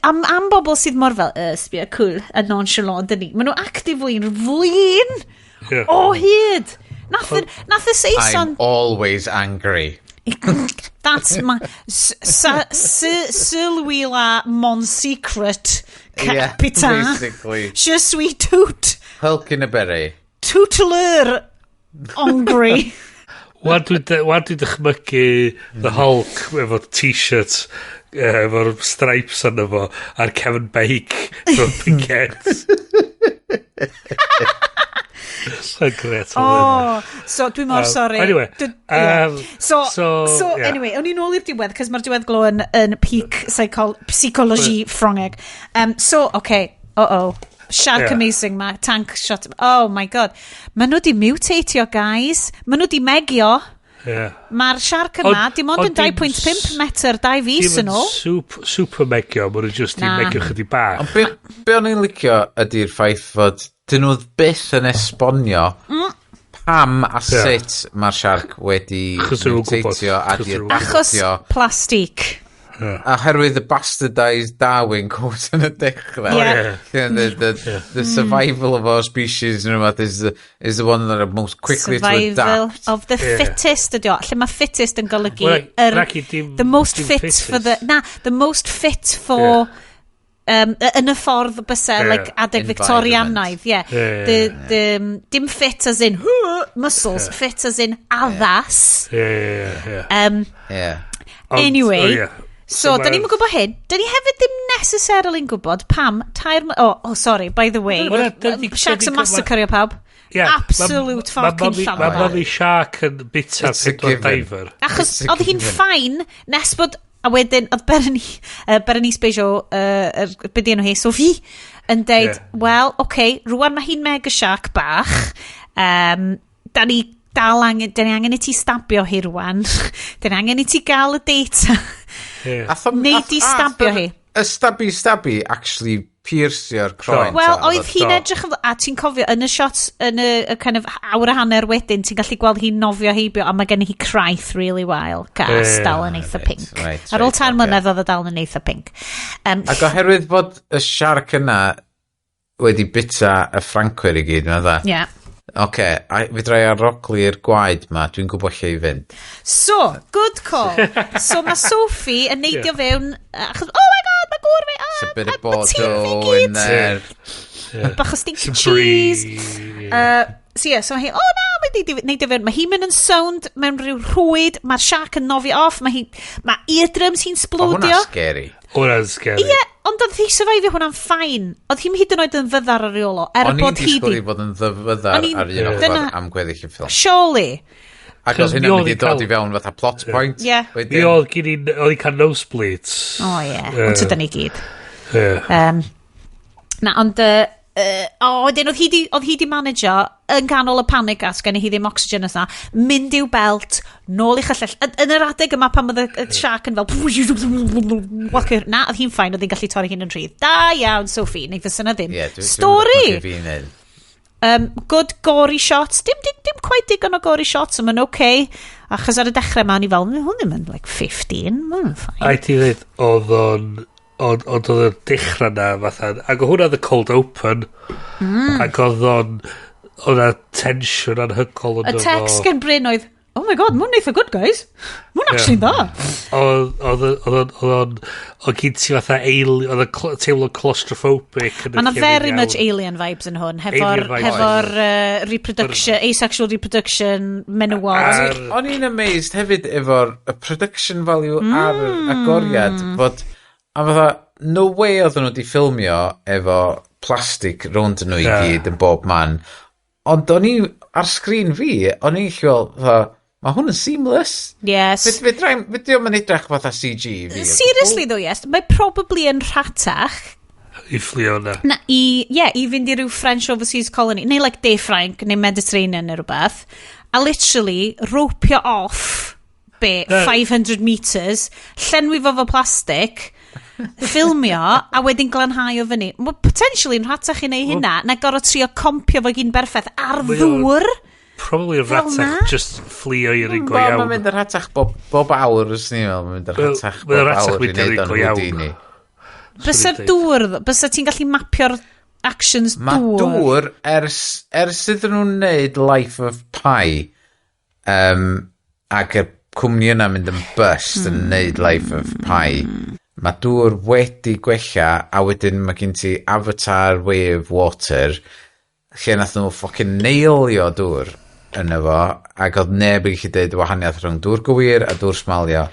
am bobl sydd mor fel, sbio, cool, a nonchalant dyn ni. Maen nhw actively'n flin o hyd. Nath y Saeson... I'm always angry. That's my... Sylwila mon secret, Capitan. Yeah, basically. Je suis tout. Hulk in a beret. Tootler angry. Wan dwi'n dychmygu The Hulk efo t-shirt efo'r stripes arno fo a'r Kevin Bake efo pickets. So great. So dwi'n mor sorry. Anyway. Anyway, o'n i'n ôl i'r diwedd, cos mae'r diwedd glo yn peak psychology ffrongeg. Shark amazing ma, tank shot. Oh my god. Maen nhw di mutatio, guys. Maen nhw di megio. Mae'r shark yma, dim ond yn 2.5 metr, 2 fis yn ôl. Super megio, maen nhw just i megio chydig bach. Be o'n i'n licio ydy'r ffaith fod dyn nhw byth yn esbonio pam a sut mae'r shark wedi mutatio a di adaptio. Achos plastig. Oherwydd y bastardised Darwin quote yn y dechrau. The survival of our species is the one that are most quickly to adapt. Survival of the fittest ydi o. Lle mae fittest yn golygu the most fit for the most fit for yn y ffordd bysau like adeg Victorianaidd dim fit as in muscles, fit as in addas. Anyway, so da ni'n gwybod hyn. Da ni hefyd ddim necessarily yn gwybod pam sorry, by the way, Sharks yn massacre pawb. Absolute fucking llawer. Mae Mummy Shark yn bita'r pedwar diver. Achos oedd hi'n ffain nes bod, a wedyn oedd Berenice Bejo byddi enw hi, Sophie yn deud, wel, rwan mae hi'n mega shark bach, da ni angen i ti stabio hi rwan. Da ni angen i ti gael y data. Neu di stabio hi. Y stabi actually piercio'r croen. Wel, oedd hi'n edrych, a ti'n cofio, yn y shots, yn y kind of awr a hanner wedyn, ti'n gallu gweld hi'n nofio heibio, a mae gen hi craith really wild. Gas dal yn eitha pink. Ar ôl tan mlynedd oedd o dal yn eitha pink. Ac oherwydd bod y shark yna wedi bita y Ffrancwyr i gyd, mae'n dda? Ie. Fi drai aroglu'r gwaed ma, dwi'n gwybod lle i fynd. So, good call. So mae Sophie yn neidio fewn, achos, oh my god, mae gŵr fi, a bit of Bordeaux in there. Bach o stinky cheese. So hi, mae neidio fewn, mae hi'n mynd yn sound mewn rhyw rhwyd, mae'r shark yn nofi off, mae eardrums hi'n splodio. Hwna'n scary. Ie, ond oedd hi survivio hwnna'n ffain. Oedd hi'n hyd yn oed yn fyddar ar reolo. O'n i'n disgwyl i fod yn ddyfyddar ar un ochr am gweddill y ffilm. Surely. Ac oedd hynny'n mynd i dod i fewn fatha plot point. Oedd hi'n cael nosebleeds. Ond tydyn ni gyd. Ond... wedyn oedd hi di managio yn ganol y panic as gen hi ddim oxygen as na, mynd i'w belt nôl i chyllell yn yr adeg yma pan oedd y shark yn fel oedd hi'n ffain, oedd hi'n gallu torri hyn yn rhydd. Da iawn, Sophie, neu fysa na ddim stori. Good gory shots, dim quite digon o gory shots, ond mae'n achos ar y dechrau ma, ni fel, hwn ddim yn like 15, mae'n ffain. A ti ddweud, oedd y dechrau na fatha, ac o hwnna the cold open, ac oedd y tension anhygol yn y text gen Bryn oedd, oh my god, mwyn eitha good, guys. Mwyn actually da. Oedd gyd ti fatha alien, oedd y teimlo claustrophobic. Mae'n very much alien vibes yn hwn, hefo'r reproduction, asexual reproduction, menywod. O'n i'n amazed hefyd efo'r production value ar y agoriad, bod, a fatha, no way oedd nhw wedi ffilmio efo plastig rownd nhw i gyd yn bob man. Ond o'n i, ar sgrin fi, o'n i llwyl, mae hwn yn seamless. Yes. Fyddi o'n mynd edrych fatha CG fi. Seriously though, yes. Mae probably yn rhatach. I fflio na. I fynd i ryw French overseas colony, neu like De Frank, neu Mediterranean neu rhywbeth. A literally, ropio off, 500 metres, llenwi fo plastic, ffilmio, a wedyn glanhau o fyny. Mae potentially yn rhatach i neu hynna, na gorau trio compio fo gyn berffaith ar ddŵr. Probably ratach just fflio i'r un go iawn. Mae'n mynd yr ratach bob awr, ys ni fel. Mae'n mynd yr ratach bob awr i wneud o'n Houdini. Bysa'r dŵr, bysa ti'n gallu mapio'r actions dŵr? Mae dŵr, ers iddyn nhw'n neud Life of Pi, ac y cwmni yna mynd yn bust yn neud Life of Pi, mae dŵr wedi gwella, a wedyn mae gen ti Avatar Wave Water, lle nath nhw ffocin neilio dŵr yna fo, ac oedd neb yn gallu deud wahaniaeth rhwng dŵr gywir a dŵr smalio.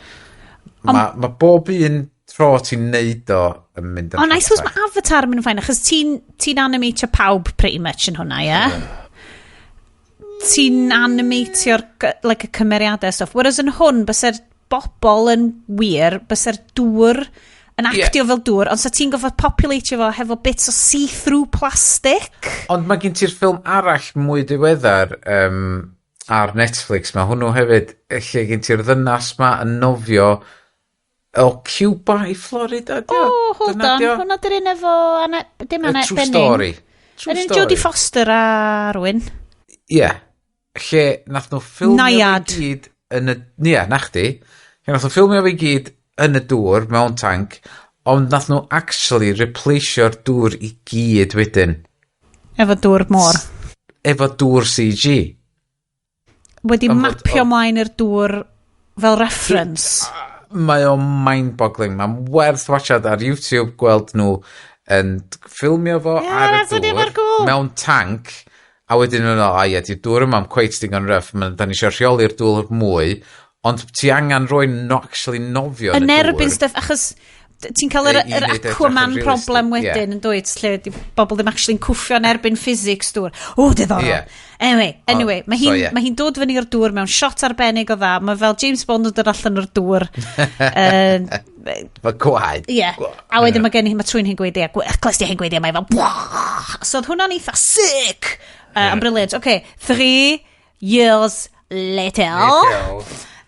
Mae bob un tro ti'n neud o yn mynd yn Ond I suppose mae Avatar yn mynd yn ffain, achos ti'n animatio pawb pretty much yn hwnna, ie? Ti'n animatio'r like, y cymeriadau stuff. Whereas yn hwn, bysa'r bobl yn wir, bysa'r dŵr yn actio fel dŵr, ond sa ti'n gofod populatio fo hefo bits o see-through plastic. Ond mae gen ti'r ffilm arall mwy diweddar ar Netflix, mae hwnnw hefyd, lle gen ti'r ddynas ma yn nofio o Cuba i Florida. Hold on, hwnna dyr un efo, dim Annette True Story. Yr un Jodie Foster a rwy'n. Ie. Lle nath nhw ffilmio fi gyd yn y... Ie, na chdi. Lle nath nhw ffilmio fi gyd yn y dŵr mewn tank, ond nath nhw actually replaceio'r dŵr i gyd wedyn. Efo dŵr môr. Efo dŵr CG. Wedi mapio mlaen i'r dŵr fel reference. Mae o'n mind-boggling. Mae'n werth watchad ar YouTube gweld nhw yn ffilmio fo ar y dŵr mewn tank. A wedyn nhw'n di'r dŵr yma'n cweit digon rough, da ni eisiau rheoli'r dŵr mwy, ond ti angen rwy'n actually nofio yn y dŵr. Yn erbyn stuff, achos ti'n cael yr Aquaman problem wedyn, yn dweud, lle bobl ddim actually'n cwffio yn erbyn physics dŵr. Diddorol. Anyway, mae hi'n dod fyny o'r dŵr mewn shot arbennig o dda, mae fel James Bond yn dod allan o'r dŵr. Mae gwaed. Ie, a wedyn mae gen i, mae trwy'n hyn gweidiau, clustiau hyn gweidiau, mae fel, so oedd hwnna'n eitha sick. Yn brilliant. 3 years later.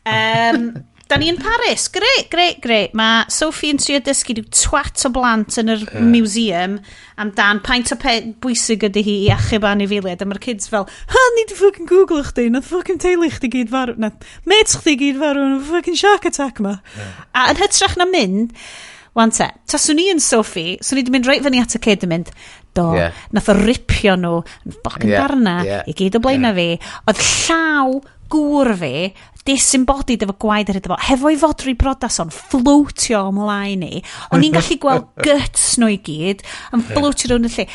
Da ni yn Paris. Greit. Mae Sophie yn trio dysgu dyw twat o blant yn yr museum amdan paint o bwysig ydy hi i achub anifeiliaid. A mae'r kids fel, ni di ffocin Google chdi, nath ffocin teulu chdi gyd farw, mates chdi gyd farw, nath ffocin shark attack ma. A yn hytrach na mynd, wan te, taswn i yn Sophie, swn i di mynd reit fyny at y kid yn mynd, nath o ripio nhw yn ffocin darna i gyd o blaena fi. Oedd llaw gŵr fi disembodied efo gwaed ar hyd efo, hefo'i fodri brodas o'n floatio ymlaen ni. O'n i'n gallu gweld guts nhw i gyd yn floatio rhwng y lle.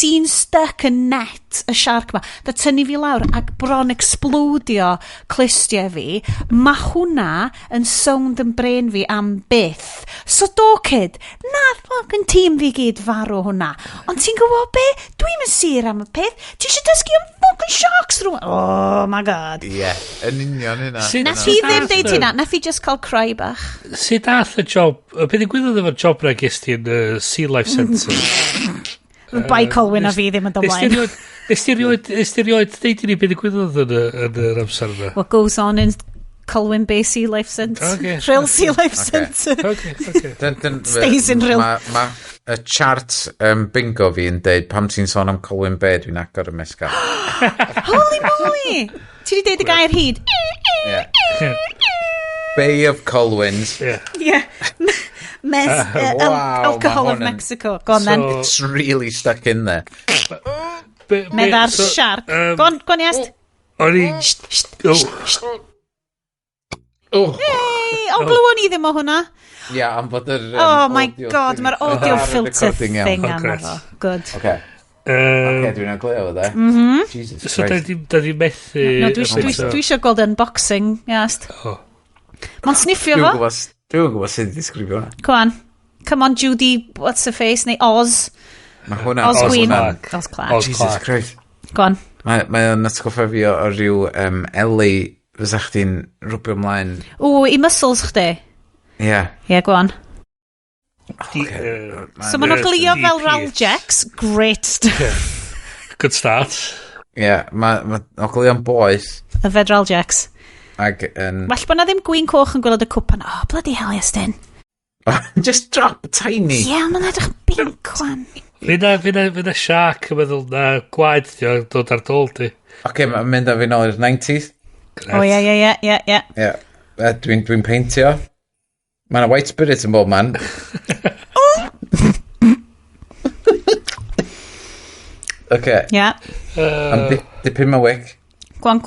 I'n stuck yn net y shark ma. Da tynnu fi lawr ac bron explodio clustiau fi. Mae hwnna yn sound yn brain fi am byth. So kid, nath fucking tîm fi gyd farw hwnna. Ond ti'n gwybod be? Dwi'n yn sir am y peth. Ti eisiau dysgu am fucking sharks rhwng? Oh my god. Ie, yn union hynna. Nath hi ddim deud hynna, nath hi just cael cry bach. Sut ath y job, beth i gwybod efo'r job na gesti yn Sea Life Centre? Bai Colwyn a fi ddim yn dymlaen. Esterioed, deud i ni beth i gwybod yn yr amser yna. What goes on in Colwyn Bay Sea Life Centre. Real Sea Life Centre. Stays in real. Mae y chart bingo fi yn deud pam ti'n sôn am Colwyn Bay, dwi'n agor y mesgar. Holy moly! Ti di deud y gair hyd? Bay of Colwyns. Alcohol of Mexico. Go on then. It's really stuck in there. Mae'r Shark. Go on, Iest. O, glywon i ddim o hwnna. Am fod yr... Oh my god, mae'r audio filter thing am efo. Good. Dwi'n agleo fo de. Jesus Christ. So da di methu... Dwi eisiau gweld unboxing, Iest. Mae'n sniffio fo. Dwi'n gwybod sydd wedi disgrifio hwnna. Come on, Judy, what's her face? Neu Oz. Oz Queen. Oz Clark. Jesus Christ. Go on. Mae'n atgoffa fi o ryw Ellie fysa chdi'n rwbio ymlaen. I muscles chdi? Ie, go on. So ma'n oglio fel Raljex. Great stuff. Good start. Ma'n oglio am boeth. Yfed Raljex. Well, bod na ddim gwyn coch yn gwylod y cwpan. Oh, bloody hell, Iestyn. Just drop tiny. Ma'n edrych bink wan. Fyna shark yn meddwl na gwaed dod ar dol di. Mae'n mynd â fi nôl i'r 90s. Ie. Dwi'n peintio. Mae'n white spirit yn bob man. Oce. Ia. Am dipyn ma wic. Gwan.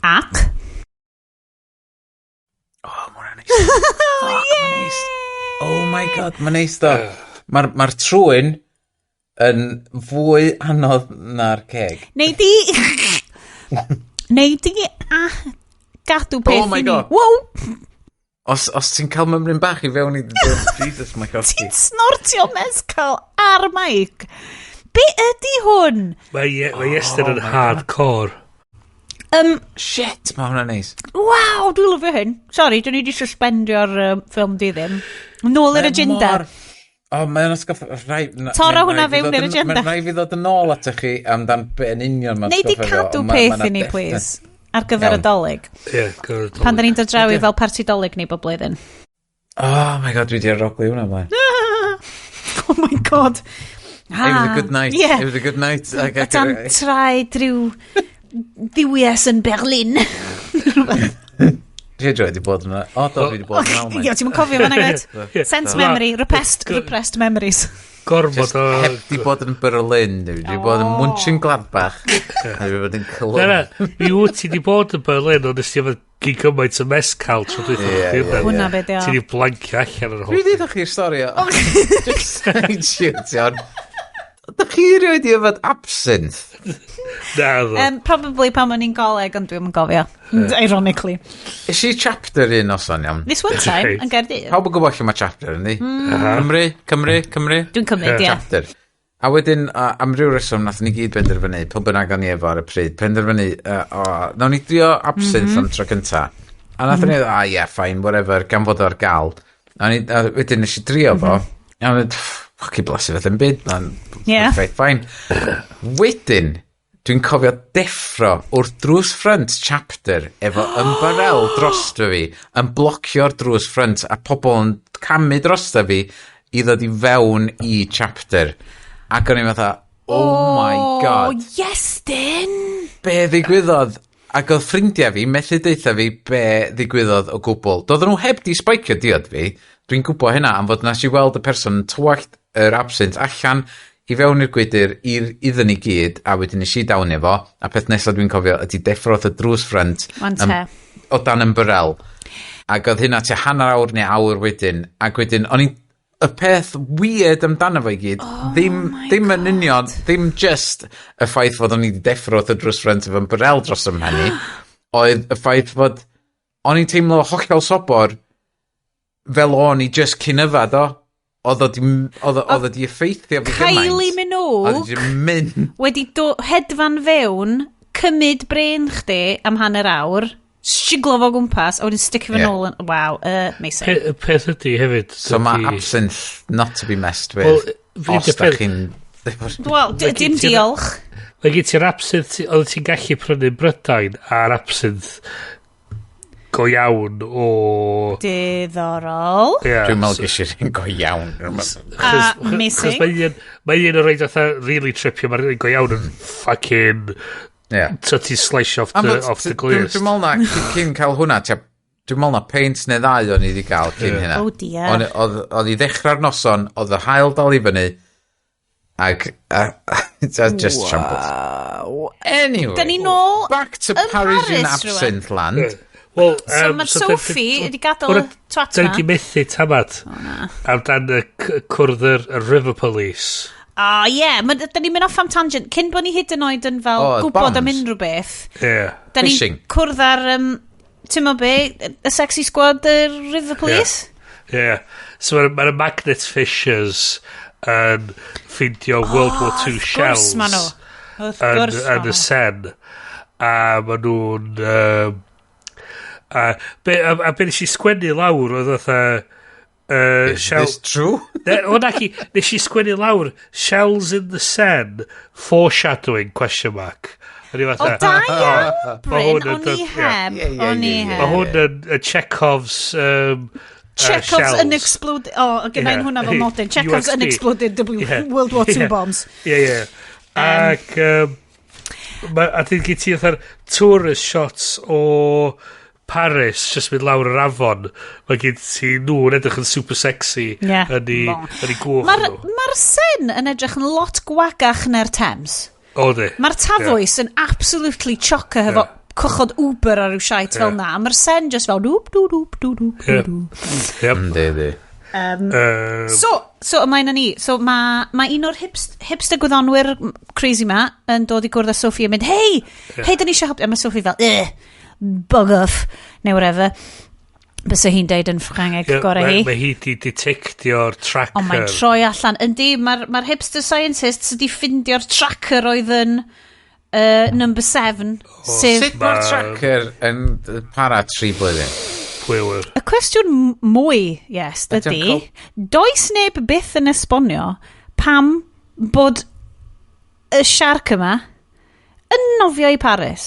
Ac. Oh, mae'n neis. Oh my god, mae'n neis do. Mae'r trwyn yn fwy anodd na'r ceg. Neu di gadw peth Oh my i ni. god. Wow! Os ti'n cael mymryn bach i fewn i... Jesus, my god. Ti'n snortio mescal ar mic. Be ydi hwn? Mae Iestyn yn hardcore. Shit, mae hwnna'n neis. Waw, dwi'n lyfio hyn. Sorry, dyn ni wedi suspendio'r Ffilmdiddim. Nôl yr agenda. Mae'n osgoff... Toro hwnna fewn i'r agenda. Mae'n rhaid i ddod yn ôl at chi amdan be yn union mae'n Neu di cadw peth i ni, please. Ar gyfer y dolyg. Ie, gyfer y dolyg. Pan da ni'n dod draw i fel parti dolyg ni bob blwyddyn. Oh my god, dwi wedi aroglu hwnna blaen. Oh my god. It was a good night. Yeah. It was a good night. Dan traed rhyw ddiwies yn Berlin. Dwi wedi bod yna. O, do, dwi wedi bod yn Almaen. Ie, ti'n cofio fan'na gyd? Sense memory, repressed memories. Gormod o... Heb di bod yn Berlin, dwi wedi bod yn Munchen Gladbach. A dwi wedi bod yn Cologne. Mi wyt ti wedi bod yn Berlin, ond nes ti efo gymaint o mescal tro dwi'n Hwna be di o. Ti wedi blancio allan ar y Dwi wedi ddech chi'r stori o. Just saying shit, iawn. Dych chi rioed i yfod absinthe? Na, ddo. Probably pan o'n i'n goleg, ond dwi'n gofio. Ironically. Is i chapter un oson, iawn? This one time, yn Gaerdydd. Pawb yn gwybod lle mae chapter yn di? Cymru? Dwi'n cymryd, ie. Chapter. A wedyn, am ryw reswm, nath ni gyd benderfynu, pob bynnag o'n i efo ar y pryd, penderfynu, nawn ni drio absinthe am tro cynta. A nath ni, fine, whatever, gan fod o'r gael. A wedyn nes i drio fo, a wedyn, ffocin blasu fath yn byd, perfect, fine. Wedyn, dwi'n cofio deffro wrth drws ffrynt chapter efo ymbarel drosto fi, yn blocio'r drws ffrynt, a pobl yn camu drosto fi i ddod i fewn i chapter. Ac o'n i'n fatha, oh my god. Oh, Iestyn! Be ddigwyddodd? Ac oedd ffrindiau fi methu deitha fi be ddigwyddodd o gwbl. Doedden nhw heb di spaicio diod fi. Dwi'n gwybod hynna am fod nes i weld y person yn tywallt yr absint allan i fewn i'r gwydr iddyn ni gyd, a wedyn nes i dawn efo, a peth nesaf dwi'n cofio ydy deffrodd y drws ffrynt o dan ymbarel. Ac oedd hynna tua hanner awr neu awr wedyn, ac wedyn, o'n i'n y peth weird amdano fo i gyd, ddim yn union, ddim just y ffaith fod o'n i wedi deffrodd y drws ffrynt efo ymbarel dros ym mhenni, oedd y ffaith fod o'n i'n teimlo hollol sobor fel o'n i just cyn yfad o. Oedd o di effeithio fi gymaint. Kylie Minogue wedi hedfan fewn, cymyd Bryn chdi am hanner awr, siglo fo gwmpas, a wedyn sticio fo nôl yn... Waw, amazing. Peth ydi hefyd... So mae absinthe not to be messed with. Os da chi'n... Wel, dim diolch. Mae gen ti'r absinthe, oedd ti'n gallu prynu Brydain a'r absinthe go iawn o... Diddorol. Dwi'n meddwl gysir yn go iawn. Missing. Mae un o'r rhaid atho really tripio, mae'r go iawn yn fucking... So ti slice off the glist. Dwi'n meddwl na, cyn cael hwnna, dwi'n meddwl na paint neu ddau o'n i wedi cael cyn hynna. Oh dear. Oedd i ddechrau'r noson, oedd y hael dal i fyny, ac just shambles. Anyway, da ni nôl back to Parisian absinthe land. Well, so mae Sophie wedi gadael y twat na. Da ni na. di methu tamad am dan y cwrdd y River Police. Ie, da ni'n mynd off am tangent. Cyn bod ni hyd yn oed yn fel gwybod am unrhyw beth. Da ni'n cwrdd ar, ti'n mo be, y sexy squad y River Police? So mae'r magnet fishers yn ffindio World War II shells yn y Seine. A maen nhw'n... A be nes i sgwennu lawr oedd Is this true? Nes i sgwennu lawr Shells in the Seine foreshadowing ? O da ia, Bryn, o'n i heb. Mae hwn yn Chekhov's Chekhov's unexploded... gyda'n hwnna fel nodyn. Chekhov's unexploded World War II bombs. Ac... A dyn gyd ti tourist shots o Paris, just mynd lawr yr afon, mae gen ti nhw'n edrych yn super sexy yn ei gwch nhw. Mae'r Seine yn edrych yn lot gwagach na'r Thames. O, di. Mae'r Tafwys yn absolutely chocker hefo cychod Uber ar yw siait fel na. Mae'r Seine just fel dŵp, dŵp, dŵp, dŵp, dŵp. Di. So yma yna ni. So mae un o'r hipster gwyddonwyr crazy ma yn dod i gwrdd â Sophie a mynd, hei, da ni eisiau helpu. A mae Sophie fel, bug off, neu whatever. Bysa hi'n deud yn Ffrangeg gorau hi. Mae hi di detectio'r tracker. Ond mae'n troi allan. Yndi, mae'r hipster scientists wedi ffindio'r tracker oedd yn number 7. Sut mae'r tracker yn para 3 blwyddyn? Pwywyr. Y cwestiwn mwy, yes, ydy, does neb byth yn esbonio pam bod y shark yma yn nofio i Paris.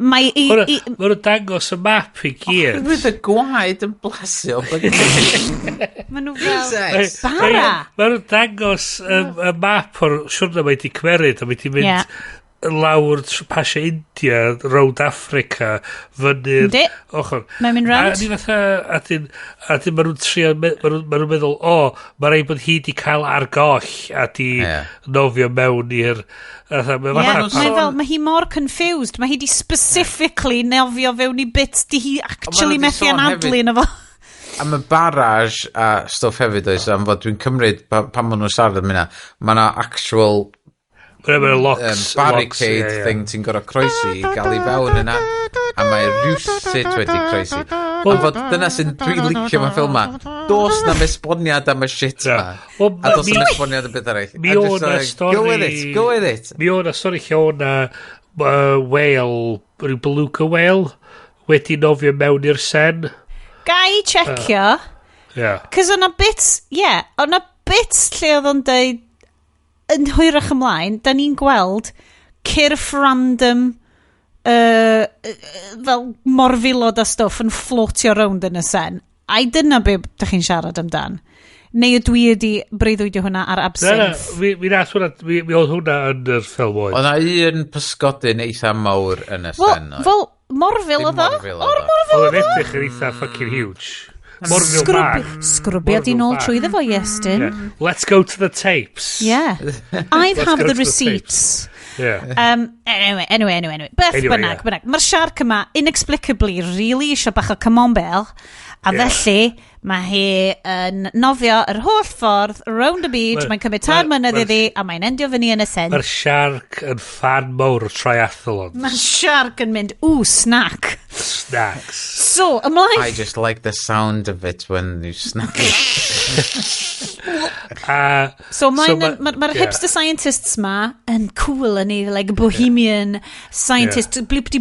Mae nhw'n dangos y map i gyd. Fydd y gwaed yn blasio. Mae nhw fel bara. Mae nhw'n dangos y map o'r siwrna mae di cymeryd a mae di mynd lawr pasio India, rownd Africa, fyny'r ochr. Mae'n mynd rownd. A dyn mae nhw'n trio, mae nhw'n meddwl, mae rhaid bod hi di cael argoll a di nofio mewn i'r... Mae hi mor confused. Mae hi di specifically nofio fewn i bits di hi actually methu anadlu yn efo. A mae barrage a stwff hefyd oes, am fod dwi'n cymryd pan maen nhw'n siarad am hynna, mae yna actual barricade thing ti'n gorau croesi i gael i fewn yna, a mae rhywsyd wedi croesi. Am fod dyna sy'n dwi'n licio mewn ffilm ma, dos na mesboniad am y shit ma, a dos na mesboniad am beth arall. Mi o'na stori... Go with it. Mi o'na stori lle o'na whale, rhyw beluga whale, wedi nofio mewn i'r Seine. Gai checio, cos o'na bits, o'na bits lle oedd o'n deud, yn hwyrach ymlaen, da ni'n gweld cyrff random fel morfilod a stwff yn floatio rownd yn y Seine. A dyna be da chi'n siarad amdan. Neu ydw i wedi breuddwydio hwnna ar absinthe? Mi oedd hwnna yn yr ffilm oedd. O'na un pysgodyn eitha mawr yn y Seine. Fel morfil oedd o? Oedd yn edrych yn eitha fucking huge. Sgrwbiad i nôl trwy ddefo, Iestyn. Let's go to the tapes. Yeah. I have the receipts. Anyway. Beth bynnag. Mae'r shark yma, inexplicably, really eisiau bach o camembert, a felly mae hi yn nofio yr holl ffordd around the beach, mae'n cymryd 3 mlynedd iddi, a mae'n endio fyny yn y Seine. Mae'r shark yn fan mawr o triathlons. Mae'r shark yn mynd, snack. Snacks. So, ymlaen. I just like the sound of it when you snack. So, mae'r hipster scientists ma yn cool yn ei, like, bohemian scientist, bloop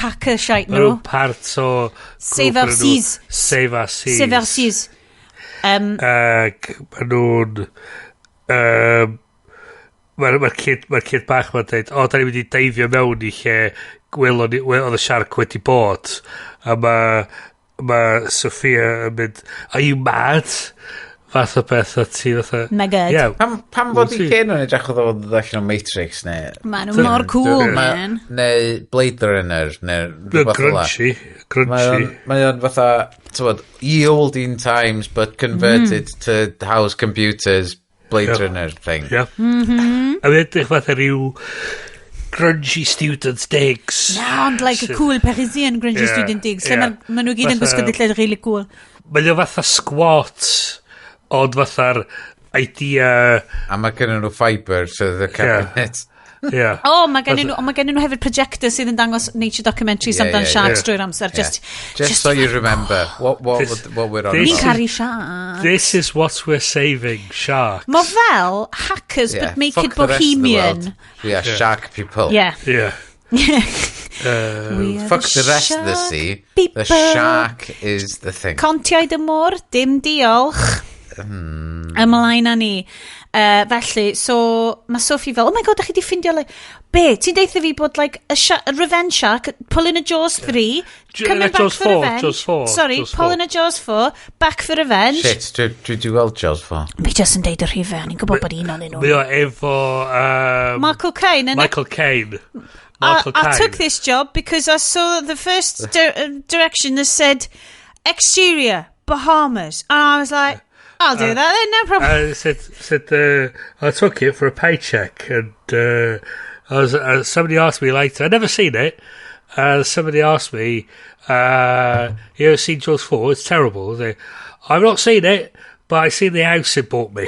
hacker shite nhw. Part o... Save our seas. Ac maen nhw'n... Mae'r kid bach ma'n dweud, da ni wedi deifio mewn i lle oedd y shark wedi bod. A mae Sophia yn mynd, are you mad? Fath o beth o ti, fatha... My god. Pam bod i gen o'n edrych o ddod allan o Matrix, neu... Maen nhw mor cool, man. Neu Blade Runner, neu... Grungy. Mae o'n fatha, tywod, ye olden times, but converted to house computers, Blade Runner thing. A mae'n edrych fatha rhyw grungy student digs. Na, ond like a cool Parisian grungy student digs. Maen nhw gyd yn gwisgo dillad really cool. Mae'n fatha squat, ond fatha'r idea... A mae gen nhw fibre, so the cabinet. Mae gen nhw hefyd projector sydd yn dangos nature documentaries amdan sharks drwy'r amser. Just so you remember what we're on. Ni'n caru sharks. This is what we're saving, sharks. Mae fel hackers but make it bohemian. We are shark people. Yeah. Fuck the rest of the sea. The shark is the thing. Contiau dy môr, dim diolch. Ymlaen â ni. Felly, so mae Sophie fel, oh my god, da chi di ffindio, like, be, ti'n deitha fi bod, like, a revenge shark, pull in a Jaws 3, coming back for revenge. Pull in a Jaws 4, back for revenge. Shit, dwi di weld Jaws 4. Mi just yn deud yr rhifau, ni'n gwybod bod un o'n nhw. Mae o efo... Michael Caine, Michael Caine. I took this job because I saw the first direction that said exterior, Bahamas. And I was like, I'll do that then, no problem. I took it for a paycheck, and somebody asked me later. I'd never seen it. Somebody asked me, "You ever seen Jaws 4? It's terrible." I've not seen it, but I've seen the house it bought me.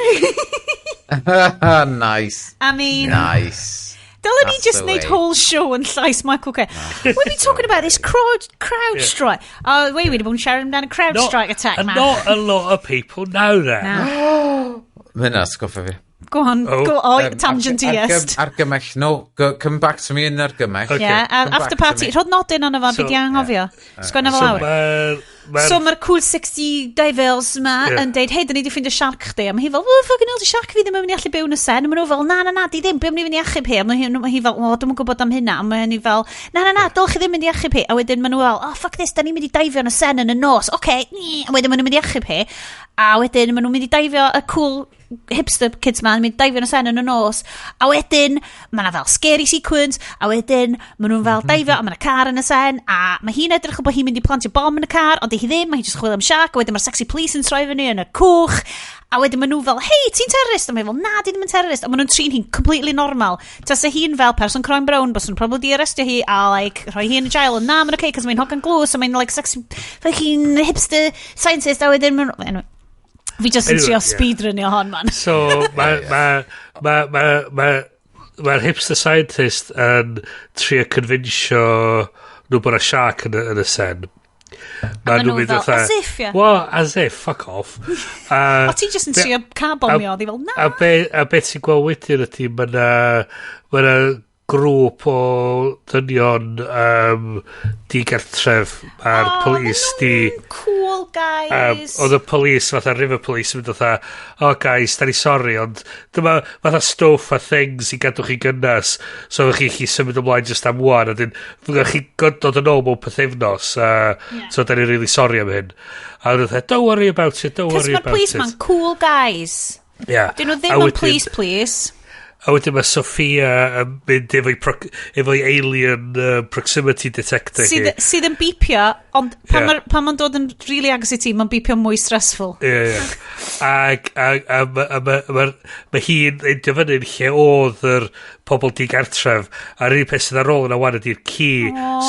Nice. I mean, nice. Dylan, he just need whole show and llais Michael Caine. We've been talking about this Crowdstrike. Oh, wait, we'd have sharing down a Crowdstrike attack, man. Not a lot of people know that. Mae'n asgoffa fi. Go on, tangent i est. Argymell, no, come back to me in argymell. Okay. Yeah, after party, rhod nodyn ond efo, byd i anghofio. Sgwyn efo lawr. So mae'r cool 60 divers yma yn deud, hei, da ni wedi ffind y shark chdi. A mae hi fel, ffogin hell, di shark fi ddim yn mynd i allu byw yn y sen. A mae nhw fel, na, di ddim, be am ni fynd i achub hi? A mae hi fel, dwi'n gwybod am hynna. A mae hi fel, na, dylch chi ddim mynd i achub hi. A wedyn mae nhw fel, fuck this, da ni'n mynd i daifio yn y sen yn y nos. Oce. A wedyn mae nhw'n mynd i achub hi. A wedyn mae nhw'n mynd i daifio y cool hipster kids ma, mynd i daifio yn y sen yn y nos. A wedyn, mae yna fel scary sequence. A wedyn, mae nhw'n fel daifio, a mae yna car yn y sen. A mae hi'n edrych o bod hi'n mynd i plantio bom yn y car, ond hi ddim, mae hi jyst chwilio am shark. A wedyn mae'r sexy police yn troi fyny yn y cwch. A wedyn mae nhw fel, hei, ti'n terrorist? A mae fel, na, di ddim yn terrorist. A mae nhw'n trin hi'n completely normal. Tasa hi'n fel person croen brown, bos nhw'n probably di arrestio hi, a like, rhoi hi yn y jail. Na, mae'n okay, cos mae'n hogan glws, a mae'n like sexy, fucking hipster scientist. A wedyn mae'n... Fi just yn trio speedrunio hon, man. So, mae'r hipster scientist yn trio convincio nhw bod y shark yn y sen. A nhw fel, as if, yeah. Well, as if, fuck off. O ti just yn trio carbomio, di fel, na. A beth sy'n gweld wedyn ydy, mae'na grŵp o ddynion digartref a'r polis di... Cool, guys. Oedd y polis, fatha river police, yn mynd fatha, guys, da ni sorry, ond dyma fatha stwff a things i gadw chi gynnas, so chi symud ymlaen just am wan, a dyn, fydda chi dod yn ôl mewn pethefnos, so da ni really sorry am hyn. A oedd don't worry about it, don't worry about it. Cos mae'r policeman cool, guys. Yeah. Dyn nhw ddim yn please. A wedyn mae Sophia yn mynd efo'i alien proximity detector hi. Sydd yn bipio, ond pan mae'n dod yn really agos i ti, mae'n bipio mwy stressful. Ie. A mae hi'n eindio fyny yn lle oedd yr pobl digartref. A'r un peth sydd ar ôl yna wan ydy'r ci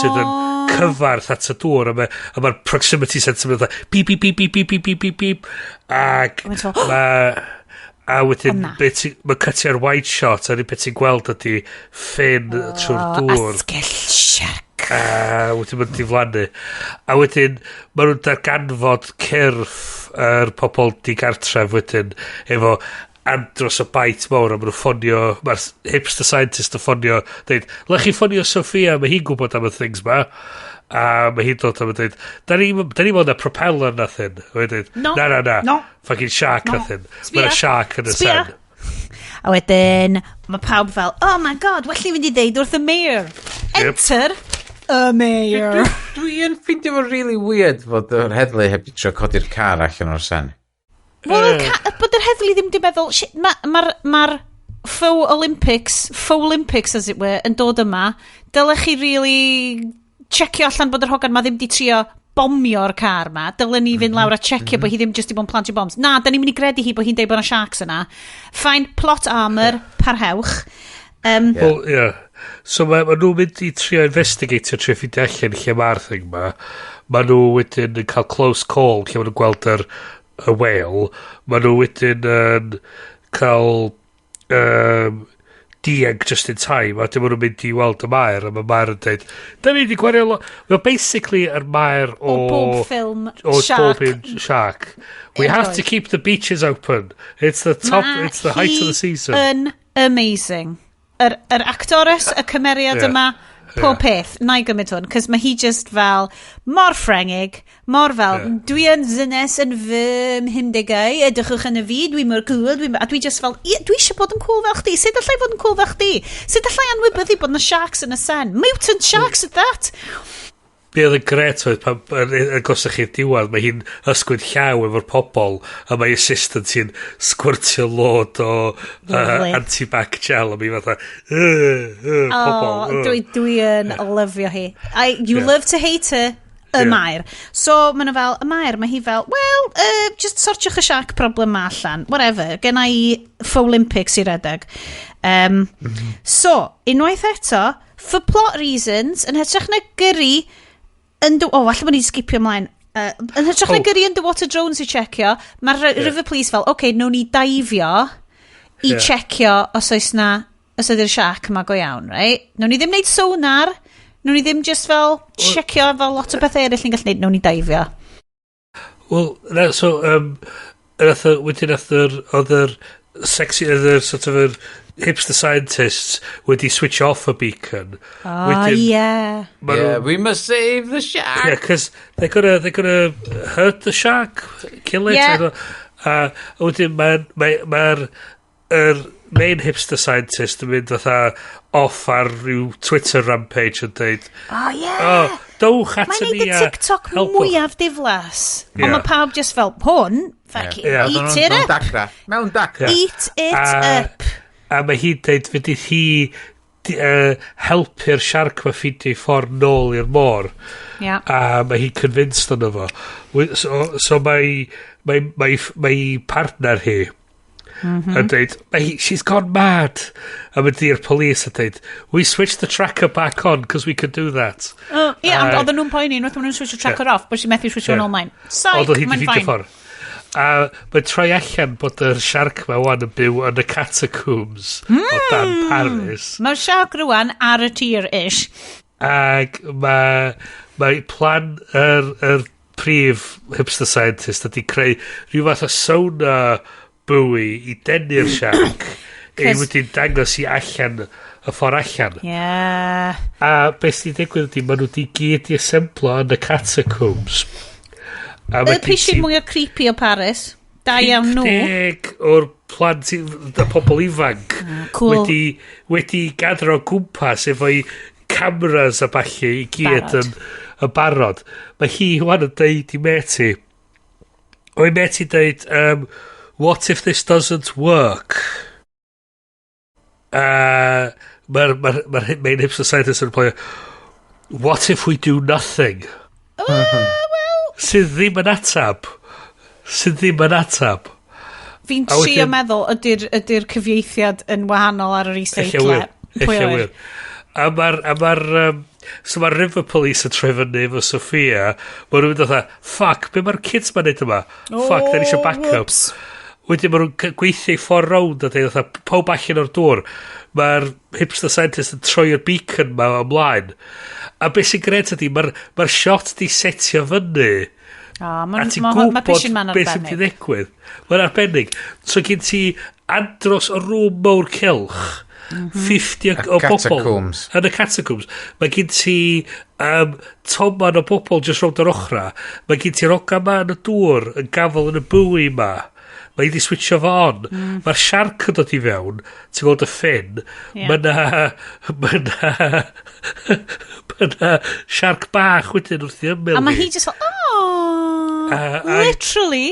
sydd yn cyfarth at y dŵr. A mae'r proximity sensor yn dweud, beep, beep, beep, beep, beep, beep, beep, beep. Ac a wedyn, mae cytio'r wide shot, a'r un beth ti'n gweld ydy ffyn trwy'r dŵr. Asgell shark. A wedyn mae'n diflannu. A wedyn, mae nhw'n darganfod cyrff yr pobl digartref wedyn, efo andros o bait mawr, a maen nhw'n ffonio, mae'r hipster scientist yn ffonio, dweud, lech chi ffonio Sophia, mae hi'n gwybod am y things ma. A mae hi'n dod am y dweud, da ni mewn y propeller nathyn. Na. Fucking shark nathyn. Mae'r shark yn y sen. A wedyn, mae pawb fel, oh my god, well ni fynd i ddeud wrth y mayor. Enter y mayor. Dwi'n ffeindio fo'n really weird fod yr heddlu heb i trio codi'r car allan o'r sen. Wel, bod yr heddlu ddim di meddwl, mae'r faux Olympics, as it were, yn dod yma. Dylech chi really... checio allan bod yr hogan ma ddim di trio bomio'r car ma. Dylen ni fynd lawr a checio bod hi ddim just i bod yn plantio bombs. Na, da ni'n mynd i gredu hi bod hi'n deud bod yna sharks yna. Fine, plot armor, parhewch. Well, yeah. So mae nhw'n mynd i trio investigatio trio ffindi allan lle mae'r thing ma. Mae nhw wedyn yn cael close call lle mae nhw'n gweld y whale. Mae nhw wedyn yn cael... dieg just in time, a dim ond yn mynd i weld y Mae'r, a mae Mae'r yn dweud, da ni wedi gwario well, basically, yr Mae'r o bob ffilm Shark. We have to keep the beaches open. It's the height of the season. Yn amazing. Yr actores, y cymeriad yma, pob peth, na i gymryd hwn, cos mae hi just fel, mor ffrengig, mor fel, dwi yn zynes yn fy mhundigau, edrychwch yn y fi, dwi mor cool, a dwi just fel, dwi eisiau bod yn cool fel chdi, sut allai fod yn cool fel chdi? Sut allai anwybyddu bod yna sharks yn y sen? Mutant sharks at that? be oedd yn gret oedd pan yn gosach chi'r diwedd, mae hi'n ysgwyd llaw efo'r pobol a mae assistant hi'n sgwrtio lod o anti-bac gel a mi fatha pobol. Dwi yn lyfio hi. You love to hate her. Y Mae'r. So, mae fel, y Mae'r, mae hi fel, well, just sortiwch y shark problem ma allan. Whatever. Genna i Olympics i redeg. So, unwaith eto, for plot reasons, yn hytrach na gyrru falle bod ni'n skipio ymlaen. Yn hytrach na gyrru underwater drones i checio, mae'r River Police fel, nawn ni daifio i checio os ydy'r shark yma go iawn, right? Nawn ni ddim wneud sonar, nawn ni ddim just fel checio fel lot o bethau eraill ni'n gallu neud, nawn ni daifio. Wel, so, wedyn oedd yr sexy, sort of yr hipster scientists wedi switch off a beacon. We must save the shark. Yeah, because they're gonna hurt the shark, kill it. Yeah. Wedyn mae'r main hipster scientist yn mynd off ar ryw Twitter rampage yn dweud dowch at ni a helpwch. Mae'n neud y TikTok mwyaf diflas. Ond mae pawb just fel, hwn, eat it up. Mewn dacra. Eat it up. A mae hi'n dweud fydd hi helpu'r shark ma ffidio i ffordd nôl i'r môr. A mae hi'n convinced o'n efo. So mae partner hi a dweud, she's gone mad. A mae di'r police a dweud, we switched the tracker back on because we could do that. Oedd nhw'n poeni, oedd nhw'n switch the tracker off, but she methu switch on online. Psych, mae'n fine. A mae'n troi allan bod yr shark ma wan yn byw yn y catacombs o dan Paris. Mae'r shark rwan ar y tir-ish. Ac mae plan yr prif hipster scientist ydi creu rhyw fath o sonar bwy i dennu'r shark i wedi'n dangos i allan y ffordd allan. A beth sy'n digwydd ydi, maen nhw wedi gyd i assemblo yn y catacombs. Y prision mwy o creepy o Paris. Da iawn nhw. 50 o'r plant, y pobl ifanc wedi gadro o gwmpas efo'i cameras a balli i gyd yn barod. Mae hi wan yn deud i meti. O'i meti deud, what if this doesn't work? Mae'r main hipster scientist yn play, what if we do nothing? Sydd ddim yn atab. Fi'n trio meddwl ydy'r cyfieithiad yn wahanol ar yr is-eitle. Eich wir. A mae'r River Police yn troi fyny efo Sophia. Mae nhw'n mynd fuck, be mae'r kids ma'n neud yma? Fuck, da ni eisiau backups. Wedyn mae nhw'n gweithio i ffordd rownd a dweud, pob allan o'r dŵr. Mae'r hipster scientist yn troi'r beacon ma ymlaen. A beth sy'n gred ydi, mae'r shot di setio fyny. A ti'n gwybod beth sy'n di ddigwydd. Mae'n arbennig. So gen ti andros o rŵm mawr cilch. 50 o bobl. Yn y catacombs. Mae gen ti toman o bobl just rownd yr ochra. Mae gen ti roga ma yn y dŵr yn gafel yn y bwy ma. Mae wedi switcho fo on. Mae'r shark yn dod i fewn. Ti'n gweld y ffin. Mae'na shark bach wedyn wrth i ymyl. A mae hi just literally.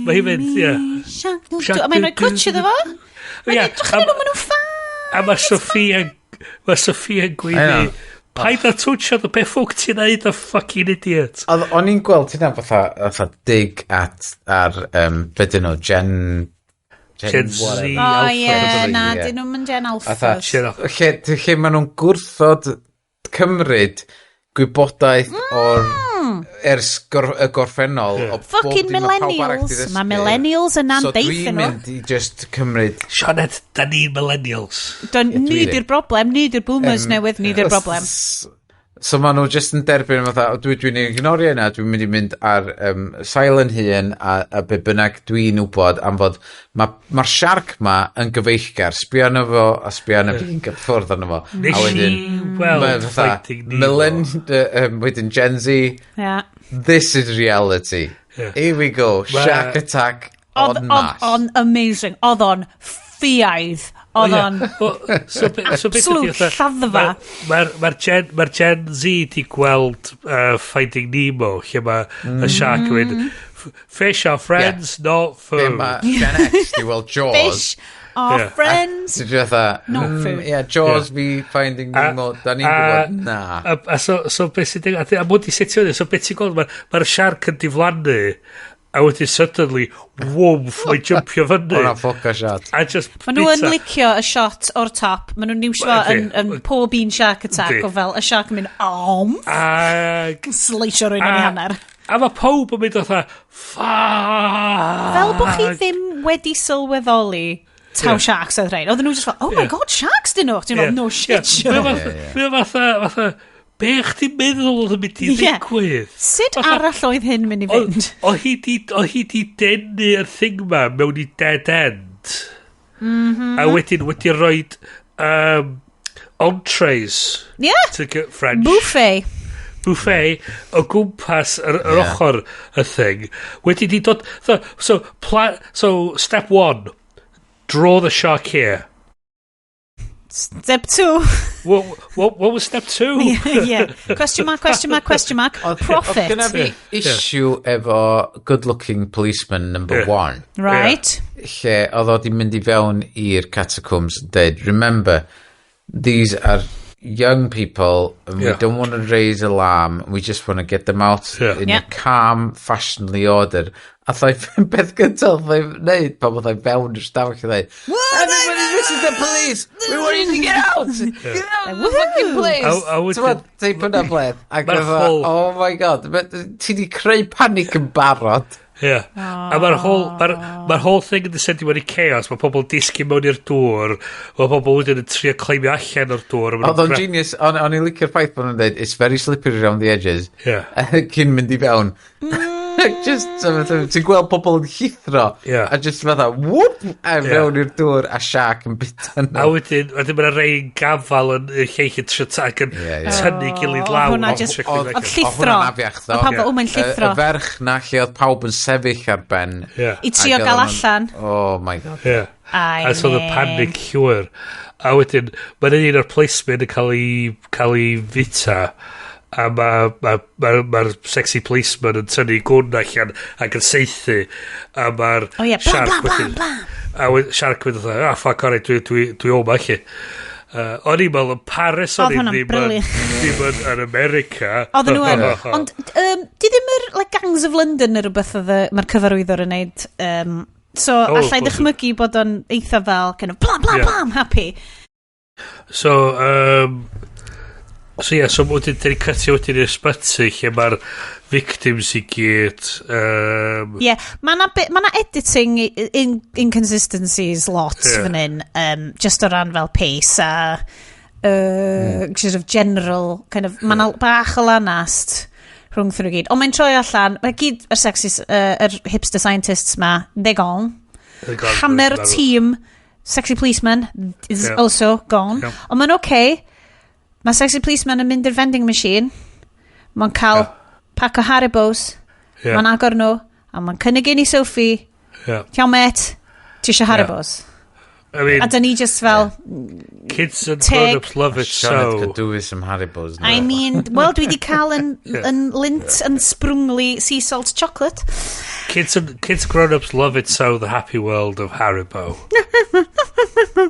Mae hi fynd, A mae'n rhoi cwtch iddo fo. Mae'n edrych yn nhw ffan. A mae Sophia yn gweithio. Paid a twtio the beth ffwc ti'n neud a fucking idiot. O'n i'n gweld ti'n fatha dig ar beth nhw, Gen Z. Na, dyn nhw'n Gen Alpha. Lle maen nhw'n gwrthod cymryd gwybodaeth o'r gorffennol fucking millennials. Mae millennials yn am deithio nhw. So dwi'n mynd i just cymryd Sionet, da ni'n millennials. Ni di'r broblem, ni di'r boomers newydd, ni di'r broblem. So maen nhw just yn derbyn dwi'n ignorio yna, dwi'n mynd i mynd ar silent hun a be bynnag dwi'n wybod am fod mae'r shark ma yn gyfeillgar, sbio arno fo a sbio arno fi'n gyffwrdd arno fo. Nes i weld fighting ni. Wedyn Gen Z, this is reality. Here we go, shark attack on mass. On amazing, oedd o'n ffiaidd. Oedd o'n Absolute lladdfa. Mae'r Gen Z di gweld Finding Nemo, lle mae y shark yn mynd, fish are friends, not food. Mae Gen X di weld Jaws. Fish are friends, not food. Jaws fi Finding Nemo, da ni'n gwybod, na. So beth sy'n dig, a mwyn i setio ni, so beth sy'n gweld, mae'r shark yn diflannu, a wedyn suddenly, wwmf, mae'n jumpio fyny. O'na ffoca shot. Maen nhw yn licio y shot o'r top. Maen nhw'n niwsio yn pob un shark attack o fel y shark yn mynd om. Sleisio rwy'n yn ei hanner. A mae pob yn mynd o dda, fel bod chi ddim wedi sylweddoli taw sharks oedd rhaid. Oedden nhw just fel, oh my god, sharks dyn nhw. Dwi'n no shit, sure. Mae'n fatha, be chdi'n meddwl oedd yn mynd i ddigwydd? Sut arall oedd hyn mynd i fynd? O hi di dennu'r thing ma mewn i dead end. A wedyn wedi rhoi entrees. To French. Buffet o gwmpas yr ochr y thing. Wedyn di dod... So, step 1. Draw the shark here. Step 2. What was step 2? Yeah. Question mark. Profit. Oedd gyda fi issue efo good-looking policeman number 1. Right. Lle oedd o di mynd i fewn i'r catacombs yn dweud, remember, these are young people and we don't want to raise alarm, we just want to get them out in a calm, fashionably order. A thai beth gyntaf thai wneud pan oedd thai fewn i'r stafell i dweud, everybody, this is the police, we want you to get out, get out of the fucking place. Ti'n teip hwnna bled, ac oh my god, ti di creu panic yn barod. A mae'r whole thing yn descendio mewn i chaos. Mae pobl disgu mewn i'r dŵr. Mae pobl wedyn yn trio cleimio allan o'r dŵr. Oedd o'n genius. O'n i'n licio'r ffaith bod nhw'n dweud, it's very slippery around the edges. Cyn mynd i fewn. Just, ti'n gweld pobl yn llithro. A just fatha, whoop, a mewn i'r dŵr, a shark yn bita nhw. A wedyn mae'n rhai yn gafal yn lleill yn trio ac yn tynnu gilydd law. Oedd llithro. O, mae'n llithro. Y ferch na lle oedd pawb yn sefyll ar ben. I trio gael allan. Oh my god. A so the panic llwyr. A wedyn, mae'n un o'r policemen yn cael ei fita. A mae'r sexy policeman yn tynnu gwn allan ac yn seithi. A mae'r shark wedyn. A shark wedyn dda, fuck, alright, dwi o ma chi. O'n i'n meddwl yn Paris, o'n i'n ddim yn America. Oedden nhw yn. Ond, di ddim yr Gangs of London neu rhywbeth mae'r cyfarwyddwr yn neud. So, allai ddychmygu bod o'n eitha fel, kind of, blam, happy. So wedyn, dyn ni'n cytio wedyn i'r ysbyty lle mae'r victims i gyd. Mae na editing inconsistencies lot fan hyn, just o ran fel pace a sort of general, kind of, mae na bach o lanast rhwng nhw gyd. Ond mae'n troi allan, mae gyd yr sexist, yr hipster scientists ma, they're gone. Hanner tîm sexy policeman is also gone. Ond mae'n okay. Mae sexy policeman yn mynd i'r vending machine. Mae'n cael pack o Haribos. Mae'n agor nhw. A mae'n cynnig un i Sophie. Ciao, mate. Ti eisiau Haribos? A da ni just fel... Kids and grown-ups love it so. Sianed could do with some Haribos. I mean, well, dwi di cael yn lint and sprungly sea salt chocolate. Kids and grown-ups love it so, the happy world of Haribo.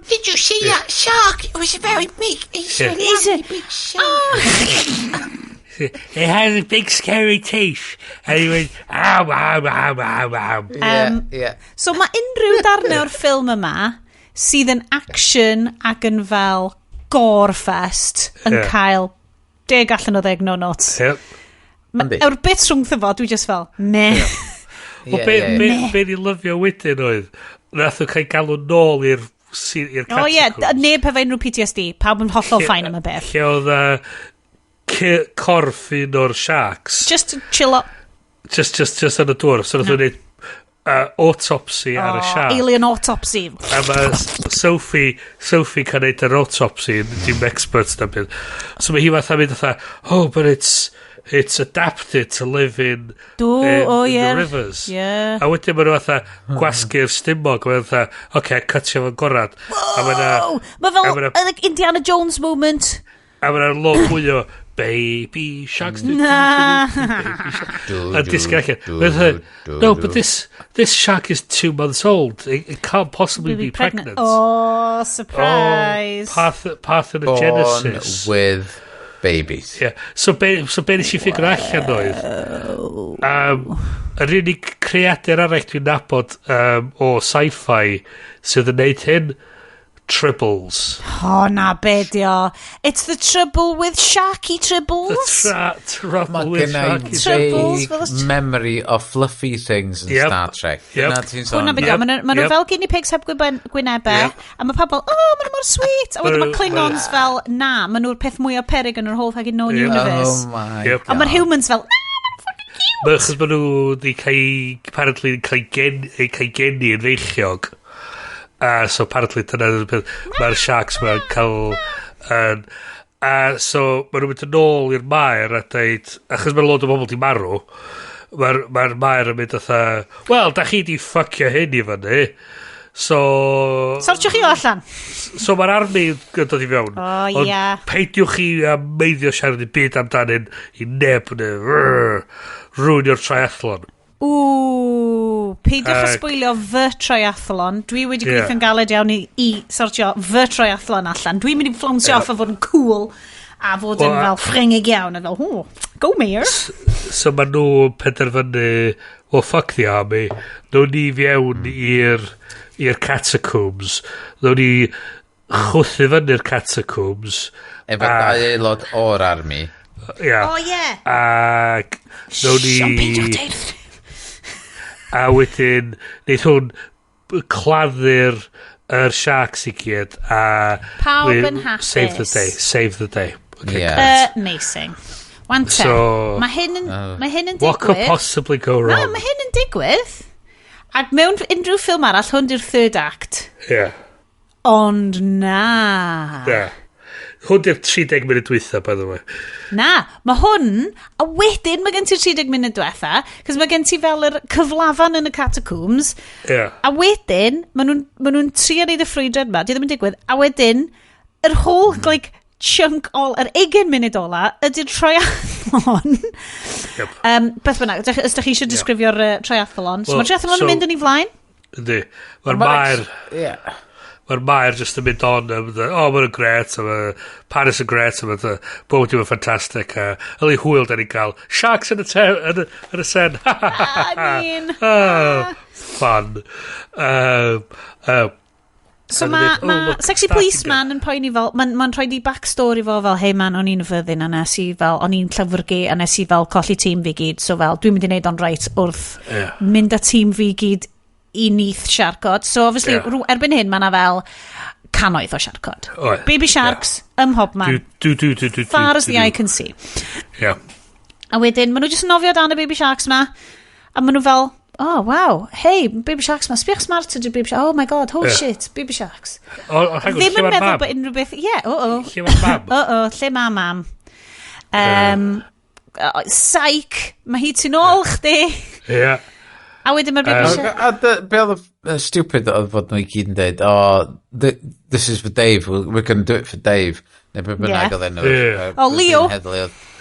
Did you see that shark? It was a very big, it's a lovely big shark. It has a big scary teeth. And he went, So mae unrhyw darnau o'r ffilm yma sydd yn action ac yn fel gore-fest yn cael 10 allan o 10 no notes. Yw'r bit rhwngtho fo, dwi just fel, meh. Be ni lyfio wedyn oedd, nath o cael galw nôl i'r catacombs. O ie, neb hefo unrhyw PTSD, pawb yn hollol ffain am y beth. Lle oedd corff un o'r sharks. Just chill up. Just yn y dŵr. So nath o'n neud autopsy ar y shark. Alien autopsy. A mae Sophie can neud yr autopsy, dim experts na byd. So mae hi fatha mynd fatha, oh, but it's it's adapted to live in the rivers. Yeah. A wedyn maen nhw fatha gwasgu'r stimog, maen nhw fatha, cutio fo'n gorad. Whoa! Mae fel Indiana Jones moment. A maen nhw'n lot mwy o baby sharks. And no, but this shark is 2 months old. It can't possibly be pregnant. Oh, surprise. Parthenogenesis. Born with babies. Yeah. So be nes i ffigur allan oedd? Yr unig creadur arall dwi'n nabod o sci-fi sydd yn neud hyn, Tribbles. Oh, na bedio. It's the trouble with Sharky Tribbles. Trouble with Sharky Tribbles. Memory of fluffy things in Star Trek. Hwna bedio. Maen nhw fel guinea pigs heb gwynebau. A mae pobl, maen nhw mor sweet. A wedyn mae Klingons fel, na, maen nhw'r peth mwy o peryg yn yr whole fucking known universe. Oh my god. A mae'r humans fel, Achos maen nhw wedi apparently cael geni yn feichiog. So apparently dyna mae'r sharks ma'n cael so maen nhw'n mynd yn ôl i'r Mae'r a dweud, achos mae'r lot o bobl di marw, mae'r Mae'r yn mynd atha, wel, da chi di ffucio hyn i fyny, so sortiwch chi o allan. So mae'r armi yn dod i fewn. Ond peidiwch chi meiddio siarad i byd amdanyn i neb rhywun o'r triathlon. Peidiwch a sbwylio fy triathlon. Dwi wedi gweithio'n galed iawn i sortio fy triathlon allan. Dwi'n mynd i fflonsio off a fod yn cool a fod yn fel ffringig iawn a fel, go Mae'r. So maen nhw penderfynu, fuck the army, nhw'n ni fewn i'r catacombs, nhw'n ni chwthu fyny'r catacombs efo 2 aelod o'r army. Ac nhw'n ni a wedyn wneud hwn claddu'r sharks i gyd a pawb yn hapus. Save the day. Amazing. Wante, mae hyn yn digwydd. What could possibly go wrong? Mae hyn yn digwydd. Ac mewn unrhyw ffilm arall, hwn di'r third act. Ond na. Hwn di'r 30 munud dwytha, by the way. Na, mae hwn, a wedyn mae gen ti'r 30 munud dwytha, cos mae gen ti fel yr cyflafan yn y catacombs, a wedyn, mae nhw'n trio neud y ffrwydred yma, di ddim yn digwydd, a wedyn, yr whole, chunk yr 20 munud ola, ydy'r triathlon. Beth bynnag, ys da chi eisiau disgrifio'r triathlon? So mae'r triathlon yn mynd yn ei flaen? Ydy. Mae'r Mae'r just yn mynd on, mae'n gret, Paris yn gret, bod yw'n ffantastig, yli hwyl da ni'n cael sharks yn y sen. Fun. So mae Sexy Policeman yn poeni fel, mae'n rhoi di backstory fo fel, hey man, o'n i'n fyddin, a nes i fel, o'n i'n llyfrgu, a nes i fel colli tîm fi gyd, so fel, dwi'n mynd i wneud o'n reit wrth mynd â tîm fi gyd i nith siarcod. So obviously erbyn hyn mae na fel cannoedd o siarcod. Baby sharks ym mhobman. Far as the eye can see. A wedyn maen nhw jyst yn nofio dan y baby sharks ma, a maen nhw fel, oh wow, hey baby sharks ma, sbiach smart ydy'r baby sharks, oh my god, holy shit, baby sharks. Ddim yn meddwl bod unrhyw beth, lle ma mam. Psych, mae hi tu nôl chdi. A wedyn mae'r baby shark. Be oedd stupid oedd fod nhw i gyd yn dweud, this is for Dave, we're going to do it for Dave. Neu be bynnag oedd enw. Leo.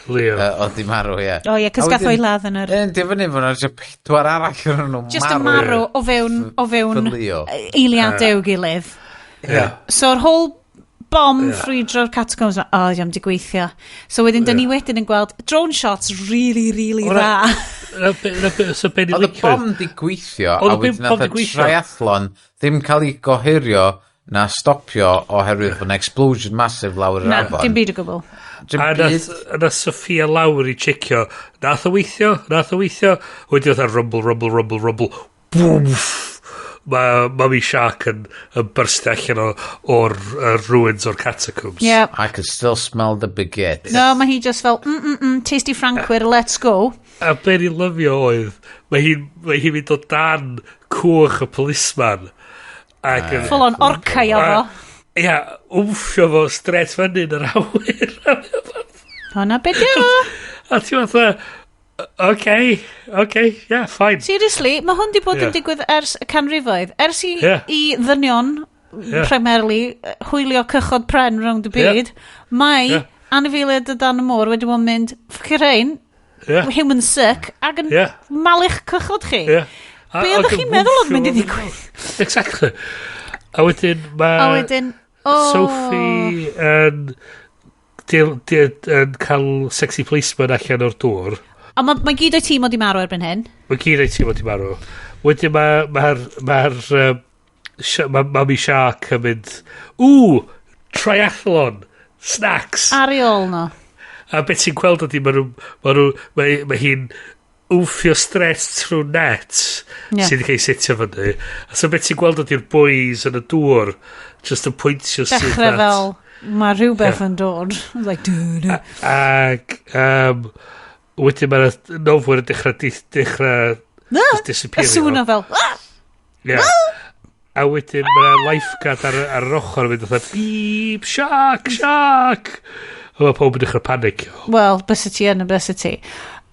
Oedd di marw, cos gath o'i ladd yn yr... Di fyny fod yna 4 arall yn nhw marw. Just y marw o fewn eiliadau o gilydd. So'r whole bom ffrwydro'r catacombs jam di gweithio. So wedyn, dyn ni wedyn yn gweld drone shots really dda. Oedd y bom di gweithio, a wedyn nath y triathlon ddim cael ei gohirio na stopio oherwydd fod yn explosion massive lawr yr afon. Dim byd o gwbl. A na Sophia lawr i checio, nath o weithio, wedyn oedd rumble, bwmff. Mae mi shark yn byrstu allan o'r ruins o'r catacombs. I can still smell the baguette. No, mae hi just fel, tasty Frankwyr, let's go. A be ni'n lyfio oedd, mae hi'n mynd o dan cwch y policeman. Full on orcau o fo. Wmffio fo stret fyny yn yr awyr. Hwna beth yw. A ti'n fatha, yeah, fine. Seriously, mae hwn di bod yn digwydd ers y canrifoedd. Ers i ddynion, primarily, hwylio cychod pren rownd y byd, mae anifeiliaid y dan y môr wedi bod yn mynd, ffyr ein, human sick, ac yn malu'ch cychod chi. Be ydych chi'n meddwl oedd mynd i ddigwydd? Exactly. A wedyn mae Sophie yn cael sexy policeman allan o'r dŵr. A mae gyd o'i tîm o di marw erbyn hyn. Mae gyd o'i tîm o di marw. Wedyn mae'r Mami Shark yn mynd, triathlon, snacks. Ar ei ôl no. A beth sy'n gweld ydy, mae hi'n wffio stress trwy net sydd wedi cael setio fyny. A so beth sy'n gweld ydy'r boys yn y dŵr just yn pwyntio sydd dechrau fel mae rhywbeth yn dod. Like, ac wedyn mae'r nofwyr yn dechrau disappeario. Y sŵn o fel. A wedyn mae'r lifeguard ar yr ochr yn mynd oedd beep, shark. A mae pob yn dechrau panic. Wel, bys y ti yn y bys y ti.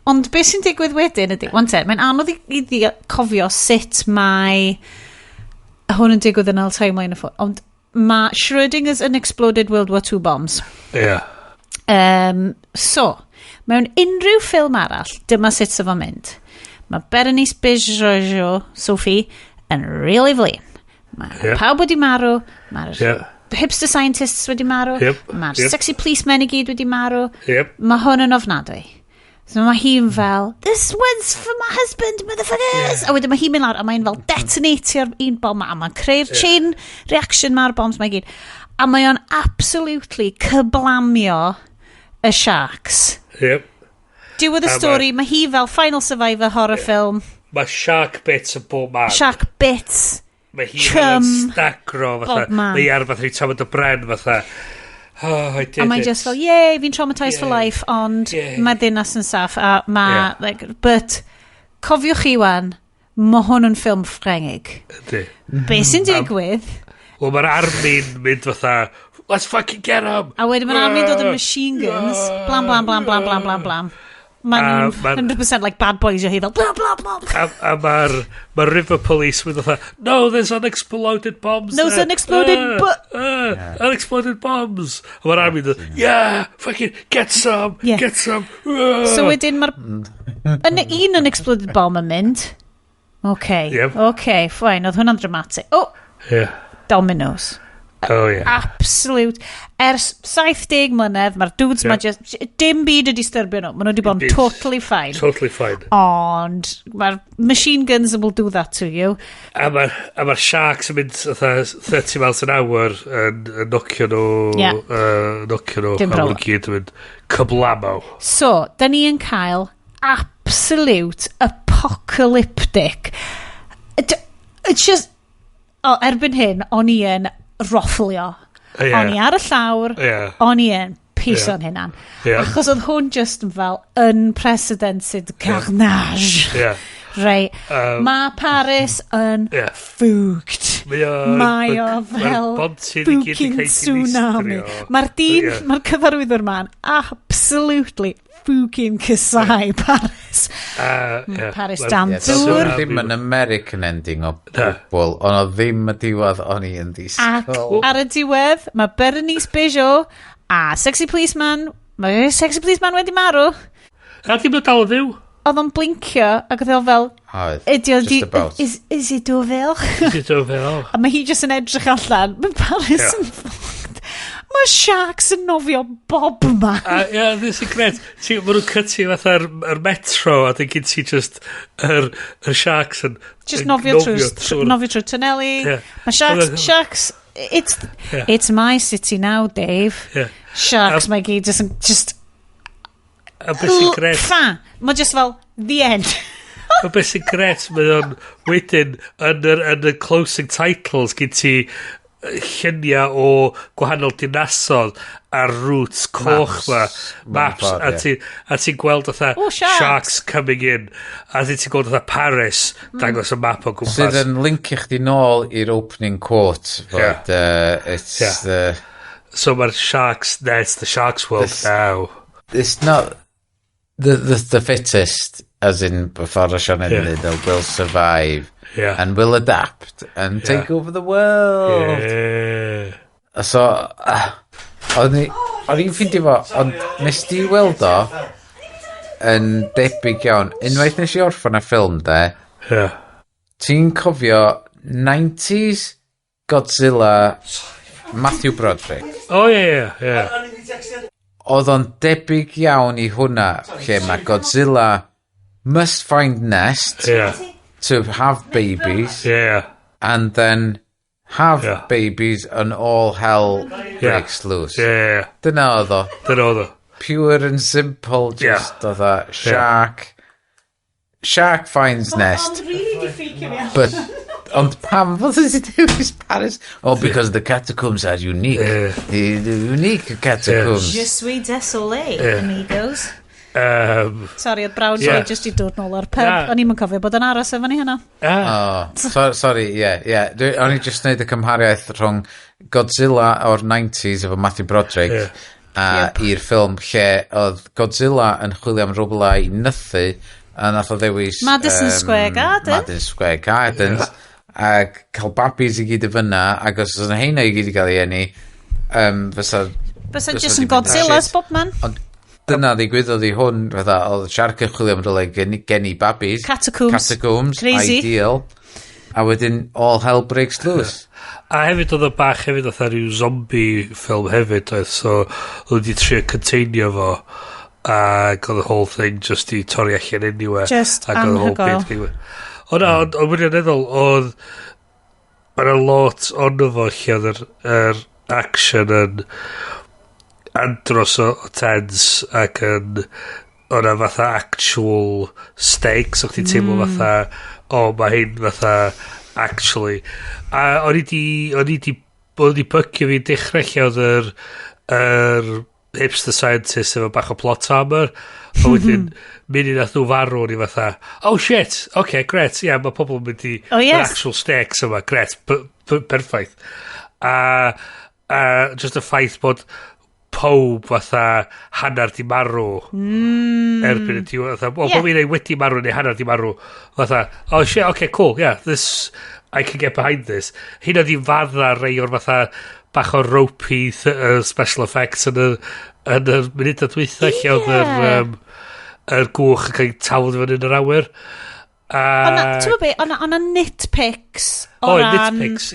Ond beth sy'n digwydd wedyn ydy, mae'n anodd i cofio sut mae hwn yn digwydd yn ôl timeline y ffwrdd. Ond mae Schrödinger's Unexploded World War II bombs. So, mewn unrhyw ffilm arall, dyma sut sef o'n mynd. Mae Berenice Bejojo, Sophie, yn really flin. Mae pawb wedi marw, mae'r hipster scientists wedi marw, mae'r sexy policemen i gyd wedi marw, mae hwn yn ofnadwy. So mae hi'n fel, this one's for my husband, motherfuckers! A wedyn mae hi'n mynd lawr, a mae'n fel detonatio'r un bom, a mae'n creu'r chain reaction mae'r bombs mae gyd. A mae o'n absolutely cyblamio y Sharks. Diwedd y stori, mae hi fel final survivor horror film. Mae shark bits yn bob man. Shark bits. Mae hi yn stagro, fatha. Mae hi ar fatha i tafod y bren, fatha. I did a mae'n just fel, yay, fi'n traumatised for life, ond mae ddinas yn saff, a mae, like, but, cofiwch chi wan, mae hwn yn ffilm ffrengig. Be sy'n digwydd? Wel, mae'r armi'n mynd fatha, let's fucking get him! A wedyn mae'r armi'n dod yn machine guns, blam. Mae'n 100% like bad boys o hi fel blah blah blah. A mae'r river police with the no, there's unexploded bombs. There's unexploded unexploded bombs. A mae'r army fucking get some. So wedyn mae'r un unexploded bomb yn mynd. Okay, fine. Oedd hwnna'n dramatic. Dominoes. Absolute. Ers 70 mlynedd, mae'r dudes ma just dim byd y disturbio nhw. Maen nhw wedi bod yn totally fine. Ond mae'r machine guns will do that to you. A mae'r sharks yn mynd 30 miles an hour yn nocio nhw cyblamo. So, da ni yn cael absolute apocalyptic. It's just erbyn hyn, o'n i yn rofflio. O'n i ar y llawr, o'n i yn pis o'n hynna'n. Achos oedd hwn just yn fel unprecedented carnage. Right. Mae Paris yn ffwgt. Mae o fel fucking tsunami. Mae'r cyfarwyddwr ma'n absolutely fucking cysau Paris. Paris dan dŵr. Ddim yn American ending o bobl, ond o ddim y diwedd o'n i yn disgwyl. Ar y diwedd, mae Berenice Bejo a sexy policeman wedi marw. A ddim yn dal o ddiw. Oedd o'n blincio ac oedd o fel is it o fel? A mae hi just yn edrych allan. Mae Paris yn ffwgt. Mae Sharks yn nofio bob yma. This is great. Mae nhw'n cytu fatha'r metro a dyn gyd ti just yr Sharks yn just nofio trwy tunneli. Mae Sharks it's my city now, Dave. Sharks mae gyd just a beth sy'n gret mae just fel the end. a beth sy'n gret mae o'n wedyn yn y closing titles gyd ti lluniau o gwahanol dinasodd ar routes coch maps a ti'n gweld Sharks coming in a ti'n gweld Paris dangos y map o gwmpas sydd yn lincio chdi nôl i'r opening quote but it's so mae'r Sharks the Sharks world now it's not the fittest, as in, before o Sean Enid, will survive and will adapt and take over the world. So, o'n i'n ffeindio fo, ond nes di weld o yn debyg iawn. Unwaith nes i orffan y ffilm, ti'n cofio 90s Godzilla Matthew Broderick? Oedd o'n debyg iawn i hwnna, lle mae Godzilla must find nest to have babies and then have babies and all hell breaks loose. Dyna oedd o. Pure and simple, just oedd o. Shark finds nest. But ond pam fod ydi dewis Paris? Oh, because the catacombs are unique. The unique catacombs. Je suis désolé, amigos. Sorry, oedd brawd fi just i dod nôl ar pub. O'n i'n cofio bod yn aros efo ni hynna. Sorry, o'n i just wneud y cymhariaeth rhwng Godzilla o'r 90s efo Matthew Broderick i'r ffilm lle oedd Godzilla yn chwilio am rwbla i nythu a nath o ddewis Madison Square Gardens ac cael babis i gyd y fyna ac os yna heina i gyd i gael ei eni fysa just yn Godzilla's bob man. Dyna ddigwyddodd i hwn, oedd Shark yn chwilio am rhywle geni babis. Catacombs, crazy. Ideal. A wedyn, all hell breaks loose. A hefyd oedd y bach hefyd oedd rhyw zombie ffilm hefyd, so oedd wedi trio containio fo, ac oedd y whole thing just i torri allan anywhere. Just anhygoel. Ond wirioneddol, oedd yna lot ond fo lle oedd yr action yn andros o tense ac yn o'na fatha actual stakes o'ch ti'n teimlo fatha mae hyn fatha actually a o'n i di bygio fi dechrau lle oedd yr hipster scientist efo bach o plot armor a wedyn munud nath nhw farw o'n i fatha oh shit, okay, great, mae pobl yn mynd i actual stakes yma, great, perffaith a just y ffaith bod pob fatha hanner di marw erbyn y diwedd fatha, bod fi'n ei wedi marw neu hanner di marw fatha, oh shit, okay, cool, this I can get behind this hynna di fadda rei o'r fatha bach o ropey special effects yn y munud a dwytha lle oedd yr gwch yn cael tawdd fyny yn yr awyr O'na nitpicks o ran nitpicks,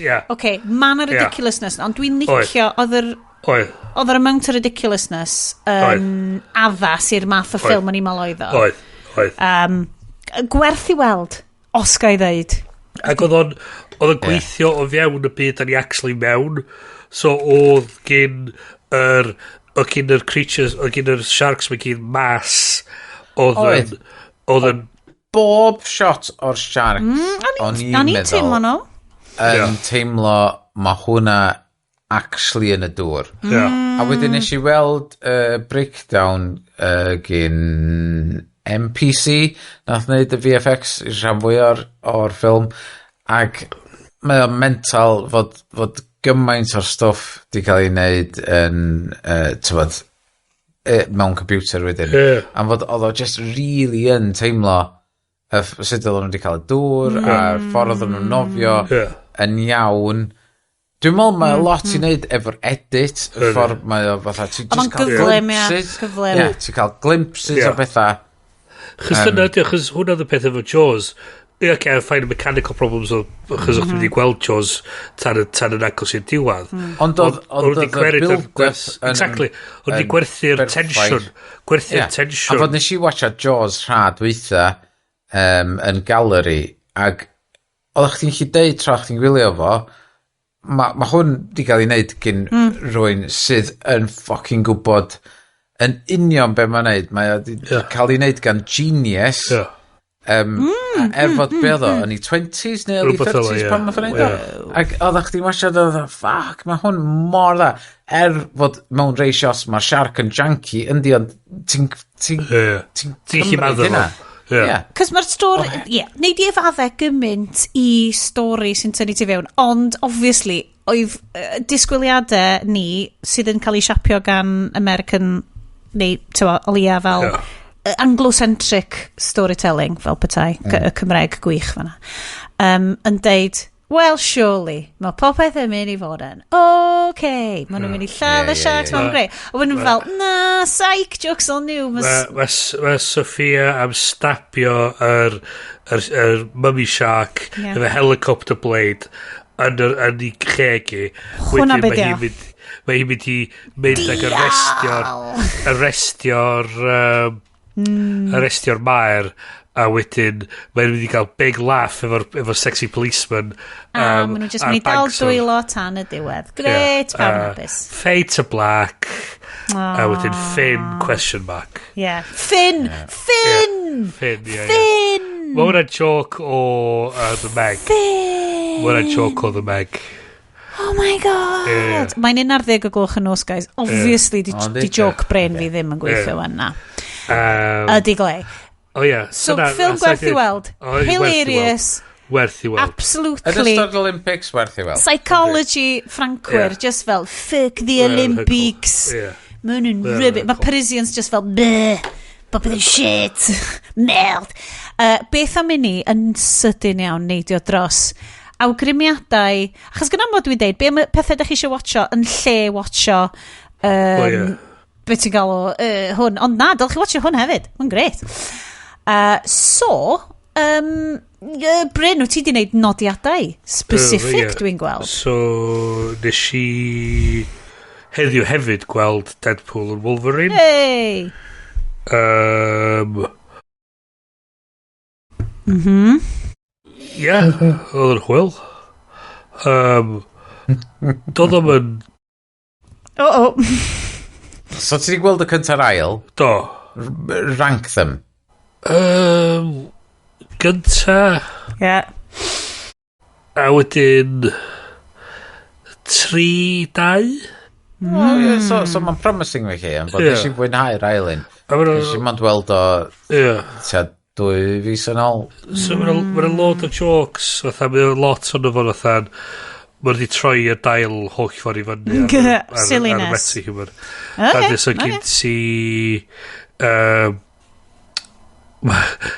man y ridiculousness ond dwi'n licio oedd yr amount o ridiculousness yn addas i'r math o ffilm yn imal oedd o. Gwerth i weld, osga i ddeud. Ac oedd o'n gweithio o fewn y byd yn i actually mewn, so oedd gyn yr creatures, oedd gyn yr sharks mae gyn mass, oedd yn bob shot o'r shark o'n i'n meddwl yn teimlo mae hwnna actually yn y dŵr. A wedyn nes i weld breakdown gyn MPC nath wneud y VFX i'r rhan fwy o'r ffilm ac mae o'n mental fod gymaint o'r stwff di cael ei wneud yn mewn computer wedyn a fod oedd o just really yn teimlo sut oedd nhw wedi cael y dŵr a'r ffordd oedd nhw'n nofio yn iawn. Dwi'n meddwl mae lot i wneud efo'r edit, y ffordd mae o fatha, ti'n just cael glimpses. Ti'n cael glimpses o bethau. Chos dyna ydy, chos hwnna oedd y peth efo Jaws. Fine mechanical problems chos o'ch wedi gweld Jaws tan yn agos i'r diwedd. Ond oedd y build-up... Exactly. Oedd wedi gwerthu'r tension. A fod nes i watcha Jaws rhad weitha yn gallery, ac oedd chdi'n chi deud tra chdi'n gwylio fo, Mae hwn di cael ei wneud gyn rwy'n sydd yn ffocin gwybod yn union be mae'n wneud. Mae di cael ei wneud gan genius. Fod be oedd o, yn ei 20s neu early 30s pan mae'n wneud o. Ac oedd chdi'n wasiad oedd ffuck, mae hwn mor dda. Fod mewn rei shots mae'r shark yn janky, yndi ond ti'n cymryd hynna. Cos mae'r stori, neud i efaddau gymaint i stori sy'n tynnu ti fewn, ond obviously oedd disgwyliadau ni sydd yn cael ei siapio gan American neu o leia fel Anglo-centric storytelling, fel petai, y Cymraeg gwych fanna. Yn deud, well, surely, mae popeth yn mynd I fod yn. Okay, maen nhw'n mynd I lladd y sharks, mae'n greu. A maen nhw'n fel, na, psych, jokes on you. Mae Sophia am stapio yr mummy shark efo helicopter blade yn I chegi. Hwna bedio. Mae hi'n mynd I mynd ag arrestio'r Mae'r, a wedyn mae'n mynd I gael big laugh efo sexy policeman. Maen nhw'n just mynd I dal dwylo tan y diwedd. Gret, pawb yn hapus. Fade to black. A wedyn Finn, question mark. Yeah. Finn! Mae hwnna'n joke o The Meg. Mae hwnna'n joke o The Meg. Oh my god. Mae'n 11 o gloch yn nos, guys. Obviously, di joke Bryn fi ddim yn gweithio yna. Ydy glei. Oh yeah. So, ffilm gwerth I weld. Hilarious. Werth I weld. Absolutely. Yn ystod Olympics werth I weld. Psychology, Francwyr, just fel, fuck the Olympics. Mae nhw'n ribbit. Mae Parisians just fel, bleh. Bobeth yn shit. Meld. Beth am I ni yn sydyn iawn neidio dros awgrymiadau, achos gyda mod dwi'n deud, be am y pethau da chi eisiau watcho yn lle watcho beth ti'n gael o hwn, ond na, dylch chi watcho hwn hefyd, hwn gret. Bryn, wyt ti di wneud nodiadau specific dwi'n gweld? So, nes I heddiw hefyd gweld Deadpool and Wolverine. Hey! Ie, oedd yn hwyl. Doedd o'n yn... So ti wedi gweld y cynta'r ail? Do. Rank them. Gynta. Yeah. A wedyn... 3-2. So mae'n promising fe chi, ond bod nes I fwynhau'r ailyn. Nes I mond weld o... Ie. 2 fis yn ôl. So mae'n load o jokes, fatha, mae'n lot o'n fod fatha, mae'n wedi troi y dail holl ffordd I fyny ar metri humor. So gyd si...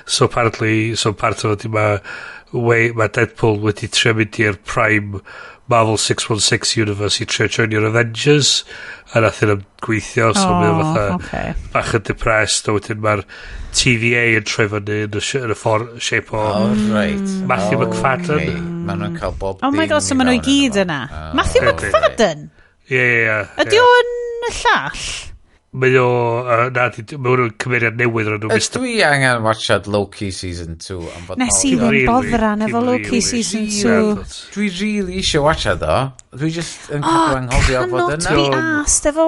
So apparently, part o mae Deadpool wedi trio mynd i'r Prime Marvel 616 Universe I trio joinio'r Avengers, a nath yn gweithio, so mae'n fatha bach yn depressed, a wedyn mae'r TVA yn troi fyny yn y ffordd shape o Matthew McFadden. Maen nhw'n cael bob oh my god, so maen nhw I gyd yna. Matthew McFadden? Ie. Ydy o'n y llall? Mae nhw'n cymeriad newydd rhan nhw. Dwi angen watchad Loki Season 2. Nes I ddim boddran efo Loki Season 2. Dwi really eisiau watchad o. Dwi just yn cadw anghofio bod yna. Canol dwi ast efo...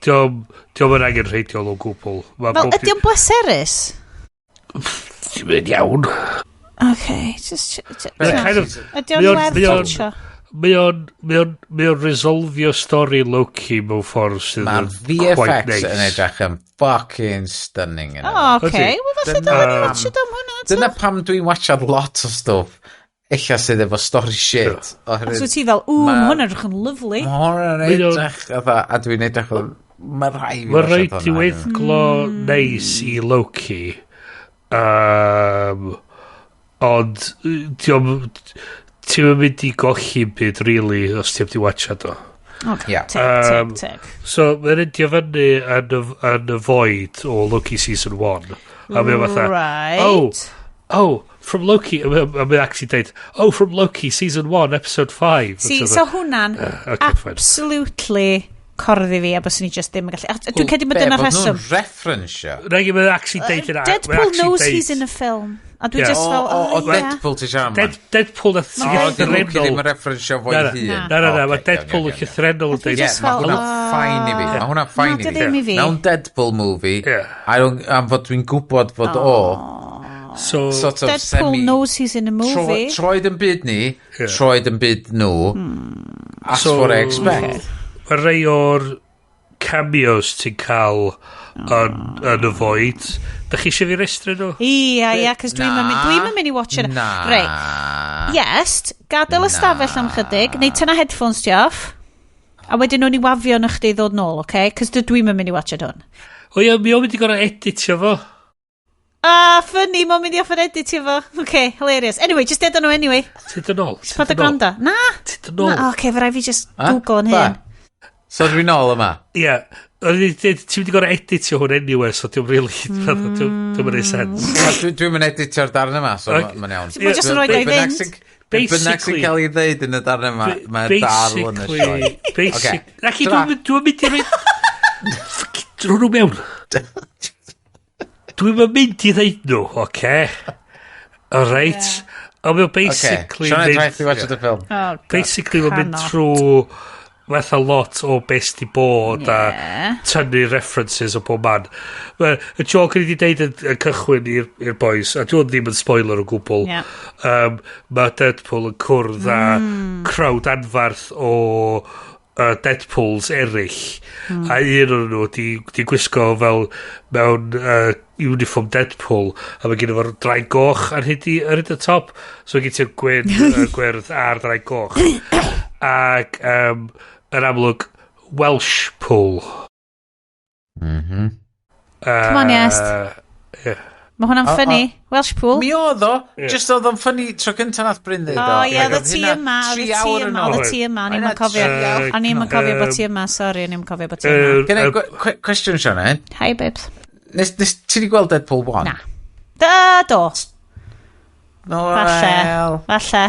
Diolch yn angen rheidiol o gwbl. Wel, ydy o'n bleserus? Ti'n mynd iawn. Okay, just... Ydy o'n werth watcho? Mae o'n resolfio stori Loki mewn ffordd sydd yn quite nice. VFX yn edrych yn fucking stunning. Okay. Wel, falle dwi'n watchad am hwnna. Dyna pam dwi'n watchad lot o stwff. Eich sydd efo story shit. So ti fel, mae hwnna'n edrych yn lovely. Mae hwnna'n edrych, a dwi'n edrych yn... Mae rhaid Mae rhaid I weithglo neis I Loki. Ond, ti'n mynd I golli byd, really, os ti'n mynd I watchad o. Teg. So, mae'n endio fyny yn y void o Loki Season 1. A mae'n fatha, from Loki, I'm actually deud, from Loki, Season 1, Episode 5. So hwnna'n absolutely corddi fi, a bys ni just ddim yn gallu... Dwi'n cedi bod yna rheswm. Bod nhw'n referensio. Mae'n actually deud yna. Deadpool knows he's in a film. A dwi'n just fel, Deadpool ti siarad man. Deadpool na llythrennol. Loki ddim yn referensio fo'i hun. Na, mae Deadpool yn llythrennol yn deud. Mae hwnna'n ffain I fi. Mae hwnna'n ffain I fi. Mewn Deadpool movie, am fod dwi'n gwybod fod So Deadpool knows he's in a movie. Troed yn byd ni, troed yn byd nhw. That's what I expect. Mae rei o'r cameos ti'n cael yn y void. Da chi eisiau fi restru nhw? Ia, cos dwi'n mynd I watch yna. Rei. Yes, gadael ystafell am chydig, neu tyna headphones ti off, a wedyn nhw'n I wafio na chdi ddod nôl, okay? Cos dwi'n mynd I watch hwn. O ia, mi o'n mynd I gorau editio fo. Funny, mae'n mynd i offer editio fo. Okay, hilarious. Anyway, just dead on nhw anyway. Ti'n dyn ôl? Just bod y gwrando. Na. Ti'n dyn ôl? Okay, fe rai fi just Google yn hyn. So dwi'n ôl yma? Ie. Ti'n mynd i gorau editio hwn anyway, so dwi'n really... Dwi'n mynd i sens. Dwi'n mynd editio'r darn yma, so mae'n iawn. Mae'n just yn rhoi o'i fynd. Bynnag sy'n cael ei ddeud yn y darn yma, mae'n darl yn y sioe. Naci, dwi'n mynd i rhaid... Drwy nhw mewn. Dwi'n mynd i ddeud nhw, oce? Alright. Ond mae'n basically... Sian traeth i watch the film. Basically, mae'n mynd trwy... Fatha lot o best i bod a tynnu references o bob man. Y joke ni wedi deud yn cychwyn i'r boys, a dwi'n ddim yn spoiler o gwbl. Mae Deadpool yn cwrdd a crowd anfarth o Deadpools eraill. A un o'n nhw di gwisgo fel mewn uniform Deadpool, a mae gen i fo'r draen goch ar hyd y top. So gen ti'r gwerth a'r draen goch. Ac... yn amlwg Welsh pool. Come on, Iest. Mae hwnna'n ffynnu. Welsh pool. Mi oedd o. Just oedd o'n ffynnu tro gyntaf nath Bryn ddeud o. O, ie, oedd y tŷ yma. Oedd y tŷ yma. O'n i'n cofio. O'n i'n cofio bod tŷ yma. Sorry, o'n i'n cofio bod tŷ yma. Gen i cwestiwn, Sian, Hi, babes. Nes ti di gweld Deadpool 1? Na. Do. Falle.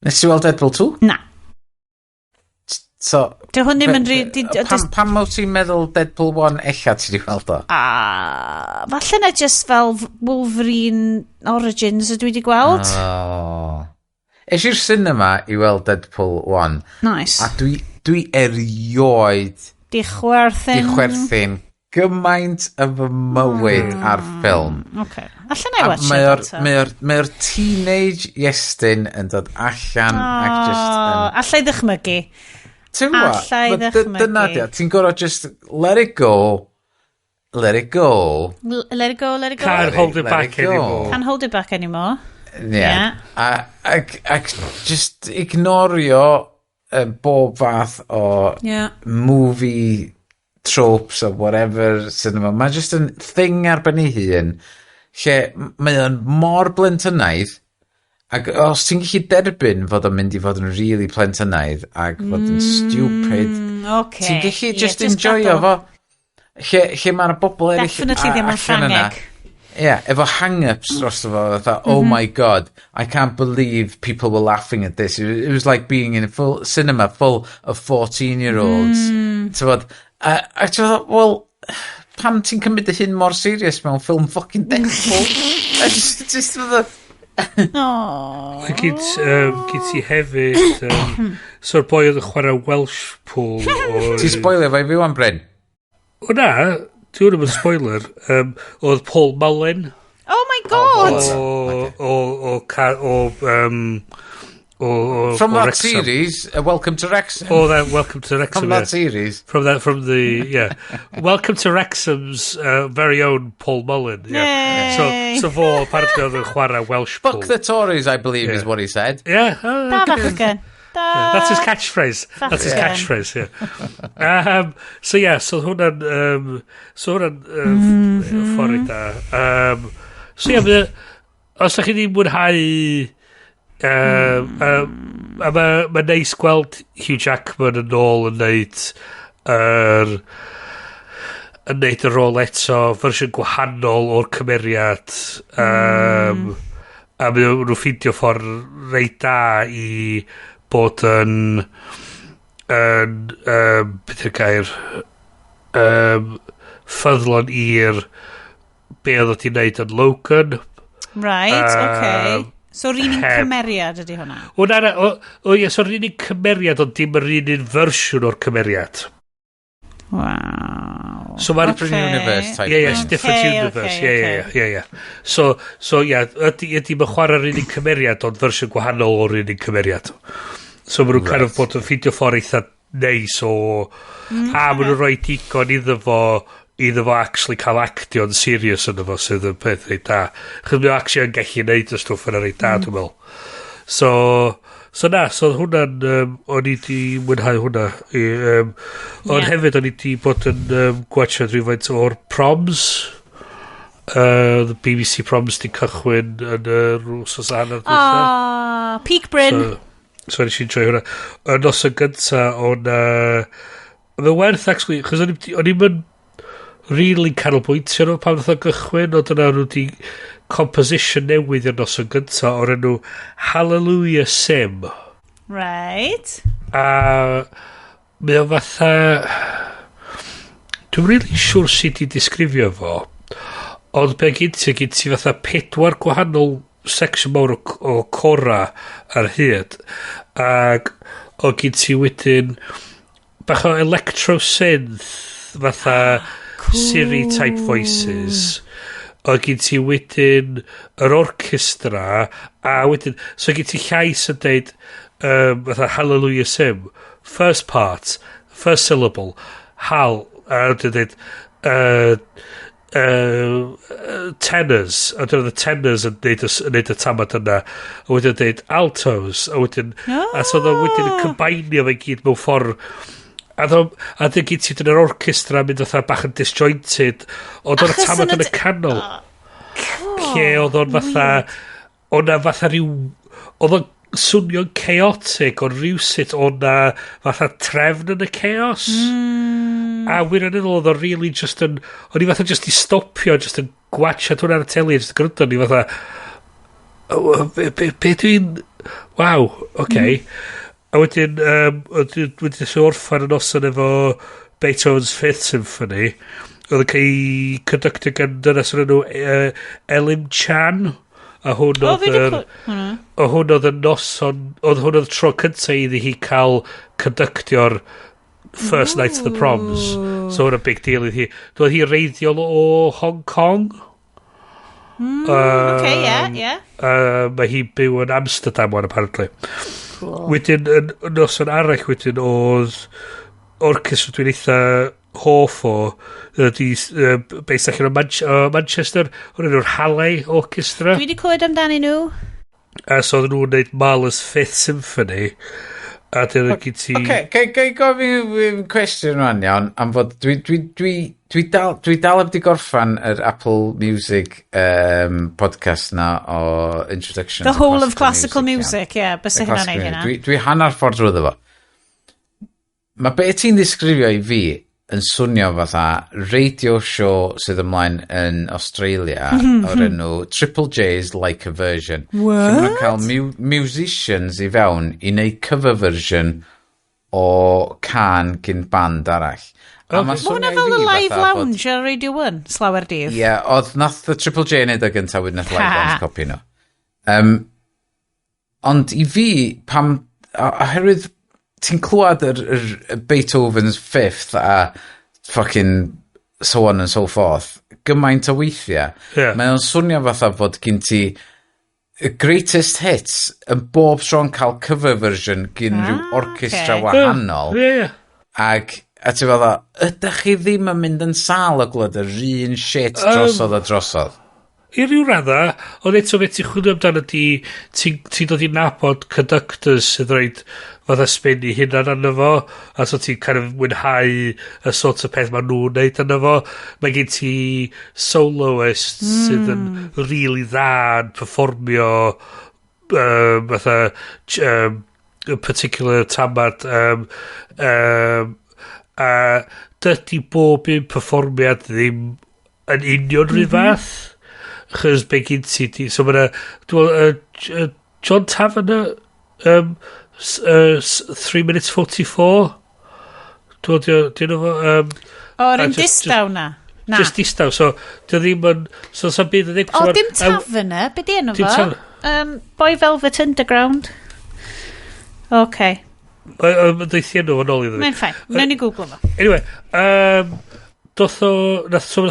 Nes ti weld Deadpool 2? Na. So, hwn ddim yn pam o ti'n meddwl Deadpool 1 ella ti di weld o? Falle na just fel Wolverine Origins ydw i wedi gweld. Eis i'r cinema i weld Deadpool 1. Nice. A dwi erioed di chwerthin gymaint y fy mywyd ar ffilm. Allan na i watch it. Mae'r teenage Iestyn yn dod allan ac just... Allai ddychmygu. Dyna dia, ti'n gorau just let it go. Can't hold it back anymore. Can't hold it back anymore. Yeah. Ac just ignorio bob fath o movie tropes or whatever cinema. Mae just yn thing ar ben ei hun lle mae o'n mor blentynaidd. Ac os ti'n gallu derbyn fod o'n mynd i fod yn really plentynaidd ac fod yn stupid, ti'n gallu just enjoyo fo. Lle mae'r bobl eraill Definitely ddim yn Ffrangeg. Efo hang-ups dros fo, oh my god, I can't believe people were laughing at this. It was like being in a full cinema full of 14-year-olds. A ti'n meddwl, well, pam ti'n cymryd y hyn mor serious mewn ffilm fucking Deadpool? Just fydda... Gyd ti hefyd so'r boi oedd yn chwarae Welsh pool Ti spoiler fe fi wan, Bryn? O na, ti hwn yn spoiler oedd Paul Mullen oh my god from that series Welcome to Wrexham Welcome to Wrexham from that series from the Welcome to Wrexham's very own Paul Mullen so fo apparently oedd yn chwarae Welsh pool fuck the Tories I believe is what he said that's his catchphrase so hwnna'n ffordd da os ydych chi ddim mwynhau Mae neis gweld Hugh Jackman yn ôl yn neud y rôl eto fersiwn gwahanol o'r cymeriad a mae nhw'n ffindio ffordd reit da i bod yn beth yw'r gair ffyddlon i'r be oedd o ti'n neud yn Logan so rhan un cymeriad ydy hwnna? So rhan un cymeriad ond dim yr un fersiwn o'r cymeriad. Wow. So mae'r different universe type. It's different universe. So ydy mae chwarae'r un cymeriad ond fersiwn gwahanol o'r un cymeriad. So mae nhw'n kind of bod yn ffidio ffordd eitha neis o a mae nhw'n rhoi digon iddo fo actually cael actio'n serious yn efo sydd yn peth reit da. Chos mae'n actually yn gallu neud y stwff yna reit da, dwi'n meddwl. So hwnna'n, o'n i di mwynhau hwnna. Ond hefyd o'n i di bod yn gwachod rhywfaint o'r proms. the BBC Proms di cychwyn yn yr wsos anad. Peak Bryn. So nes i'n troi hwnna. Y nos yn gynta o'n... Mae'n werth, actually, chos o'n i'n really canolbwyntio nhw pan oedd o'n gychwyn, ond yna nhw di composition newydd i'r nos yn gynta o'r enw Hallelujah Sim. Right. A mae o fatha... Dwi'n really siwr sut i disgrifio fo, ond be gyd ti fatha 4 gwahanol section mawr o cora ar hyd, ac o gyd ti wedyn bach o electro-synth fatha Siri type voices, o gyd ti wedyn yr orchestra, a wedyn so gyd ti llais yn deud fatha Hallelujah Sim, first part, first syllable, hal, a dwi'n dweud tenors, a dwi'n dweud tenors yn neud y tamad yna, a wedyn dweud altos, a wedyn a so ddo wedyn yn combinio fe gyd mewn ffordd, a dwi'n gyd sydd yn yr orchestra mynd fatha bach yn disjointed, ond o'n tamad yn y canol lle oedd o'n fatha o'na fatha rhyw oedd o'n swnio'n chaotic ond rhywsut o'na fatha trefn yn y chaos a wirioneddol oedd o'n really just yn o'n i fatha just i stopio just yn gwachad hwnna ar y teli just yn gryndo ni fatha be dwi'n waw, okay. A wedyn wedyn sy'n orffan yn osan efo Beethoven's 5th Symphony oedd yn cael ei conductio gan dynas yn enw Elim Chan a hwn oedd y noson oedd hwn oedd tro cyntaf iddi hi cael conductio'r first night of the proms so hwn a big deal iddi hi doedd hi reiddiol o Hong Kong mae hi byw yn Amsterdam wan apparently wedyn yn noson arall wedyn oedd orchestra dwi'n eitha hoff o based allan o Manchester hwn yw'r Halle Orchestra dwi wedi clywed amdani nhw a so oedden nhw'n neud Mahler's 5th Symphony a dyna gyd ti ga i gofyn cwestiwn rwan iawn am fod dwi dal heb di gorffan yr Apple Music podcast na o Introduction The Whole of Classical Music bys hynna'n neud hynna dwi hanner ffordd drwy fo mae be ti'n disgrifio i fi yn swnio fatha radio show sydd ymlaen yn Australia o'r enw Triple J's Like a Version. What? Lle ma'n cael musicians i fewn i neud cover version o can gyn band arall. Mae hwnna fel y live lounge ar Radio 1, slawer dydd. Ie, oedd nath y Triple J neud o gyntaf wedyn nath live lounge copi nhw. Ond i fi, pam, oherwydd ti'n clywed yr Beethoven's 5th a fucking so on and so forth gymaint o weithiau mae o'n swnio fatha fod gyn ti greatest hits yn bob tro'n cael cover version gyn rhyw orchestra wahanol ag a ti fatha ydych chi ddim yn mynd yn sal o glwyd yr un shit drosodd a drosodd I ryw radda, ond eto fe ti'n chwilio amdano ti'n dod i nabod conductors sydd roed fatha spin I hynna'n arno fo, a so ti'n kind of mwynhau y sort of peth ma'n nhw'n neud arno fo. Mae gen ti soloists sydd yn really dda yn performio fatha particular tamad a dydy bob un performiad ddim yn union rhyw fath. Chos be gyd ti di so mae'na John Taverner 3 minutes 44 dwi'n fo o'r un distaw na just distaw so dy ddim yn so sa'n byd dim Taverner be di enw fo Boy Velvet Underground ok ddeithio enw fo'n ôl iddo mae'n ffain newn ni googlo fo anyway nath o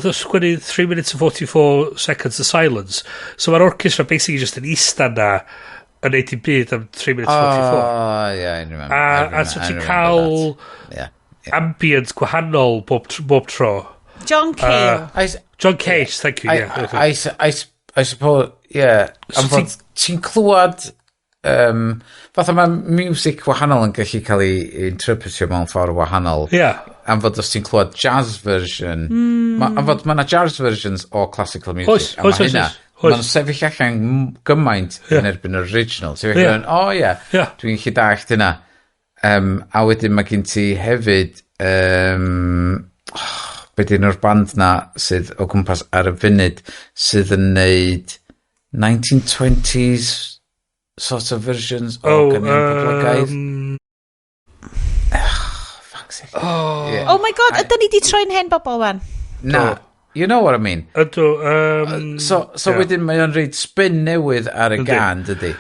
sgwennu 3 minutes and 44 seconds of silence so mae'r orchestra basically just yn ista na yn neud I byd am 3 minutes 44 I remember a so ti'n cael ambient gwahanol bob tro John Cale John Cage thank you I suppose am fod ti'n clywed fatha mae music wahanol yn gallu cael ei interpretio mewn ffordd wahanol am fod os ti'n clywed jazz version, am fod mae yna jazz versions o classical music, a mae hynna, mae'n sefyll allan gymaint yn erbyn yr original. Ti'n meddwl, dwi'n gallu dallt hynna. A wedyn mae gen ti hefyd, be dyn nhw'r band na sydd o gwmpas ar y funud sydd yn neud 1920s sort of versions o gynion poblogaidd. Oh my god, ydyn ni di troi'n hen bobl wan? Na, you know what I mean. So wedyn mae o'n reid spin newydd ar y gan, dydy.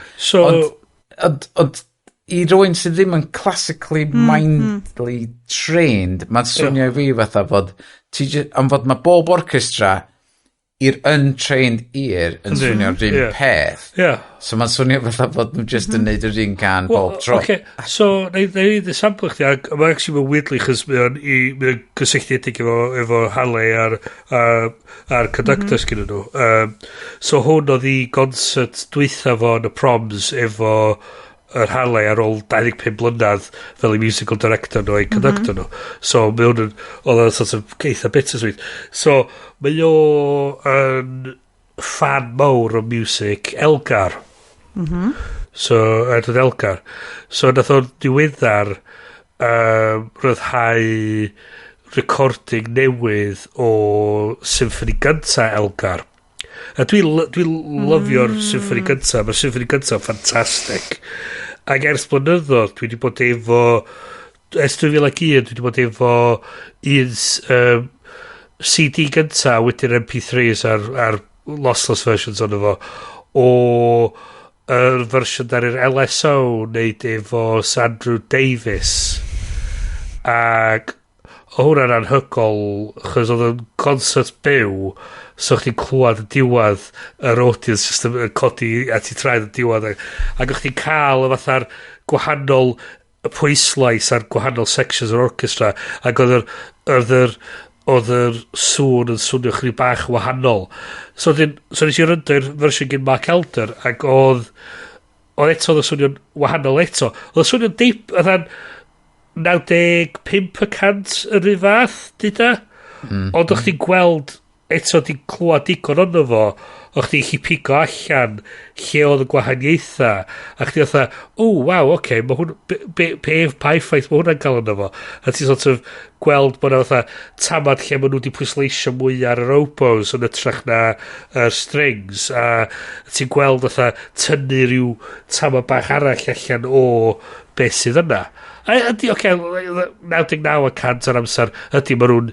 Ond i rwy'n sydd ddim yn classically mindly trained, mae'n swnio i fi fatha fod am fod mae bob orchestra i'r untrained ear yn swnio'r un peth. So mae'n swnio fatha fod nhw just yn neud yr un gan bob tro. So, na i sampl chdi, mae'n actually mae'n weirdly, chys mae'n gysylltiedig efo Halley a'r conductors gyda nhw. So hwn oedd i concert dwytha fo yn y proms efo yr Halley ar ôl 25 blynedd fel i musical director nhw a'i conductor nhw. So oedd o'n sort of eitha bittersweet. So mae o yn fan mawr o music Elgar. So oedd Elgar. So nath o'n diweddar ryddhau recording newydd o symffoni gynta Elgar. A dwi'n lyfio'r symffoni gynta. Mae'r symffoni gynta ffantastig. Ac ers blynyddoedd, dwi wedi bod efo... Ers 2001, dwi wedi bod efo un CD gynta wedi'r MP3s ar lossless versions o'n efo. O yr fersiwn dar i'r LSO wneud efo Sandrew Davis. Ac o hwnna'n anhygol, chos oedd yn concert byw, so chdi'n clywed y diwedd yr audience just yn codi at i traed y diwedd ac o'ch ti'n cael y fatha'r gwahanol pwyslais ar gwahanol sections o'r orchestra ac oedd yr sŵn yn swnio chdi bach wahanol so nes i ryndo'r fersiwn gyn Mark Elder ac oedd eto oedd y swnio'n wahanol eto oedd y swnio'n deip oedd 95% yr un fath dyda ond o'ch ti'n gweld eto di clywed digon ono fo o'ch ti'n chi pigo allan lle oedd y gwahaniaetha a chdi oedd waw, oce mae hwn pa effaith mae hwnna'n cael ono fo a ti'n sort of gweld bod yna tamad lle mae nhw wedi pwysleisio mwy ar yr oboes yn ytrach na strings a ti'n gweld tynnu rhyw tamad bach arall allan o beth sydd yna a ydy, oce 99% o'r amser ydy mae nhw'n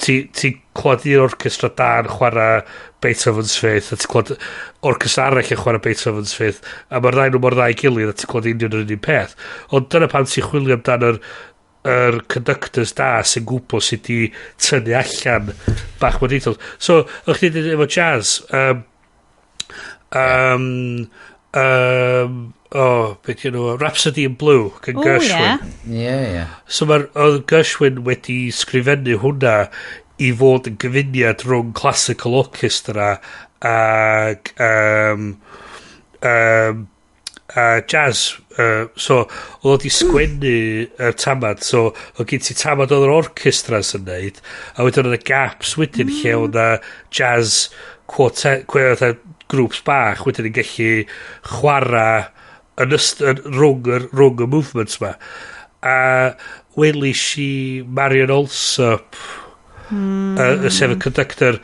ti clywed i'r orchestra da'n chwarae Beethoven's Fifth a ti clywed orchestra arall yn chwarae Beethoven's Fifth a mae'r ddau nhw mor ddau gilydd a ti clywed union yr un peth ond dyna pan ti'n chwilio amdan yr conductors da sy'n gwybod sydd wedi tynnu allan bach mor details so o'ch chi'n dweud efo jazz beth yw nhw Rhapsody in Blue gan Gershwin so mae'r Gershwin wedi sgrifennu hwnna i fod yn gyfuniad rhwng classical orchestra ag jazz so oedd wedi sgwennu y tamad so oedd gen ti tamad oedd yr orchestras yn neud a wedyn oedd y gaps wedyn lle oedd jazz quartet grŵps bach wedyn yn gallu chwarae rhwng y movements ma a welis i Marion Alsop sef y conductor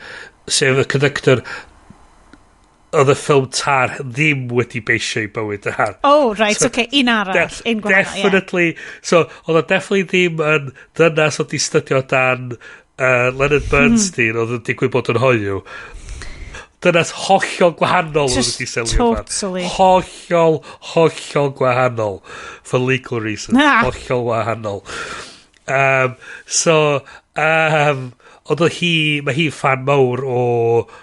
oedd y ffilm tar ddim wedi beisio i bywyd y har right, so, un arall un gwahanol definitely so oedd o definitely ddim yn dynas oedd i studio dan Leonard Bernstein oedd yn digwydd bod yn hoiw dyna's hollol gwahanol totally hollol gwahanol for legal reasons hollol gwahanol so oedd mae hi fan mawr o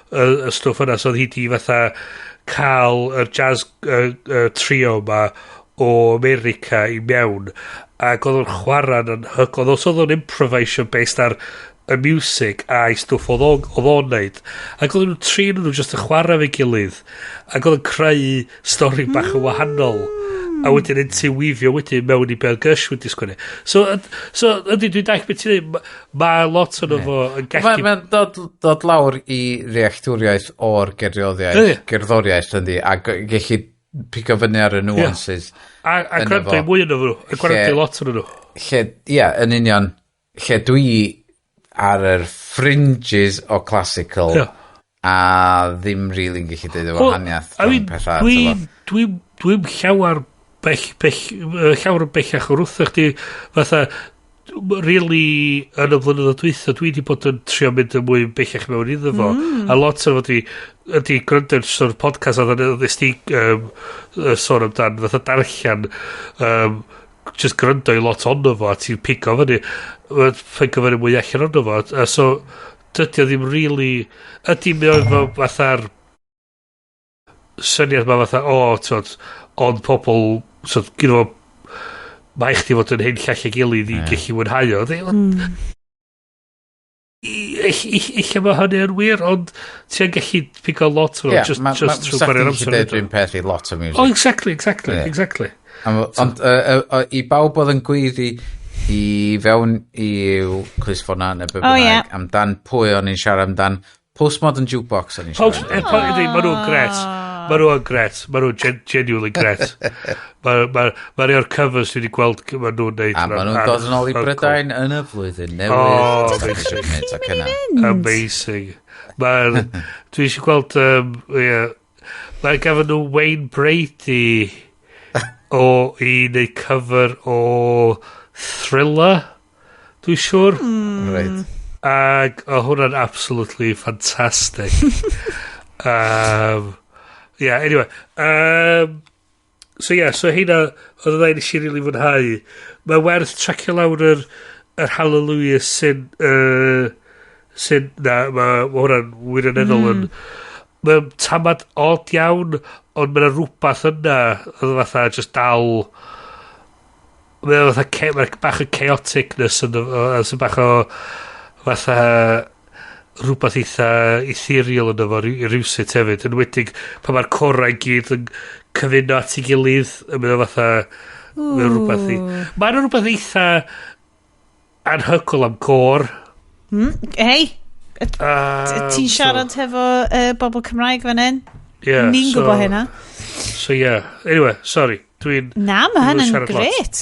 y stwff yna so oedd hi di fatha cael y jazz trio ma o America i mewn ac oedd o'n chwarae'n anhygol oedd o'n improvisio based ar y music a'i stwff oedd o'n neud ac oedd nhw'n trin nhw just y chwarae fe gilydd ac oedd yn creu stori bach yn wahanol A wedyn yn ti weifio wedyn mewn i Bel Gysh wedi sgwennu. So ydy dwi'n daich beth ti'n dweud, mae lot o'n fo yn gallu... Mae'n dod lawr i reactwriaeth o'r gerddoriaeth yndi, a gallu pigo fyny ar y nuances. A gwrando i mwy yn nhw, a gwrando i lot yn nhw. Yn union, lle dwi ar yr fringes o classical, a ddim rili'n gallu dweud o wahaniaeth. Dwi'n llawer bellach o'r wrthach di, fatha, really, yn y flynyddoedd dwytha, dwi wedi bod yn trio mynd yn mwy bellach mewn iddo fo. A lot o'n fod ydi gwrandau'r sort of podcast oedd yn ddysgu sôn amdan, fatha darllian, just gwrando i lot ono fo, a ti'n pigo fyny, pigo fyny mwy allan ono fo. A so, dydy o ddim really, ydy mewn fo fatha'r syniad ma fatha, ond pobl, gyda fo, mae chdi fod yn hyn llall ei gilydd i gallu mwynhau o. Eich mae hynny yn wir, ond ti'n gallu pigo lot o just trwy bario'r amser. Mae'n dwi'n peth i lot o music. Oh, exactly. Ond i bawb oedd yn gweiddi i fewn i'w clisfona neu be bynnag amdan pwy o'n i'n siarad amdan postmodern jukebox o'n i'n siarad. Mae nhw'n gret. Mae nhw'n genuinely gret. Mae rhai o'r covers dwi wedi gweld mae nhw'n neud. A mae nhw'n dod yn ôl i Brydain yn y flwyddyn newydd. Amazing. Dwi eisiau gweld, mae gafon nhw Wayne Brady i neud cover o Thriller, dwi'n siŵr. Right. Ac o hwnna'n absolutely fantastic. Anyway. So hynna, oedd y ddain eisiau rili fwynhau. Mae werth tracio lawr yr Hallelujah sy'n, mae hwnna'n wirioneddol yn, mae'n tamad od iawn, ond mae'n rhywbeth yna, oedd fatha just dal, mae'n fatha bach o chaoticness, sy'n bach o fatha rhywbeth eitha ethereal yn efo rhywsut hefyd, yn wedig pan mae'r corau gyd yn cyfuno at ei gilydd, yn mynd o fatha, mae'n rhywbeth eitha anhygol am cor. Hei, ti'n siarad hefo bobl Cymraeg fan hyn? Ni'n gwybod hynna. Anyway, sorry, Na, mae hynny'n gret.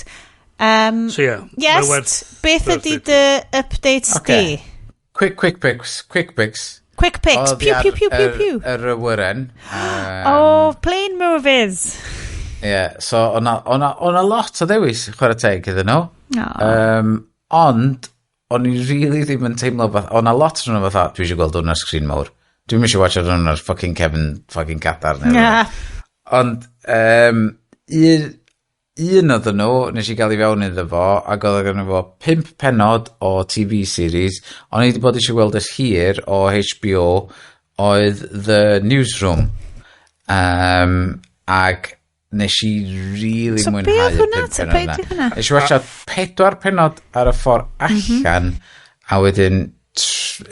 Yes, beth ydy dy updates di? Quick picks. Quick picks, pew. Yr awyren. Plain movies. So o'na lot o ddewis chwarae teg iddyn nhw. Ond, o'n i really ddim yn teimlo fath, o'na lot o'n fatha, dwi eisiau gweld hwnna'r sgrin mawr. Dwi'n eisiau watch hwnna'r fucking Kevin fucking Gadar. Ond, un oedd nhw, nes i gael i fewn iddo fo, ac oedd gen fo 5 pennod o TV series, ond i wedi bod eisiau gweld ys hir o HBO, oedd The Newsroom. Ac nes i really mwynhau y 5 pennod yna. Nes i watcha 4 pennod ar y ffordd allan, a wedyn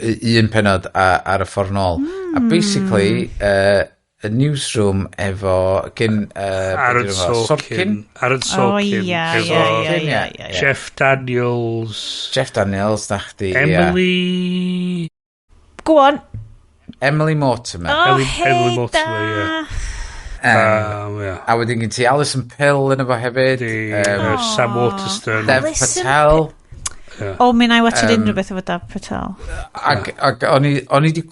1 pennod ar y ffordd nôl. A basically, y Newsroom efo Aaron Sorkin Jeff Daniels na chdi Emily go on Emily Mortimer Emily Mortimer a wedyn gen ti Alison Pill yn efo hefyd Sam Waterston Dev Patel mi'n I watched unrhyw beth efo Dev Patel. Ac o'n i di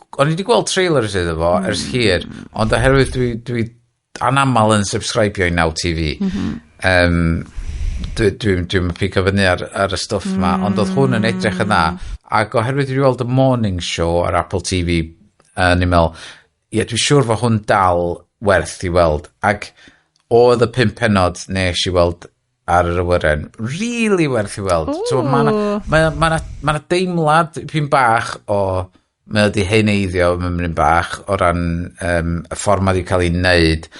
gweld trailers iddo fo ers hir, ond oherwydd dwi anamal yn subscribio i Now TV. Dwi'n pico fyny ar y stwff ma, ond oedd hwn yn edrych yn dda. Ac oherwydd dwi weld y morning show ar Apple TV, ni'n meddwl, dwi'n siŵr fod hwn dal werth i weld. Ac oedd y 5 pennod nes i weld ar yr awyren, really werth i weld. So, ma' deimlad pyn bach o, mae wedi heneiddio mymryn bach o ran y ffordd ma wedi cael ei wneud.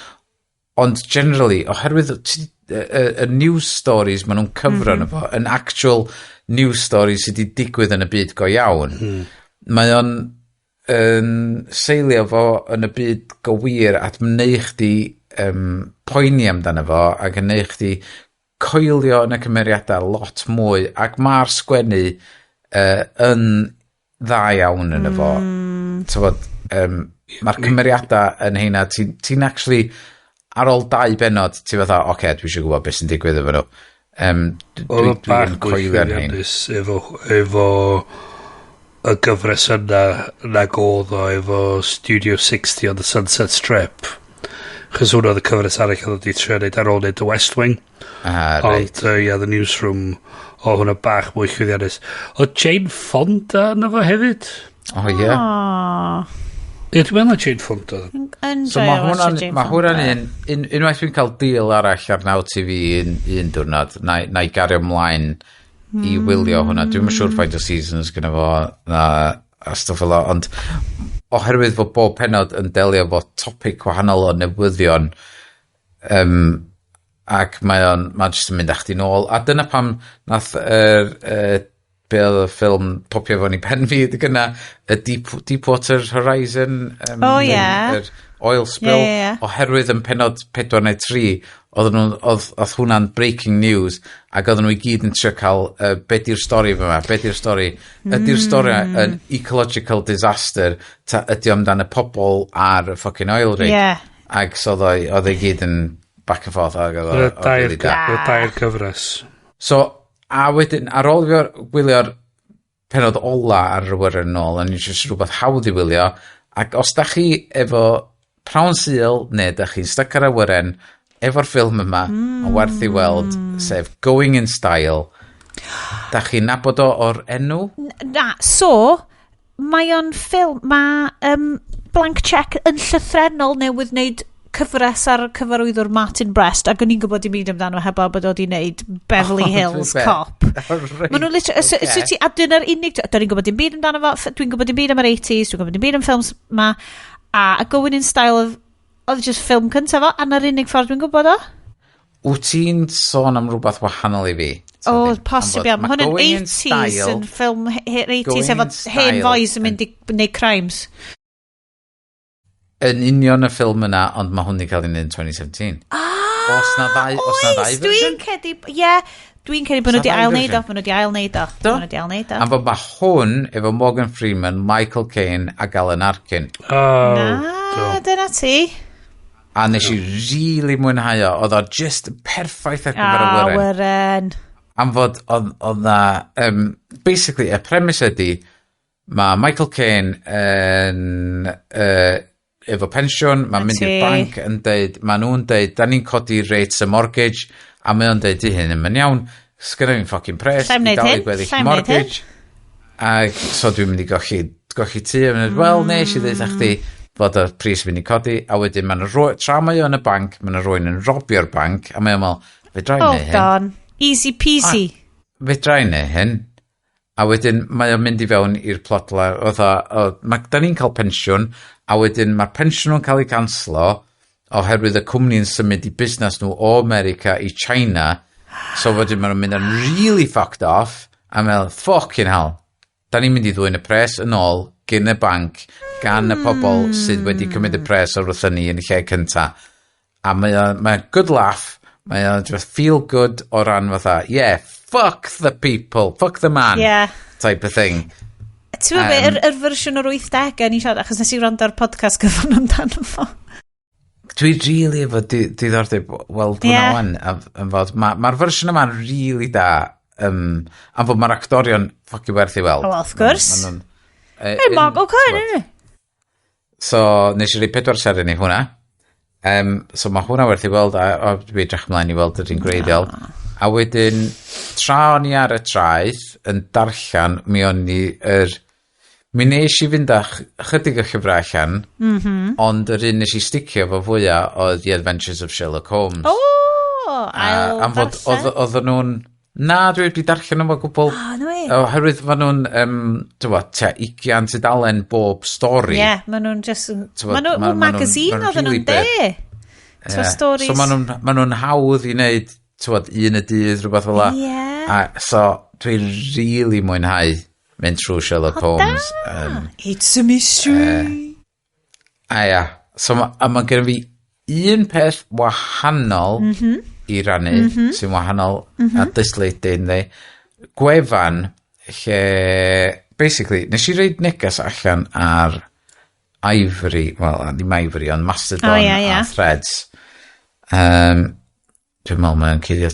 Ond generally, oherwydd y news stories ma nhw'n cyfro yn efo, yn actual news stories sydd wedi digwydd yn y byd go iawn, mae o'n seilio fo yn y byd go wir at mneu chdi poeni amdano fo ac yn neud chdi coelio yn y cymeriadau lot mwy ac mae'r sgwennu yn dda iawn yn efo. Mae'r cymeriadau yn heina, ti'n actually ar ôl 2 bennod, ti'n fatha, oce, dwi eisiau gwybod beth sy'n digwydd efo nhw. Dwi'n coelio yn hyn. Efo y gyfres yna nag oedd o efo Studio 60 on the Sunset Strip. Chos hwnna oedd y cyfres arall oedd wedi trio neud ar ôl neud y West Wing. Right. Ond, the newsroom o hwnna bach mwy llwyddiannus. O Jane Fonda yna fo hefyd? Ie. Ie, dwi'n meddwl Jane Fonda. So mae hwnna'n unwaith dwi'n cael deal arall ar Now TV un diwrnod, na i gario ymlaen i wylio hwnna. Dwi'n yn siŵr faint o seasons gyda fo a stuff fel o, ond oherwydd fod bob penod yn delio fo topic wahanol o newyddion ac mae'n jyst yn mynd â chdi nôl. A dyna pam nath be oedd y ffilm popio fo'n i pen fi gyna y Deepwater Horizon yr oil spill oherwydd yn penod 4 neu 3 oedd hwnna'n breaking news ac oedden nhw i gyd yn trio cael be di'r stori fyma, be di'r stori ydy'r stori yn ecological disaster ta ydy amdan y pobl ar y fucking oil rig ac so oedd ei gyd yn back and forth ac oedd dair cyfres so a wedyn ar ôl fi wylio'r penod ola ar y wyren nôl yn just rhywbeth hawdd i wylio ac os da chi efo prawn syl neu da chi'n stuck ar y wyren efo'r ffilm yma yn werth i weld sef Going in Style da chi'n nabod o'r enw? Na, so mae o'n ffilm mae Blank Check yn llythrenol newydd wneud cyfres ar cyfarwyddwr Martin Brest ac o'n i'n gwybod dim byd amdano heblaw bod o wedi wneud Beverly Hills Cop maen nhw'n literally a dyna'r unig dwi'n gwybod dim byd amdano fo dwi'n gwybod dim byd am yr 80s dwi'n gwybod dim byd am ffilms ma a Going in Style oedd just ffilm cyntaf fo a na'r unig ffordd dwi'n gwybod o wyt ti'n sôn am rhywbeth wahanol i fi? Posib iawn mae hwn yn 80s yn ffilm 80s efo hen boys yn mynd i wneud crimes yn union y ffilm yna, ond mae hwn i cael ei wneud yn 2017. Os na ddau version? Dwi'n credu bod nhw wedi ail-neud o. Am fod mae hwn efo Morgan Freeman, Michael Caine a Alan Arkin. Dyna ti. A nes i really mwynhau o. Oedd o just perffaith ar gyfer y wyren. Am fod oedd na... basically, y premise ydi, mae Michael Caine yn... efo pensiwn, mae'n mynd i'r banc yn deud, mae nhw'n deud, da ni'n codi rates y mortgage, a mae o'n deud i hyn yn mynd iawn, sgynna fi'n ffocin pres, i gael ei gweddill mortgage, a so dwi'n mynd i gochi ti, a mynd, wel, nes i ddeud chdi fod y pris fynd i codi, a wedyn tra mae o'n y banc, mae'n rwy'n yn robio'r banc, a mae'n meddwl, fe drai neu hyn. Easy peasy. Fe drai neu hyn, a wedyn mae o'n mynd i fewn i'r plotla, da ni'n cael pensiwn, a wedyn mae'r pensiwn nhw'n cael ei canslo oherwydd y cwmni'n symud i busnes nhw o America i China so wedyn maen nhw'n mynd yn really fucked off a meddwl, fucking hell da ni'n mynd i ddwy'n y pres yn ôl gyn y banc gan y pobl sydd wedi cymryd y pres o'r wrthyn ni yn y lle cynta a mae'n good laugh mae'n just feel good o ran fatha fuck the people, fuck the man type of thing. Ti'n meddwl, yr fersiwn o'r 80au ni siarad, achos nes i wrando ar podcast gyfan amdano fo. Dwi really efo diddordeb weld hwnna wan. Mae'r fersiwn yma'n really da. Am fod mae'r actorion ffocin werth i weld. Well, of course. Mark O'Connor. So, nes i rei 4 seren i hwnna. So, mae hwnna werth i weld, a dwi edrych ymlaen i weld ydyn greiddiol. A wedyn, tra o'n i ar y traeth, yn darllen, mi nes i fynd â chydig o llyfrau allan, ond yr un nes i sticio fo fwyaf oedd The Adventures of Sherlock Holmes. Am fod oedd nhw'n... Na, dwi wedi darllen nhw'n gwbl. Oherwydd fa nhw'n, 20 tudalen bob stori. Ma nhw'n just... Ma nhw'n magazine oedd nhw'n de. So ma nhw'n hawdd i wneud, un y dydd, rhywbeth fel la. So, dwi'n really mwynhau mynd trwy Sherlock Holmes. It's a mystery. So mae gen fi un peth wahanol i rannu, sy'n wahanol a dysledu ynddi, gwefan lle, basically, nes i reid neges allan ar Ivory, wel, ddim Ivory, ond Mastodon a Threads. Dwi'n meddwl mae'n cyddio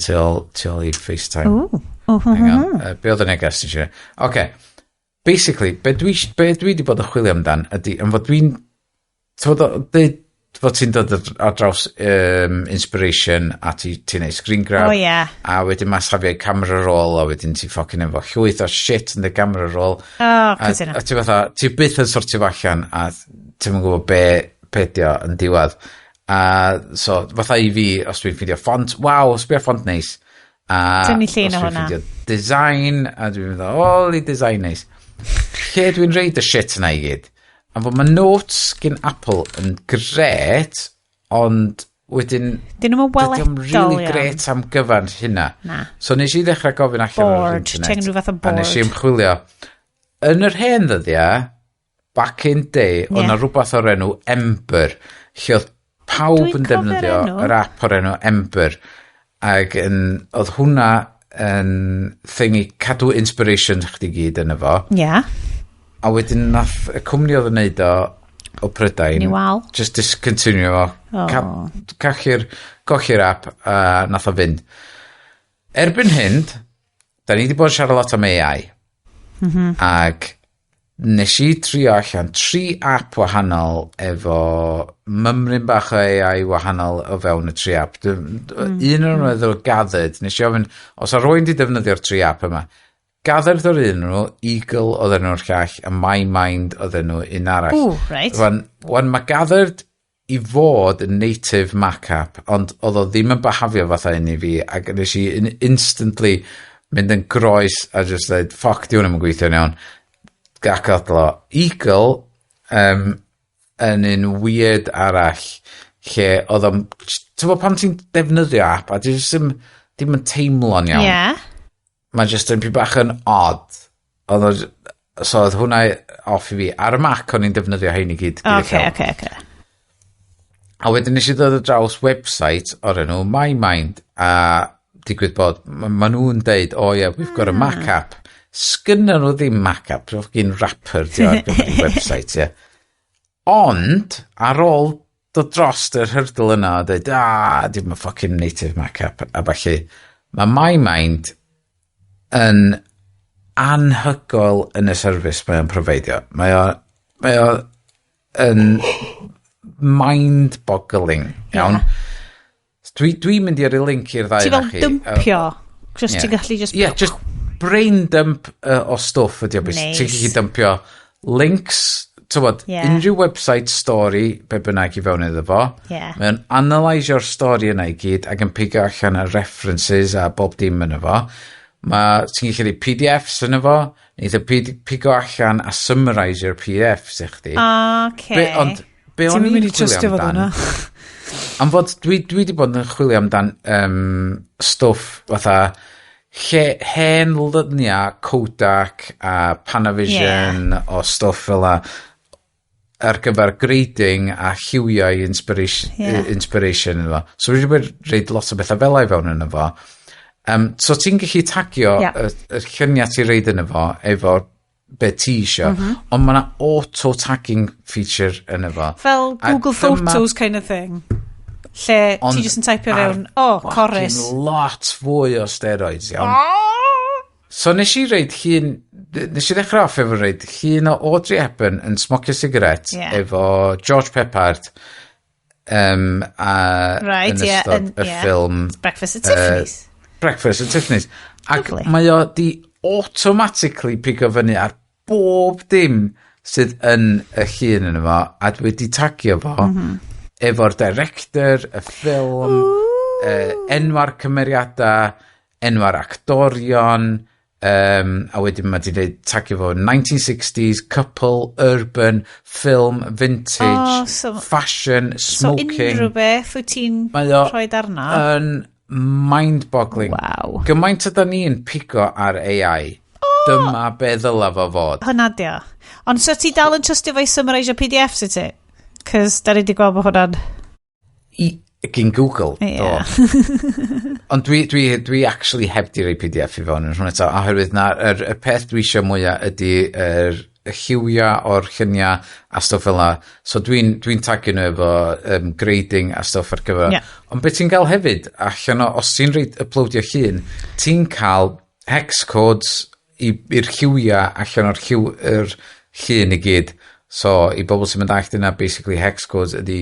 tu ôl i FaceTime. Be oedd y neges ti eisiau? Oce. Basically, be dwi wedi bod yn chwilio amdan ydy, yn fod dwi'n fod ti'n dod ar draws inspiration a ti'n neud screen grab a wedyn mae safiau camera roll a wedyn ti'n ffocin efo llwyth o shit yn dy camera roll a ti byth yn sortio allan a ti'n mynd gwybod be dio yn diwedd a so fatha i fi os dwi'n ffindio font sbio font neis a os dwi'n ffindio design a dwi'n mynd holy design neis lle dwi'n reid y shit yna i gyd a fod mae notes gen Apple yn gret ond wedyn dydy'n really gret am gyfan hynna so nes i ddechrau gofyn allan o'r internet a nes i ymchwilio yn yr hen ddyddiau back in day o'na rhywbeth o'r enw Ember lle oedd pawb yn defnyddio yr app o'r enw Ember ac oedd hwnna yn thingy cadw inspiration chdi gyd yn efo a wedyn nath y cwmni oedd yn neud o Prydain just discontinue o golli'r app a nath o fynd erbyn hyn da ni wedi bod yn siarad lot am AI ag nes i trio allan 3 app wahanol efo mymryn bach o AI wahanol o fewn y 3 app un o'n nhw gathered nes i ofyn os a rwy'n di defnyddio'r 3 app yma gathered o'r un nhw Eagle oedd enw'r llall a My Mind oedd enw un arall wan mae gathered i fod yn native Mac app ond oedd o ddim yn behafio fatha un i fi ac nes i instantly mynd yn groes a just dweud ffoc di hwn yn gweithio'n iawn gacodlo Eagle yn un weird arall lle oedd o'n ti'n bod pan ti'n defnyddio app a ddim yn teimlo'n iawn mae jyst yn pi bach yn odd so oedd hwnna off i fi ar y Mac o'n i'n defnyddio hein i gyd a wedyn nes i ddod o draws website o'r enw My Mind a digwydd bod ma nhw'n deud we've got a Mac app sgynna nhw ddim Mac app gyn rapper ar gyfer website ond ar ôl dod dros yr hurdle yna a dweud dim yn fucking native Mac app a falle mae My Mind yn anhygoel yn y service mae o'n providio. Mae o yn mind-boggling, iawn. Dwi'n mynd i'r link i'r ddau na chi. Ti'n fel dumpio? Ti'n gallu just... just brain dump o stwff ydi o beth. Ti'n gallu dumpio links, unrhyw website story, be bynnag i fewn iddo fo. Mae'n analysio'r stori yna i gyd ac yn pigio allan y references a bob dim yna fo. Ti'n gallu PDFs yn efo neitha pigo allan a summarise'r PDFs i chdi ond be o'n i'n chwilio amdan am fod dwi wedi bod yn chwilio amdan stwff fatha hen lynia Kodak a Panavision o stwff fel ar gyfer grading a lliwiau inspiration efo so wedi bod reid lot o bethau fel ei fewn yn efo so ti'n gallu tagio y lluniau ti reid yn efo be ti isio ond mae yna auto-tagging feature yn efo fel Google Photos kind of thing lle ti jyst yn typio fewn chorus lot fwy o steroids iawn so nes i ddechrau off efo reid llun o Audrey Hepburn yn smocio cigarette efo George Peppard yn ystod y ffilm Breakfast at Tiffany's ac mae o di automatically pigo fyny ar bob dim sydd yn y llun yn efo a dwi wedi tagio fo efo'r director, y ffilm enwa'r cymeriadau enwa'r actorion a wedyn mae di tagio fo 1960s, couple, urban, film, vintage, fashion, smoking so unrhyw beth wyt ti'n rhoi darna yn mind-boggling. Gymaint ydyn ni'n pigo ar AI. Dyma be ddyla fo fod. Hwna dio. Ond so ti dal yn trystio fo'i summarisio PDFs i ti? Cys da ni wedi gweld bod hwnna'n... gyn Google. Yeah. Ond dwi actually heb di rei PDF I fewn yn hwnna eto, oherwydd y peth dwi eisiau mwyaf ydy y lliwia o'r lluniau a stwff fel la. So dwi'n tagio nhw efo grading a stwff ar gyfer. Yeah. Ond beth ti'n cael hefyd, allan o, os ti'n reid uploadio llun, ti'n cael hex codes i'r lliwia allan o'r llun I gyd. So, I bobl sy'n mynd allt yna, basically hex codes ydy...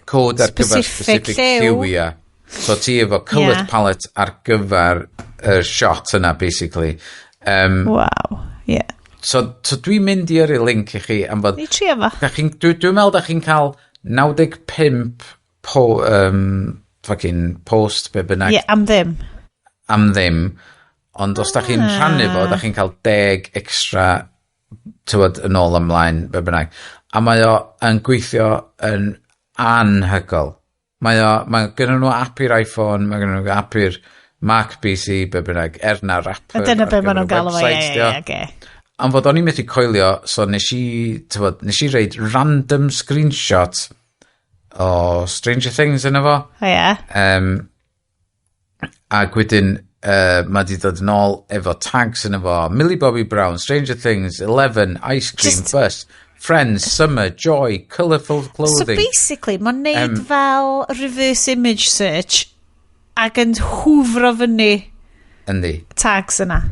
code ar gyfer specific lliwia. So ti efo colored palette ar gyfer y shot yna, basically. Wow, yeah. So dwi'n mynd i'r link I chi am fod... Ni trio fo. Dwi'n meddwl da chi'n cael 95 fucking post be bynnag. Yeah, am ddim. Am ddim. Ond os da chi'n rhannu fo, da chi'n cael 10 extra tywod yn ôl ymlaen be bynnag. A mae o yn gweithio yn anhygol. Mae gynnu nhw app i'r iPhone, mae gynnu nhw app i'r Mac PC, be bynnag, na rapper. Dyna be maen nhw'n gael o fe, Am fod o'n I methu coelio, so nes I reid random screenshot o Stranger Things yna fo. Ac wedyn, mae di dod yn ôl efo tags yna fo. Millie Bobby Brown, Stranger Things, 11, Ice Cream, Bus, Friends, Summer, Joy, Colourful Clothing. So basically, mae'n neud fel reverse image search ac yn hwfro fyny tags yna.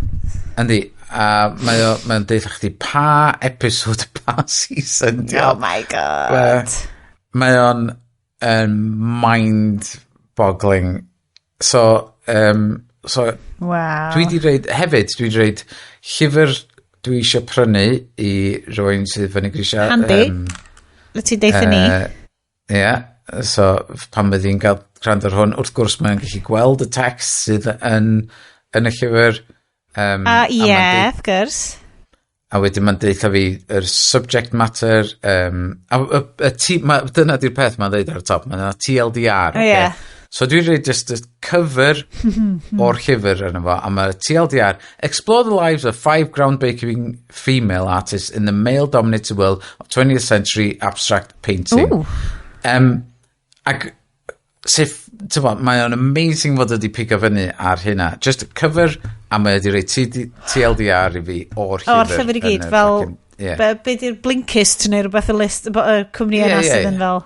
Yndi. Mae'n deud chdi pa episode, pa season. Oh my god. Mae o'n mind-boggling. So, wow. Dwi di reid llyfr dwi eisiau prynu I rwy'n sydd fyny grisiau. Handy. Ti deitha ni. Ie. So, pan bydd i'n cael gwrando ar hwn, wrth gwrs mae'n gallu gweld y text sydd yn y llyfr. Wrth gwrs. A wedyn mae'n deitha fi yr subject matter. Dyna di'r peth mae'n deud ar y top. Mae'n TLDR. So dwi'n rhaid just y cover o'r llyfr yna fo, a mae TLDR, explore the lives of 5 groundbreaking female artists in the male-dominated world of 20th century abstract painting. Ac, mae o'n amazing fod ydi pigo fyny ar hynna. Just cover, a mae ydi rhaid TLDR I fi o'r llyfr. O'r llyfr I gyd, fel, be di'r Blinkist neu rhywbeth y list, y cwmni yna sydd yn fel.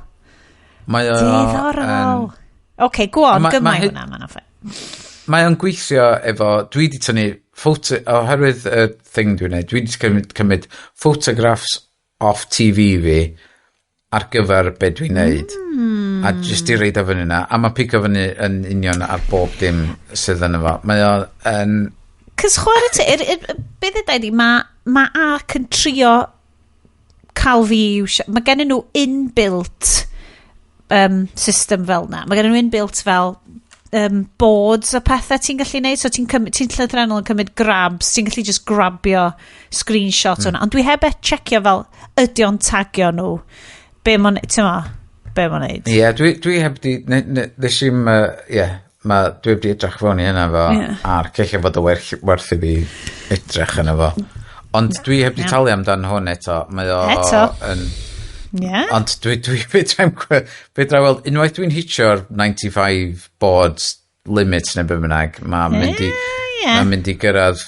Diddorol. OK, go on, gymau hwnna, Mae o'n gweithio efo, dwi di tynnu oherwydd y thing dwi'n neud, dwi di cymryd photographs off TV fi ar gyfer be dwi'n neud. A just I reid o fyny yna, a mae pigo fyny yn union ar bob dim sydd yn efo. Mae o'n... Cys chwarae ti, beth ydw i, mae Arc yn trio cael fi, mae gen nhw inbuilt system fel na. Mae gen nhw inbuilt fel boards o pethau ti'n gallu neud, so ti'n llythrenol yn cymryd grabs, ti'n gallu just grabio screenshot o'na, ond dwi heb checio fel ydy o'n tagio nhw be ma'n neud. Ie, dwi heb di nes i'n dwi heb di edrych fewn I hynna fo ar cella fod o werth I fi edrych yna fo, ond dwi heb di talu amdan hwn eto, mae o yn ond dwi bedra weld unwaith dwi'n hitio'r 95 boards limit neu be bynnag mae'n mynd I gyrraedd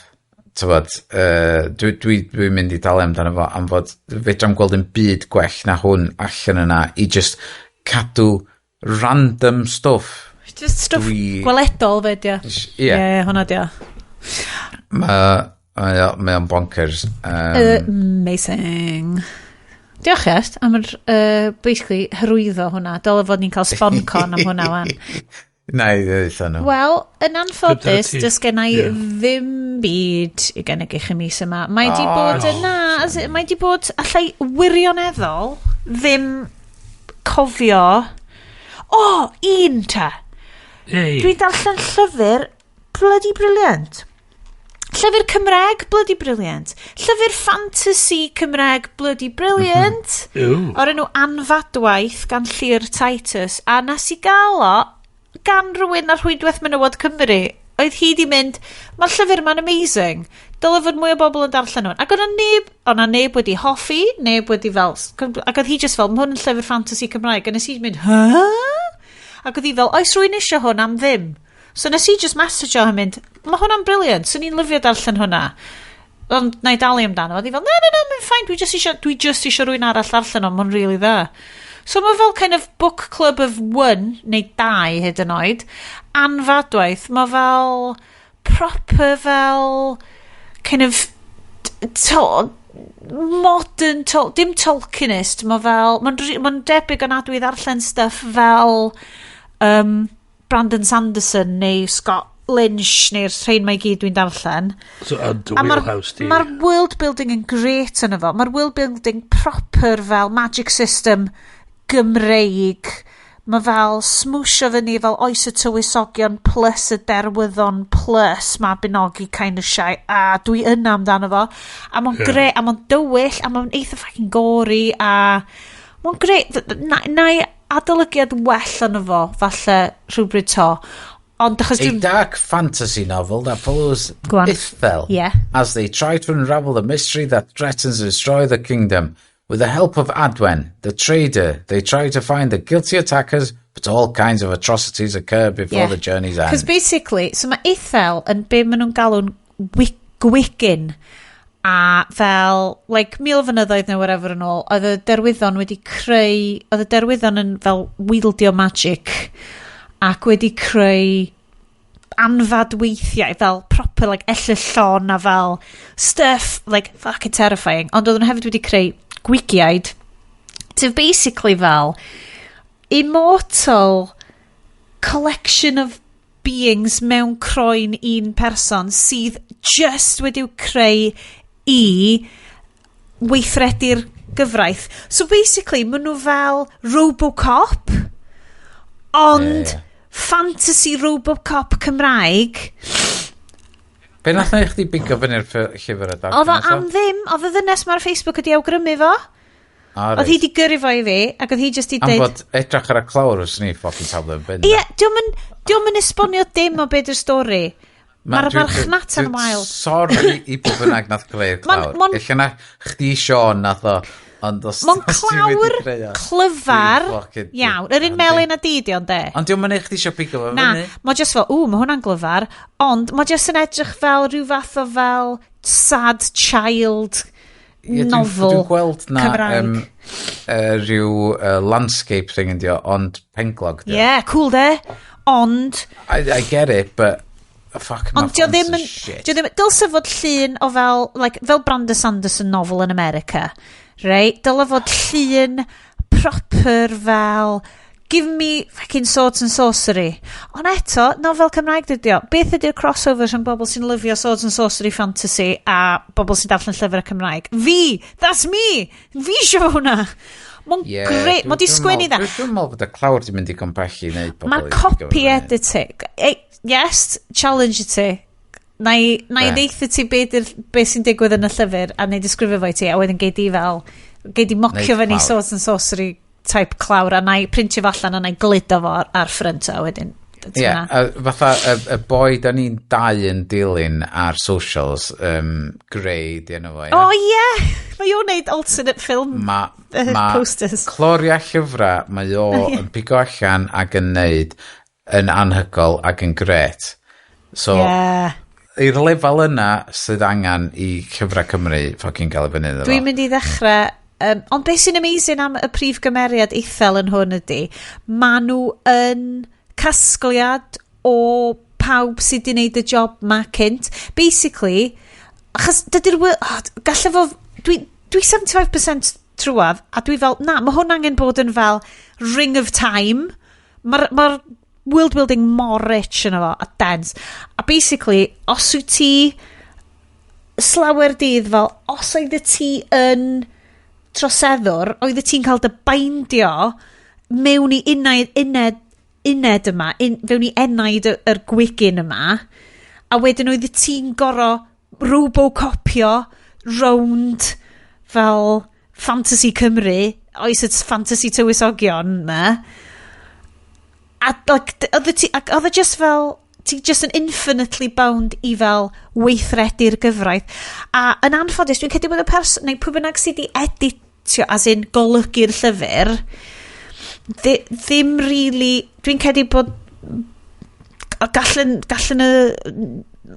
dwi'n mynd I dalu amdano fo am fod fedra'n gweld yn byd gwell na hwn allan yna I just cadw random stuff just stuff gweledol fedio hwnna dio mae o'n bonkers amazing. Diolch Iest am basically hyrwyddo hwnna. Dyle fod ni'n cael sponcon am hwnna wan. Na I ddeitha nhw. Wel, yn anffodus, dys gen I ddim byd I gynnig eich mis yma. Mae di bod mae di bod allai wirioneddol ddim cofio un ta. Dwi'n darllen llyfr bloody brilliant. Llyfr Cymraeg, bloody brilliant. Llyfr fantasy Cymraeg, bloody brilliant. O'r enw Anfadwaith gan Llyr Titus. A nes I gael o gan rhywun ar Rhwydwaith Menywod Cymru. Oedd hi di mynd, mae'r llyfr ma'n amazing. dyle fod mwy o bobl yn darllen nhw. Ac o'na neb wedi hoffi, neb wedi fel, ac oedd hi just fel, mae hwn yn llyfr ffantasi Cymraeg, a nes i'n mynd, ac oedd hi fel, oes rwy'n eisiau hwn am ddim. So nes i just message o yn mynd, mae hwnna'n briliant, so ni'n lyfio darllen hwnna. Ond na i dalu amdano, oedd hi fel, no, mae'n ffain, dwi just isio rwy'n arall darllen o, mae'n really dda. So mae fel kind of book club of 1, neu 2 hyd yn oed, anfadwaith, mae fel proper fel kind of modern, dim Tolkienist, mae'n debyg yn adwy ddarllen stuff fel Brandon Sanderson neu Scott Lynch neu'r rhain mae gyd dwi'n darllen. So, Mae'r world building yn great yn efo. Mae'r world building proper fel magic system Gymreig. Mae fel smwsio fyny fel oes y tywysogion plus y derwyddon plus Mabinogi kind of shy. A dwi yna amdano fo. A mae'n greu, a mae'n dywyll, a mae'n eitha fucking gory, a mae'n greu. Na i adolygiad well yn efo, falle rhywbryd to. A dark fantasy novel that follows Ithel as they try to unravel the mystery that threatens to destroy the kingdom. With the help of Adwen, the trader, they try to find the guilty attackers, but all kinds of atrocities occur before the journey's end. Because basically, so mae Ithel yn be maen nhw'n galw'n gwigin, a fel, like, 1000 flynyddoedd neu whatever yn ôl, oedd y derwyddon wedi creu, oedd y derwyddon yn fel wieldio magic, ac wedi creu anfadweithiau, fel proper, like, ellyllon a fel stuff, like, fucking terrifying. Ond oedd nhw hefyd wedi creu gwigiaid, so basically fel immortal collection of beings mewn croen un person sydd just wedi'w creu I weithredu'r gyfraith. So basically, maen nhw fel Robocop, ond fantasy Robocop Cymraeg. Be nath na i chdi bigo fyny'r llyfr y dark? Oedd o am ddim, oedd y ddynes mae'r Facebook wedi awgrymu fo. Oedd hi di gyrru fo I fi, ac oedd hi just i dweud... Am bod edrach ar y clawr wrth ni ffocin tablo yn byn. Ie, diolch yn esbonio dim o beth yw'r stori. Mae'r marchnat yn wael. Sorry I bod bynnag nath greu'r clawr. Ella na chdi Sion nath o. Mae'n clawr clyfar iawn. Yr un melyn a didi ond de. Ond diolch yn eich di isio pigo fo fyny. Na, mae just fel, mae hwnna'n glyfar, ond mae just yn edrych fel rhyw fath o fel sad child novel Cymraeg. Dwi'n gweld na rhyw landscape thing yn dio, ond penglog dio. Yeah, cool de. Ond... I get it, but... Fuck, ond dio ddim yn... Dylse fod llun o fel... Like, fel Brandon Sanderson novel yn America. Right? Dyle fod llun proper fel... Give me fucking swords and sorcery. Ond eto, nofel Cymraeg dydio. Beth ydy'r crossovers rhwng bobl sy'n lyfio swords and sorcery fantasy a bobl sy'n darllen llyfr y Cymraeg? Fi! That's me! Fi sio hwnna! Mae'n great. Mae'n di sgwennu dda. Dwi'n meddwl bod y clawr di mynd I gompellu neu bobl... Mae copy editing. Yes, challenge ti. Na I ddeithio ti beth sy'n digwydd yn y llyfr a neu disgrifio fo I ti a wedyn gei di fel... Gei di mocio fe ni swords and sorcery type clawr a na I printio fo allan a na I glido fo ar ffrynt a wedyn... Ie, fatha y boi da ni'n dau yn dilyn ar socials, grey di enw fo, ie? O ie! Mae o'n neud alternate film posters. Cloria llyfra, mae o yn pigo allan ac yn neud yn anhygol ac yn gret. So, i'r lefel yna sydd angen I llyfrau Cymru ffocin gael y fyny iddo fo. Dwi'n mynd I ddechrau... ond beth sy'n amazing am y prif gymeriad Ithel yn hwn ydy, ma nhw yn casgliad o pawb sydd wedi gwneud y job ma cynt. Basically, achos dydy'r... galle fo... Dwi 75% trwad, a dwi fel, na, mae hwn angen bod yn fel Ring of Time. Mae'r world building mor rich yn efo, a dense. A basically, os wyt ti slawer dydd fel, os oedd y ti yn troseddwr, oedd y ti'n cael dy baindio mewn I uned yma, fewn I enaid yr gwigyn yma, a wedyn oedd y ti'n goro robocopio rownd fel Fantasy Cymru, oes y fantasy tywysogion yma, a oedd y just fel, ti just yn infinitely bound i fel weithredu'r gyfraith. A yn anffodus, dwi'n credu bod y person, neu pwy bynnag sydd wedi editio, as in golygu'r llyfr, ddim really, dwi'n credu bod gallen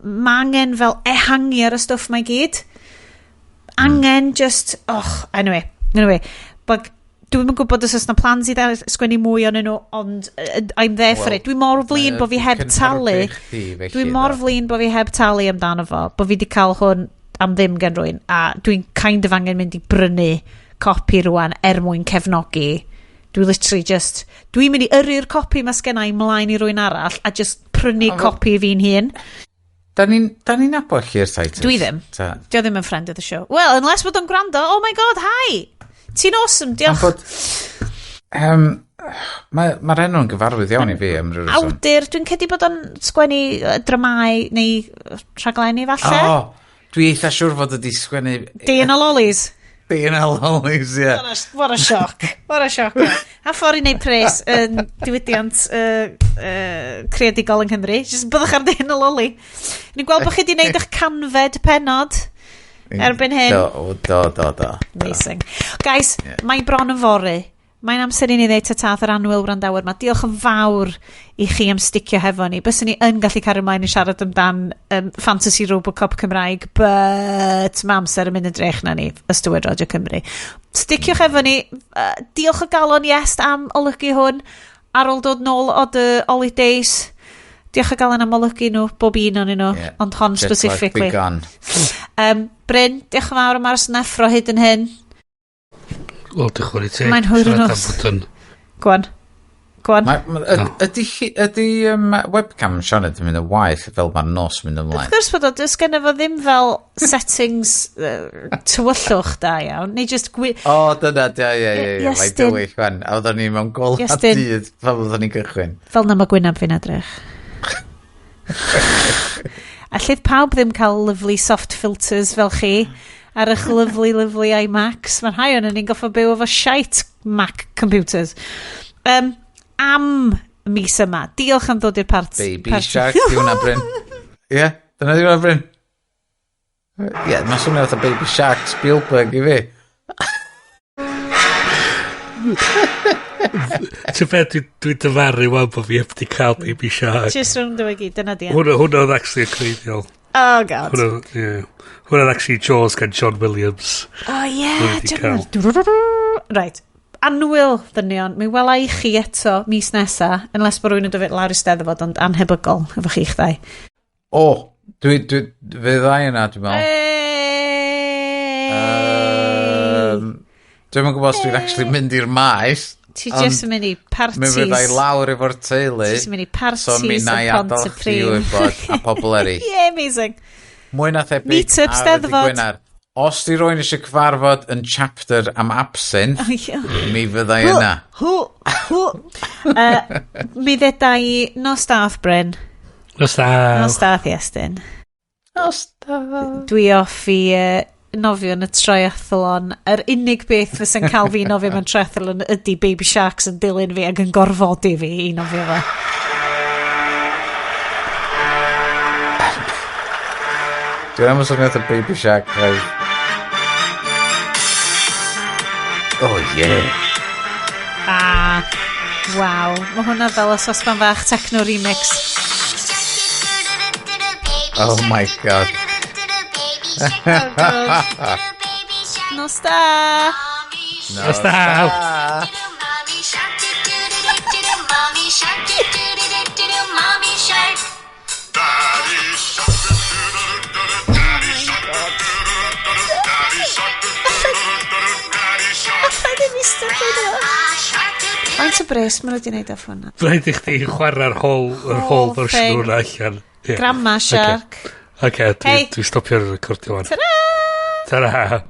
mangen fel ehangu ar y stwff mae gyd. Angen just, anyway, dwi'n yn gwybod os yna plans i sgwennu mwy o'n nhw, ond I'm there for it. Dwi'n mor flin bod fi heb talu. Dwi'n mor flin bod fi heb talu amdano fo, bod fi wedi cael hwn am ddim gen rwy'n, a dwi'n kind of angen mynd i brynu copi rwan mwyn cefnogi. Dwi'n literally just, dwi'n mynd i yrru'r copi mae sgennau ymlaen i rwy'n arall, a just prynu copi fi'n hun. Da ni'n abo chi'r Titus? Dwi ddim. Dwi ddim yn friend of the show. Well, unless bod o'n gwrando, oh my god, hi! Ti'n awesome, diolch. Mae'r enw'n gyfarwydd iawn i fi am rhywun. Awdur, dwi'n cedi bod o'n sgwennu dramau neu rhaglenni falle? Dwi eitha siwr fod ydi sgwennu... Dyn o Lollies. Dyn o Lollies, ie. What a shock. What a shock. A ffordd i wneud pres yn diwydiant creadigol yng Nghymru. Just byddwch ar Dyn o Lolly. Ni'n gweld bod chi wedi wneud eich canfed penod erbyn hyn. Do. Amazing. Guys, mae bron yn fory. Mae'n amser i ni ddeud tath yr anwyl wrandawyr yma. Diolch yn fawr i chi am sticio hefo ni. Byswn ni yn gallu cario ymlaen i siarad amdan Fantasy Robocop Cymraeg, but mae amser yn mynd yn drech na ni, ystywed Radio Cymru. Sticiwch hefo ni. Diolch o galon Iest am olygu hwn ar ôl dod nôl o dy holidays. Diolch o galon am olygu nhw, bob un o'n nhw, ond hon specifically. Bryn, diolch yn fawr am ars neffro hyd yn hyn. Wel, diolch yn ti. Mae'n hwyr yn os. Gwan. Ydy webcam Sioned yn mynd yn waith fel mae'r nos mynd ymlaen? Wrth gwrs bod o, dys gen efo ddim fel settings tywyllwch da iawn, neu just dyna, ie, mae dywyll fan. A oedden ni mewn gol a dydd pan oedden ni'n gychwyn. Fel na mae gwynab fi'n edrych. A lleith pawb ddim cael lovely soft filters fel chi ar eich lovely iMacs. Mae'n rhai o'n ni'n goffa byw efo shite Mac computers. Am mis yma, diolch am ddod i'r parti. Baby Shark, di hwnna, Bryn? Ie, dyna di hwnna, Bryn? Ie, mae'n swnio fatha Baby Shark Spielberg i fi. Ti'n beth, dwi'n dyfaru wan bod fi heb di cael Baby Shark. Just rhwng dy wegi, dyna di. Hwna oedd actually y creiddiol. Oh, god. Hwna oedd actually Jaws gan John Williams. Oh, yeah. Right. Anwyl, ddynion. Mi wela i chi eto mis nesa, unless bod rwy'n yn dod lawr i steddfod, ond anhebygol efo chi'ch ddau. Fe ddau yna, dwi'n meddwl. Dwi'n gwybod os dwi'n actually mynd i'r maes. Ti just yn mynd i parties. Mi fyddai lawr efo'r teulu. Ti just yn mynd i parties so mi na i adal chdi wybod a pobl eri. Yeah, amazing. Mwy na thebyg. Meet-up steddfod. Os di roi'n eisiau cyfarfod yn chapter am absinthe, mi fyddai yna. Mi ddedau nos dath, Bryn. Nos dath. Nos dath, Iestyn. Nos dath. Dwi off i nofio yn y triathlon. Yr unig beth fysa'n cael fi nofio mewn triathlon ydy Baby Sharks yn dilyn fi ac yn gorfodi fi i nofio fe. Dwi'n am ysgrifennu o Baby Shark. Oh, yeah. Waw. Mae hwnna fel y sosban fach techno remix. Oh my god. Nos da. Nos da. Faint o bres maen nhw wedi gwneud off hwnna? Rhaid i chdi chwarae'r whole version hwnna allan. Grandma Shark. Oce, dwi'n stopio'r recordio wan. Ta-ra! Ta-ra!